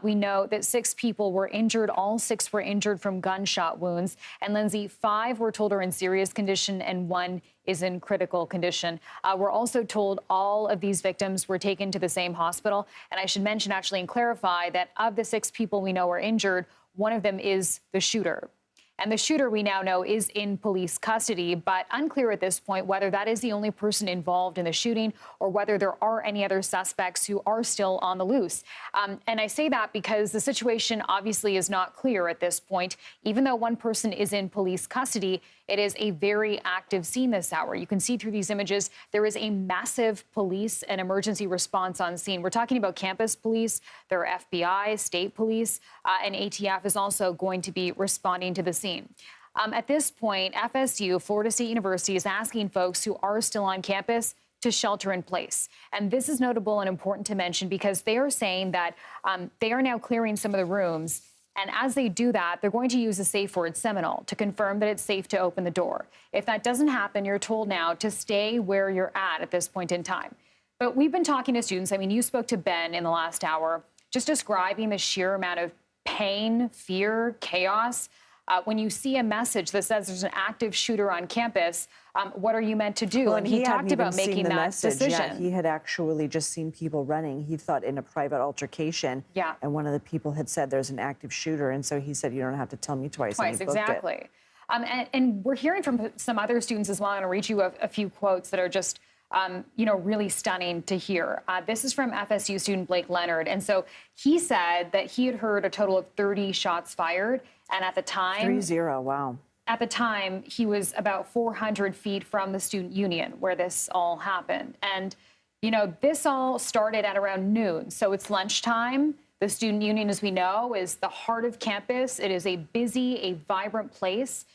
we know that 6 people were injured. All 6 were injured from gunshot wounds. And Lindsay, 5 were told are in serious condition and 1 is in critical condition. We're also told all of these victims were taken to the same hospital. And I should mention actually and clarify that of the 6 people we know are injured, one of them is the shooter. And the shooter, we now know, is in police custody, but unclear at this point whether that is the only person involved in the shooting or whether there are any other suspects who are still on the loose. And I say that because the situation obviously is not clear at this point. Even though one person is in police custody, it is a very active scene this hour. You can see through these images, there is a massive police and emergency response on scene. We're talking about campus police, there are FBI, state police, and ATF is also going to be responding to the scene. At this point, FSU, Florida State University, is asking folks who are still on campus to shelter in place. And this is notable and important to mention because they are saying that they are now clearing some of the rooms. And as they do that, they're going to use a safe word, Seminole, to confirm that it's safe to open the door. If that doesn't happen, you're told now to stay where you're at this point in time. But we've been talking to students. I mean, you spoke to Ben in the last hour, just describing the sheer amount of pain, fear, chaos. When you see a message that says there's an active shooter on campus, what are you meant to do? Well, and he talked about making that decision. Yeah, he had actually just seen people running. He thought in a private altercation. Yeah. And one of the people had said there's an active shooter. And so he said, you don't have to tell me twice. Twice, and he booked exactly. And we're hearing from some other students as well. I'm going to read you a few quotes that are just really stunning to hear. This is from FSU student Blake Leonard. And so he said that he had heard a total of 30 shots fired. And at the time... 3-0, wow. At the time, he was about 400 feet from the student union where this all happened. And, this all started at around noon. So it's lunchtime. The student union, as we know, is the heart of campus. It is a busy, a vibrant place.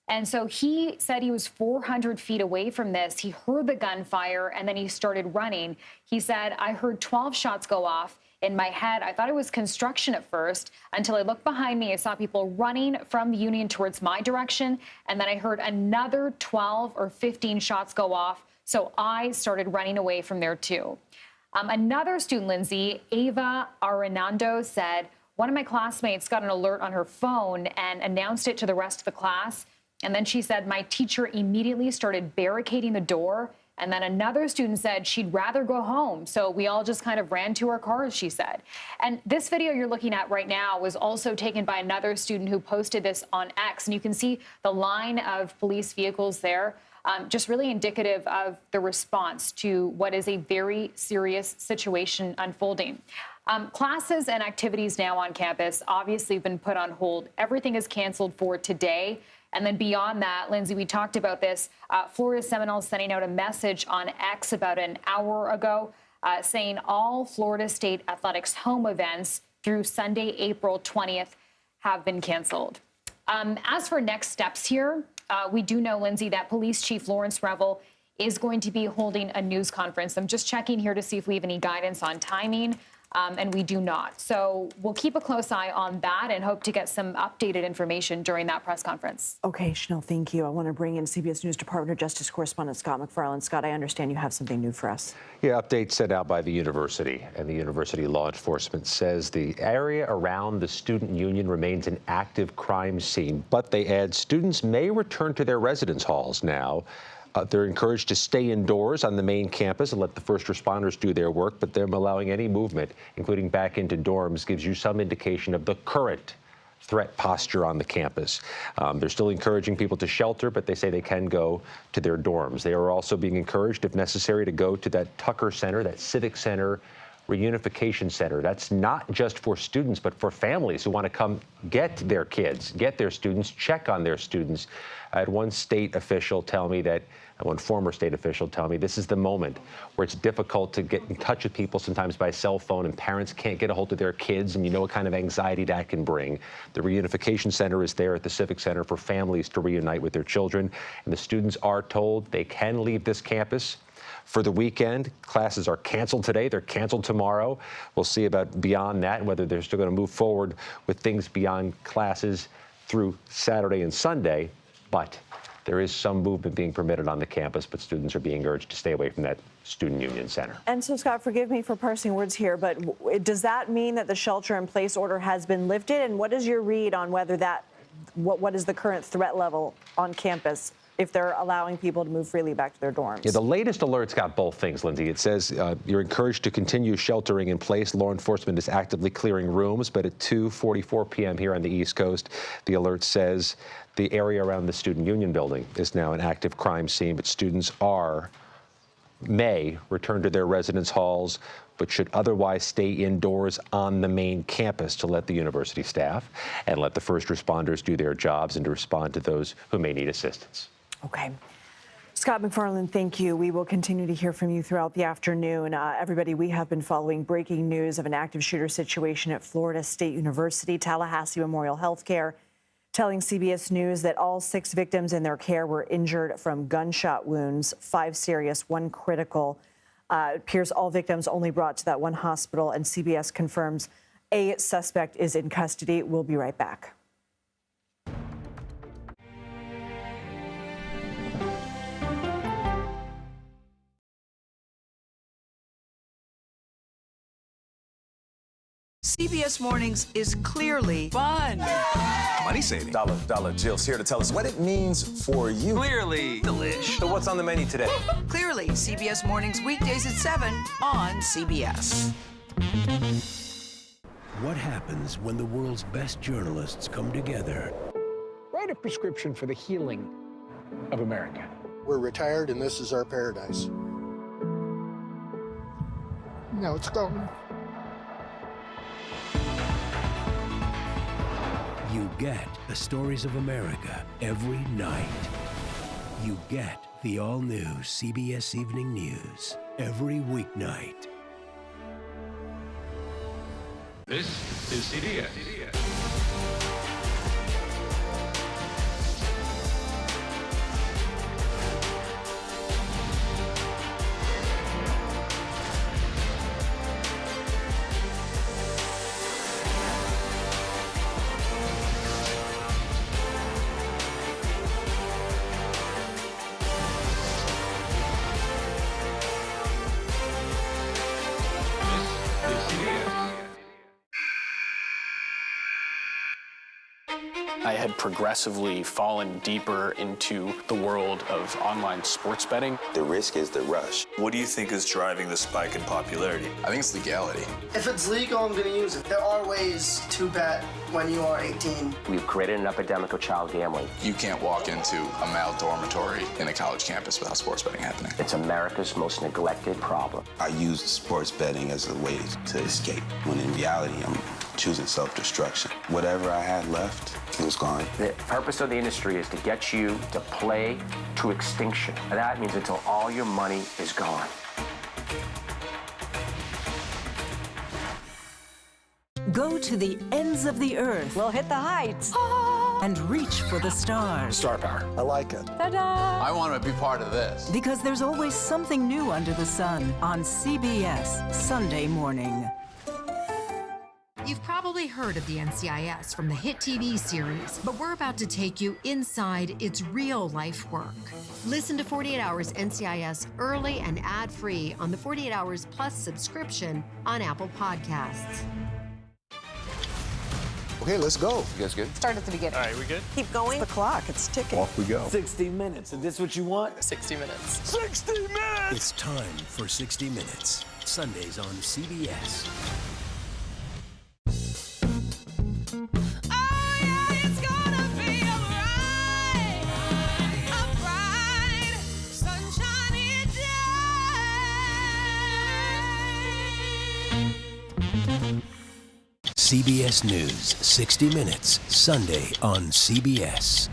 And so he said he was 400 feet away from this. He heard the gunfire, and then he started running. He said, I heard 12 shots go off. In my head, I thought it was construction at first until I looked behind me. I saw people running from the union towards my direction. And then I heard another 12 or 15 shots go off. So I started running away from there, too. Another student, Lindsay, Ava Arenando, said, one of my classmates got an alert on her phone and announced it to the rest of the class. And then she said, my teacher immediately started barricading the door. And then another student said she'd rather go home. So we all just kind of ran to our cars, she said. And this video you're looking at right now was also taken by another student who posted this on X. And you can see the line of police vehicles there, just really indicative of the response to what is a very serious situation unfolding. Classes and activities now on campus obviously have been put on hold. Everything is canceled for today. And then beyond that, Lindsay, we talked about this. Florida Seminoles sending out a message on X about an hour ago saying all Florida State Athletics home events through Sunday, April 20th have been canceled. As for next steps here, we do know, Lindsay, that Police Chief Lawrence Revel is going to be holding a news conference. I'm just checking here to see if we have any guidance on timing. And we do not. So we'll keep a close eye on that and hope to get some updated information during that press conference. Okay, Chanel, thank you. I want to bring in CBS News Department of Justice correspondent Scott McFarland. Scott, I understand you have something new for us. Yeah, updates sent out by the university. And the university law enforcement says the area around the student union remains an active crime scene. But they add students may return to their residence halls now. They're encouraged to stay indoors on the main campus and let the first responders do their work, but them allowing any movement, including back into dorms, gives you some indication of the current threat posture on the campus. They're still encouraging people to shelter, but they say they can go to their dorms. They are also being encouraged, if necessary, to go to that Tucker Center, that Civic Center, reunification center. That's not just for students, but for families who want to come get their kids, get their students, check on their students. I had one state official tell me that, one former state official tell me this is the moment where it's difficult to get in touch with people sometimes by cell phone and parents can't get a hold of their kids, and you know what kind of anxiety that can bring. The reunification center is there at the Civic Center for families to reunite with their children, and the students are told they can leave this campus for the weekend. Classes are canceled today. They're canceled tomorrow. We'll see about beyond that and whether they're still going to move forward with things beyond classes through Saturday and Sunday. But there is some movement being permitted on the campus, but students are being urged to stay away from that student union center. And so, Scott, forgive me for parsing words here, but does that mean that the shelter-in-place order has been lifted? And what is your read on whether that, what is the current threat level on campus if they're allowing people to move freely back to their dorms. Yeah, the latest alerts got both things, Lindsay. It says you're encouraged to continue sheltering in place. Law enforcement is actively clearing rooms, but at 2:44 p.m. here on the East Coast, the alert says the area around the Student Union building is now an active crime scene, but students may return to their residence halls, but should otherwise stay indoors on the main campus to let the university staff and let the first responders do their jobs and to respond to those who may need assistance. Okay. Scott McFarland, thank you. We will continue to hear from you throughout the afternoon. Everybody, we have been following breaking news of an active shooter situation at Florida State University. Tallahassee Memorial Healthcare telling CBS News that all 6 victims in their care were injured from gunshot wounds, 5 serious, 1 critical. It appears all victims only brought to that one hospital, and CBS confirms a suspect is in custody. We'll be right back. CBS Mornings is clearly fun. Money saving. Dollar Jill's here to tell us what it means for you. Clearly delish. So what's on the menu today? Clearly, CBS Mornings weekdays at 7 on CBS. What happens when the world's best journalists come together? Write a prescription for the healing of America. We're retired and this is our paradise. Now it's gone. You get the stories of America every night. You get the all-new CBS Evening News every weeknight. This is CBS. I had progressively fallen deeper into the world of online sports betting. The risk is the rush. What do you think is driving the spike in popularity? I think it's legality. If it's legal, I'm going to use it. There are ways to bet when you are 18. We've created an epidemic of child gambling. You can't walk into a male dormitory in a college campus without sports betting happening. It's America's most neglected problem. I used sports betting as a way to escape, when in reality, I'm choosing self-destruction. Whatever I had left, it was gone. The purpose of the industry is to get you to play to extinction. And that means until all your money is gone. Go to the ends of the earth. We'll hit the heights. And reach for the stars. Star power. I like it. Ta-da! I want to be part of this. Because there's always something new under the sun on CBS Sunday morning. You've probably heard of the NCIS from the hit TV series, but we're about to take you inside its real-life work. Listen to 48 Hours NCIS early and ad-free on the 48 Hours Plus subscription on Apple Podcasts. Okay, let's go. You guys good? Start at the beginning. All right, we good? Keep going. The clock, it's ticking. Off we go. 60 minutes. Is this what you want? 60 minutes. 60 minutes! It's time for 60 Minutes, Sundays on CBS. CBS News, 60 Minutes, Sunday on CBS.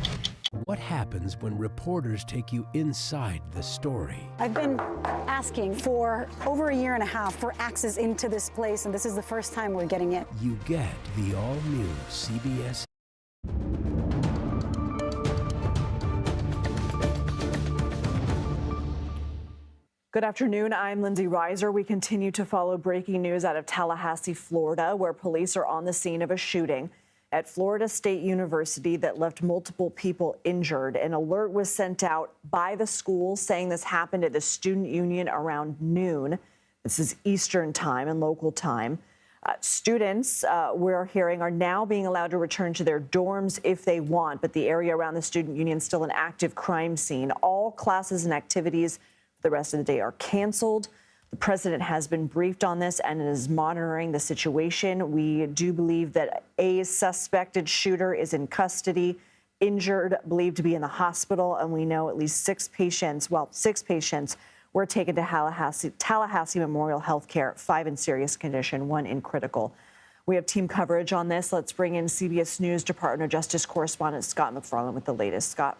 What happens when reporters take you inside the story? I've been asking for over a year and a half for access into this place, and this is the first time we're getting it. You get the all-new CBS. Good afternoon. I'm Lindsay Reiser. We continue to follow breaking news out of Tallahassee, Florida, where police are on the scene of a shooting at Florida State University that left multiple people injured. An alert was sent out by the school saying this happened at the student union around noon. This is Eastern time and local time. Students, we're hearing, are now being allowed to return to their dorms if they want, but the area around the student union is still an active crime scene. All classes and activities for the rest of the day are canceled. The president has been briefed on this and is monitoring the situation. We do believe that a suspected shooter is in custody, injured, believed to be in the hospital, and we know at least six patients were taken to Tallahassee Memorial Healthcare, 5 in serious condition, 1 in critical. We have team coverage on this. Let's bring in CBS News Department of Justice correspondent Scott McFarland with the latest. Scott.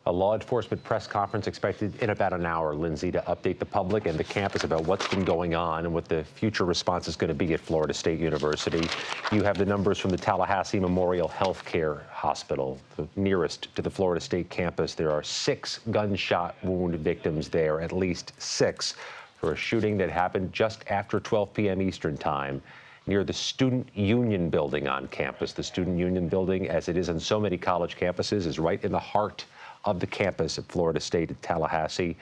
A law enforcement press conference expected in about an hour, Lindsay, to update the public and the campus about what's been going on and what the future response is going to be at Florida State University. You have the numbers from the Tallahassee Memorial Healthcare Hospital, the nearest to the Florida State campus. There are 6 gunshot wound victims there, at least 6, for a shooting that happened just after 12 p.m. Eastern time near the Student Union building on campus. The Student Union building, as it is on so many college campuses, is right in the heart of the campus at Florida State at Tallahassee.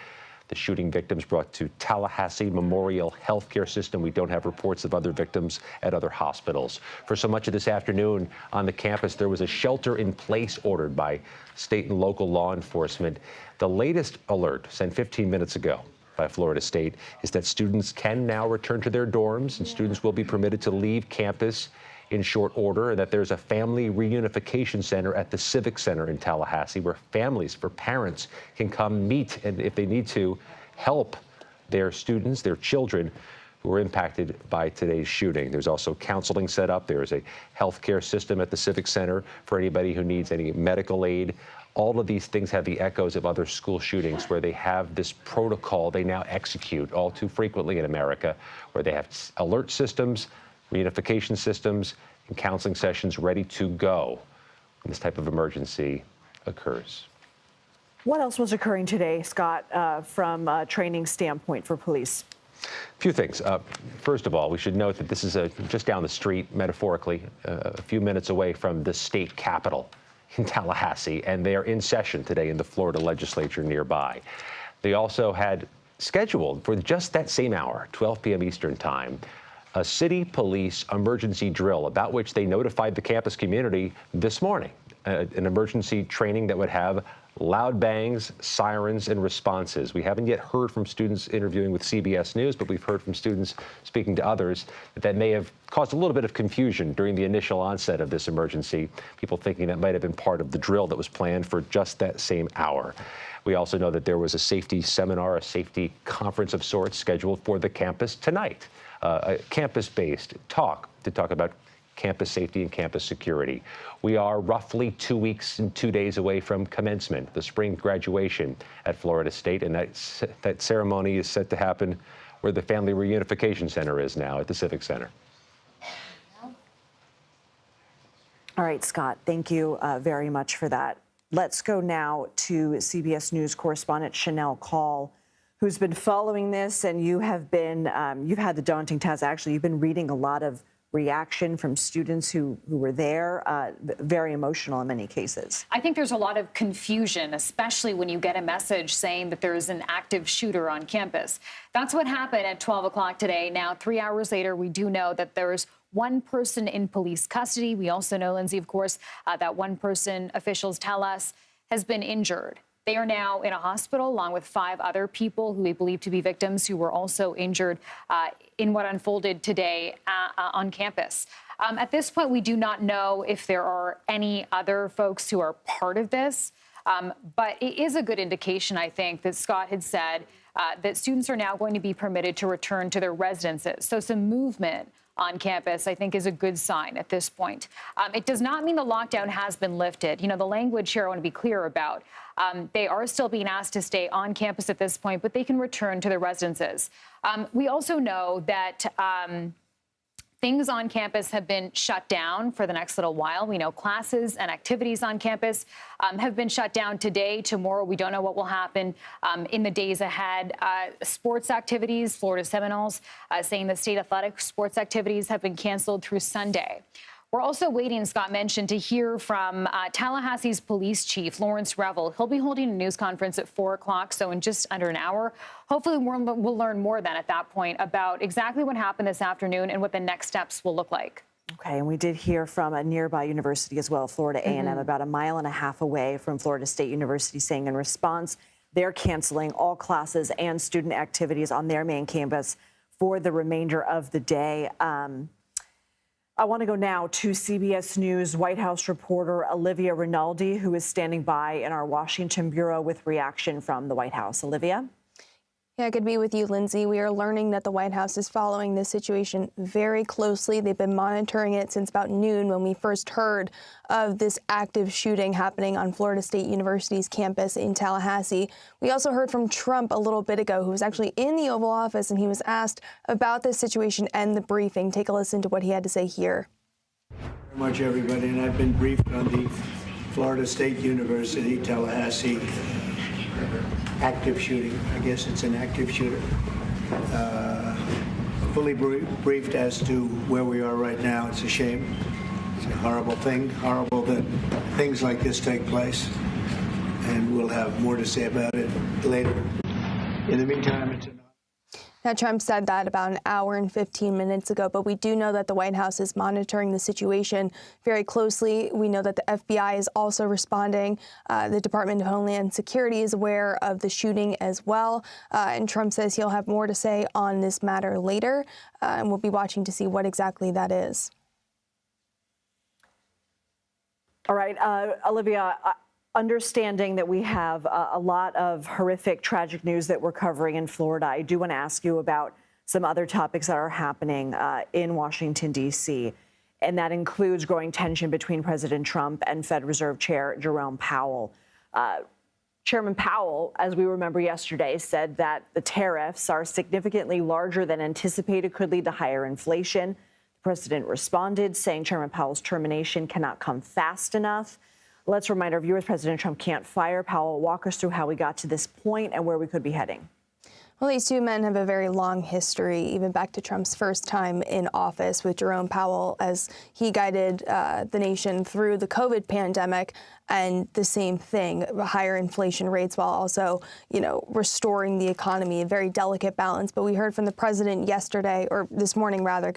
The shooting victims brought to Tallahassee Memorial Healthcare System. We don't have reports of other victims at other hospitals. For so much of this afternoon on the campus, there was a shelter-in-place ordered by state and local law enforcement. The latest alert, sent 15 minutes ago by Florida State, is that students can now return to their dorms and students will be permitted to leave campus in short order, and that there's a family reunification center at the Civic Center in Tallahassee where families, for parents, can come meet and, if they need to, help their students, their children who were impacted by today's shooting. There's also counseling set up. There's a healthcare system at the Civic Center for anybody who needs any medical aid. All of these things have the echoes of other school shootings where they have this protocol they now execute all too frequently in America, where they have alert systems, reunification systems, and counseling sessions ready to go when this type of emergency occurs. What else was occurring today, Scott, from a training standpoint for police? A few things. First of all, we should note that this is just down the street, metaphorically, a few minutes away from the state capitol in Tallahassee, and they are in session today in the Florida legislature nearby. They also had scheduled for just that same hour, 12 p.m. Eastern time, a city police emergency drill about which they notified the campus community this morning, an emergency training that would have loud bangs, sirens, and responses. We haven't yet heard from students interviewing with CBS News, but we've heard from students speaking to others that may have caused a little bit of confusion during the initial onset of this emergency, people thinking that might have been part of the drill that was planned for just that same hour. We also know that there was a safety seminar, a safety conference of sorts scheduled for the campus tonight. A campus-based talk to talk about campus safety and campus security. We are roughly 2 weeks and 2 days away from commencement, the spring graduation at Florida State, and that ceremony is set to happen where the Family Reunification Center is now, at the Civic Center. All right, Scott, thank you very much for that. Let's go now to CBS News correspondent Chanel Call, who's been following this, and you have been, you've had the daunting task, actually. You've been reading a lot of reaction from students who were there, very emotional in many cases. I think there's a lot of confusion, especially when you get a message saying that there's an active shooter on campus. That's what happened at 12 o'clock today. Now, 3 hours later, we do know that there's 1 person in police custody. We also know, Lindsay, of course, that 1 person, officials tell us, has been injured. They are now in a hospital along with 5 other people who we believe to be victims who were also injured in what unfolded today on campus. At this point, we do not know if there are any other folks who are part of this, but it is a good indication, I think, that Scott had said that students are now going to be permitted to return to their residences. So some movement on campus, I think, is a good sign at this point. It does not mean the lockdown has been lifted. You know, the language here I want to be clear about. They are still being asked to stay on campus at this point, but they can return to their residences. We also know that things on campus have been shut down for the next little while. We know classes and activities on campus have been shut down today, tomorrow. We don't know what will happen in the days ahead. Sports activities, Florida Seminoles saying that state athletic sports activities have been canceled through Sunday. We're also waiting, Scott mentioned, to hear from Tallahassee's police chief, Lawrence Revel. He'll be holding a news conference at 4 o'clock, so in just under an hour. Hopefully we'll learn more then at that point about exactly what happened this afternoon and what the next steps will look like. Okay, and we did hear from a nearby university as well, Florida A&M, about a mile and a half away from Florida State University, saying in response, they're canceling all classes and student activities on their main campus for the remainder of the day. I want to go now to CBS News White House reporter Olivia Rinaldi, who is standing by in our Washington bureau with reaction from the White House. Olivia? Yeah, good to be with you, Lindsay. We are learning that the White House is following this situation very closely. They've been monitoring it since about noon when we first heard of this active shooting happening on Florida State University's campus in Tallahassee. We also heard from Trump a little bit ago, who was actually in the Oval Office, and he was asked about this situation and the briefing. Take a listen to what he had to say here. Very much, everybody, and I've been briefed on the Florida State University, Tallahassee active shooting. I guess it's an active shooter. Fully briefed as to where we are right now. It's a shame. It's a horrible thing. Horrible that things like this take place. And we'll have more to say about it later. In the meantime, it's Now, Trump said that about an hour and 15 minutes ago, but we do know that the White House is monitoring the situation very closely. We know that the FBI is also responding. The Department of Homeland Security is aware of the shooting as well. And Trump says he'll have more to say on this matter later. And we'll be watching to see what exactly that is. All right, Olivia, understanding that we have a lot of horrific, tragic news that we're covering in Florida, I do want to ask you about some other topics that are happening in Washington, D.C., and that includes growing tension between President Trump and Fed Reserve Chair Jerome Powell. Chairman Powell, as we remember yesterday, said that the tariffs are significantly larger than anticipated, could lead to higher inflation. The president responded, saying Chairman Powell's termination cannot come fast enough. Let's remind our viewers, President Trump can't fire Powell. Walk us through how we got to this point and where we could be heading. Well, these two men have a very long history, even back to Trump's first time in office with Jerome Powell, as he guided the nation through the COVID pandemic. And the same thing, higher inflation rates while also, restoring the economy, a very delicate balance. But we heard from the president yesterday, or this morning rather,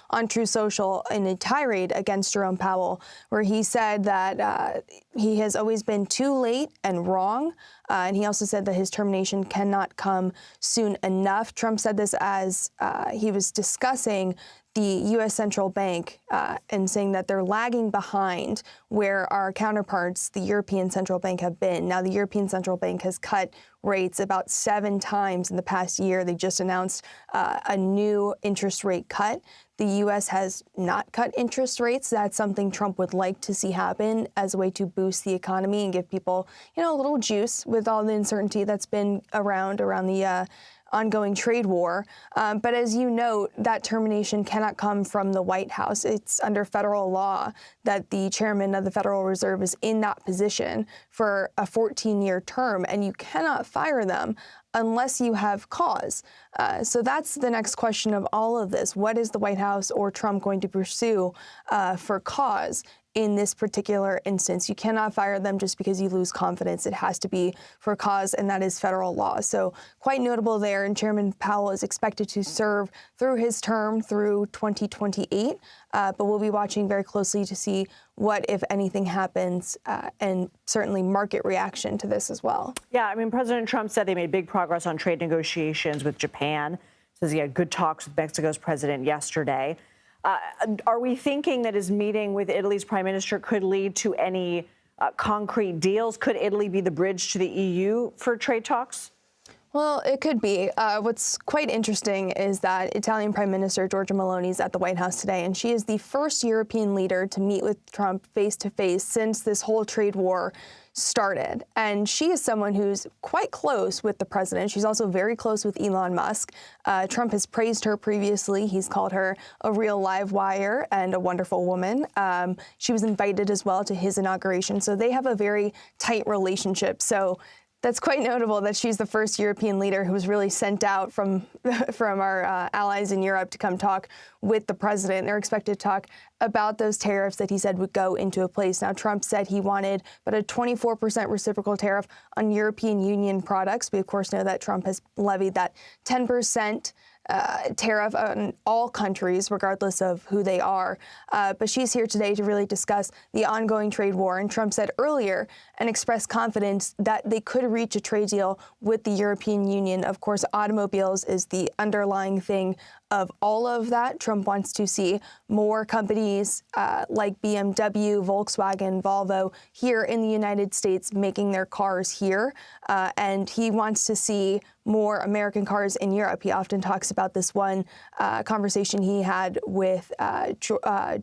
on True Social in a tirade against Jerome Powell, where he said that he has always been too late and wrong. And he also said that his termination cannot come soon enough. Trump said this as he was discussing the U.S. Central Bank and saying that they're lagging behind where our counterparts, the European Central Bank, have been. Now, the European Central Bank has cut rates about 7 times in the past year. They just announced a new interest rate cut. The U.S. has not cut interest rates. That's something Trump would like to see happen as a way to boost the economy and give people, a little juice with all the uncertainty that's been around the ongoing trade war. But as you note, that termination cannot come from the White House. It's under federal law that the chairman of the Federal Reserve is in that position for a 14-year term, and you cannot fire them unless you have cause. So that's the next question of all of this. What is the White House or Trump going to pursue for cause? In this particular instance, you cannot fire them just because you lose confidence. It has to be for cause, and that is federal law. So quite notable there. And Chairman Powell is expected to serve through his term through 2028. But we'll be watching very closely to see what, if anything, happens, and certainly market reaction to this as well. Yeah, President Trump said they made big progress on trade negotiations with Japan. Says he had good talks with Mexico's president yesterday. Are we thinking that his meeting with Italy's prime minister could lead to any concrete deals? Could Italy be the bridge to the EU for trade talks? Well, it could be. What's quite interesting is that Italian Prime Minister Giorgia Meloni is at the White House today, and she is the first European leader to meet with Trump face-to-face since this whole trade war started. And she is someone who's quite close with the president. She's also very close with Elon Musk. Trump has praised her previously. He's called her a real live wire and a wonderful woman. She was invited as well to his inauguration. So they have a very tight relationship. So That's quite notable that she's the first European leader who was really sent out from our allies in Europe to come talk with the president. They're expected to talk about those tariffs that he said would go into place. Now, Trump said he wanted but a 24% reciprocal tariff on European Union products. We, of course, know that Trump has levied that 10% tariff on all countries, regardless of who they are. But she's here today to really discuss the ongoing trade war. And Trump said earlier and expressed confidence that they could reach a trade deal with the European Union. Of course, automobiles is the underlying thing of all of that. Trump wants to see more companies like BMW, Volkswagen, Volvo here in the United States making their cars here. And he wants to see more American cars in Europe. He often talks about this one conversation he had with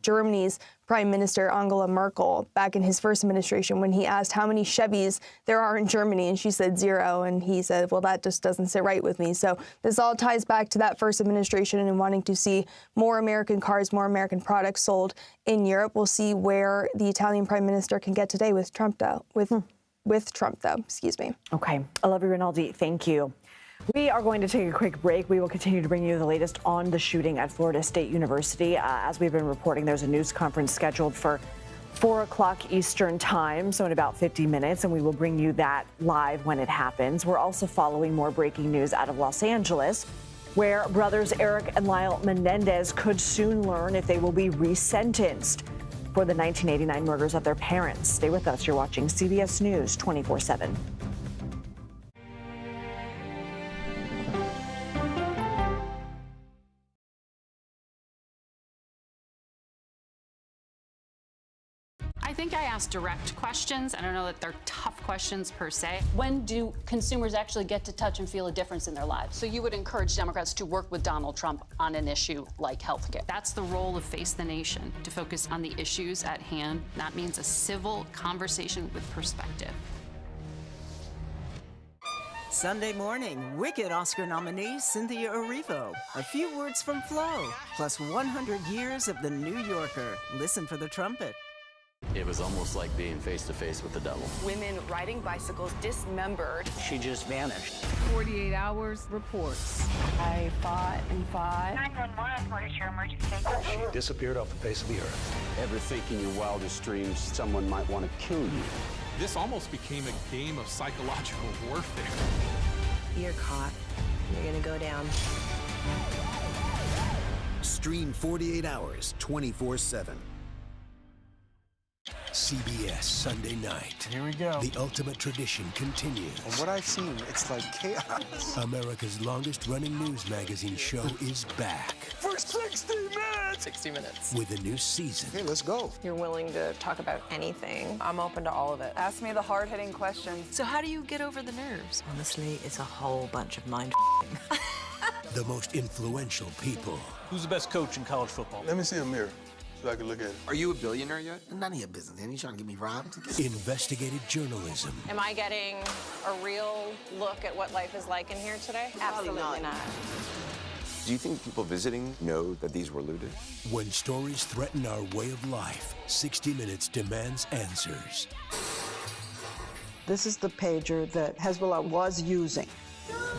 Germany's Prime Minister Angela Merkel back in his first administration when he asked how many Chevys there are in Germany, and she said 0. And he said, well, that just doesn't sit right with me. So this all ties back to that first administration and wanting to see more American cars, more American products sold in Europe. We'll see where the Italian Prime Minister can get today with Trump, though. With Trump, though. Excuse me. Okay. Olivia Rinaldi, thank you. We are going to take a quick break. We will continue to bring you the latest on the shooting at Florida State University. As we've been reporting, there's a news conference scheduled for 4 o'clock Eastern time, so in about 50 minutes, and we will bring you that live when it happens. We're also following more breaking news out of Los Angeles, where brothers Eric and Lyle Menendez could soon learn if they will be resentenced for the 1989 murders of their parents. Stay with us. You're watching CBS News 24/7. I think I asked direct questions. I don't know that they're tough questions per se. When do consumers actually get to touch and feel a difference in their lives? So you would encourage Democrats to work with Donald Trump on an issue like healthcare. That's the role of Face the Nation, to focus on the issues at hand. That means a civil conversation with perspective. Sunday morning, Wicked Oscar nominee Cynthia Erivo. A few words from Flo, plus 100 years of The New Yorker. Listen for the trumpet. It was almost like being face-to-face with the devil. Women riding bicycles dismembered. She just vanished. 48 hours reports. I fought and fought. 911, what is your emergency? She disappeared off the face of the earth. Ever think in your wildest dreams someone might want to kill you? This almost became a game of psychological warfare. You're caught. You're gonna go down. Stream 48 hours, 24/7. CBS Sunday night. Here we go. The ultimate tradition continues. From what I've seen, it's like chaos. America's longest-running news magazine show is back. For 60 minutes! 60 minutes. With a new season. Okay, let's go. You're willing to talk about anything. I'm open to all of it. Ask me the hard-hitting questions. So how do you get over the nerves? Honestly, it's a whole bunch of mind The most influential people. Who's the best coach in college football? Let me see a mirror so I can look at it. Are you a billionaire yet? None of your business, man. You trying to get me robbed? Investigative journalism. Am I getting a real look at what life is like in here today? Absolutely not. Do you think people visiting know that these were looted? When stories threaten our way of life, 60 Minutes demands answers. This is the pager that Hezbollah was using.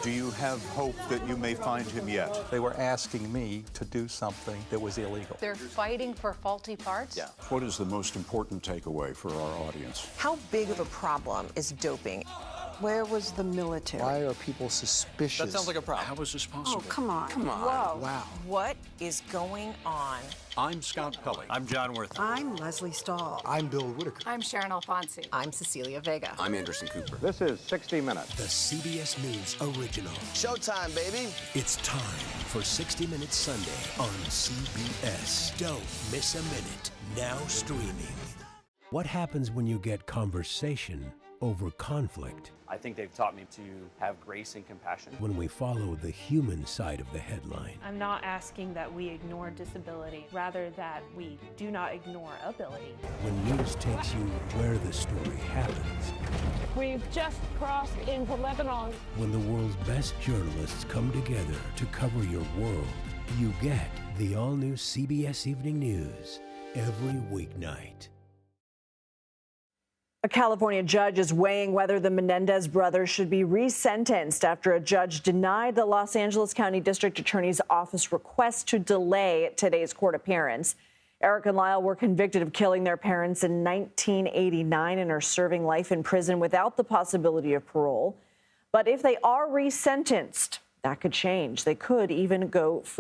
Do you have hope that you may find him yet? They were asking me to do something that was illegal. They're fighting for faulty parts? Yeah. What is the most important takeaway for our audience? How big of a problem is doping? Where was the military? Why are people suspicious? That sounds like a problem. How is this possible? Oh, come on. Come on. Whoa. Wow. What is going on? I'm Scott Pelley. I'm John Worth. I'm Leslie Stahl. I'm Bill Whitaker. I'm Sharon Alfonsi. I'm Cecilia Vega. I'm Anderson Cooper. This is 60 Minutes. The CBS News original. Showtime, baby. It's time for 60 Minutes Sunday on CBS. Don't miss a minute. Now streaming. What happens when you get conversation over conflict? I think they've taught me to have grace and compassion. When we follow the human side of the headline. I'm not asking that we ignore disability, rather that we do not ignore ability. When news takes you where the story happens. We've just crossed into Lebanon. When the world's best journalists come together to cover your world, you get the all-new CBS Evening News every weeknight. A California judge is weighing whether the Menendez brothers should be resentenced after a judge denied the Los Angeles County District Attorney's Office request to delay today's court appearance. Eric and Lyle were convicted of killing their parents in 1989 and are serving life in prison without the possibility of parole. But if they are resentenced, that could change. They could even go free.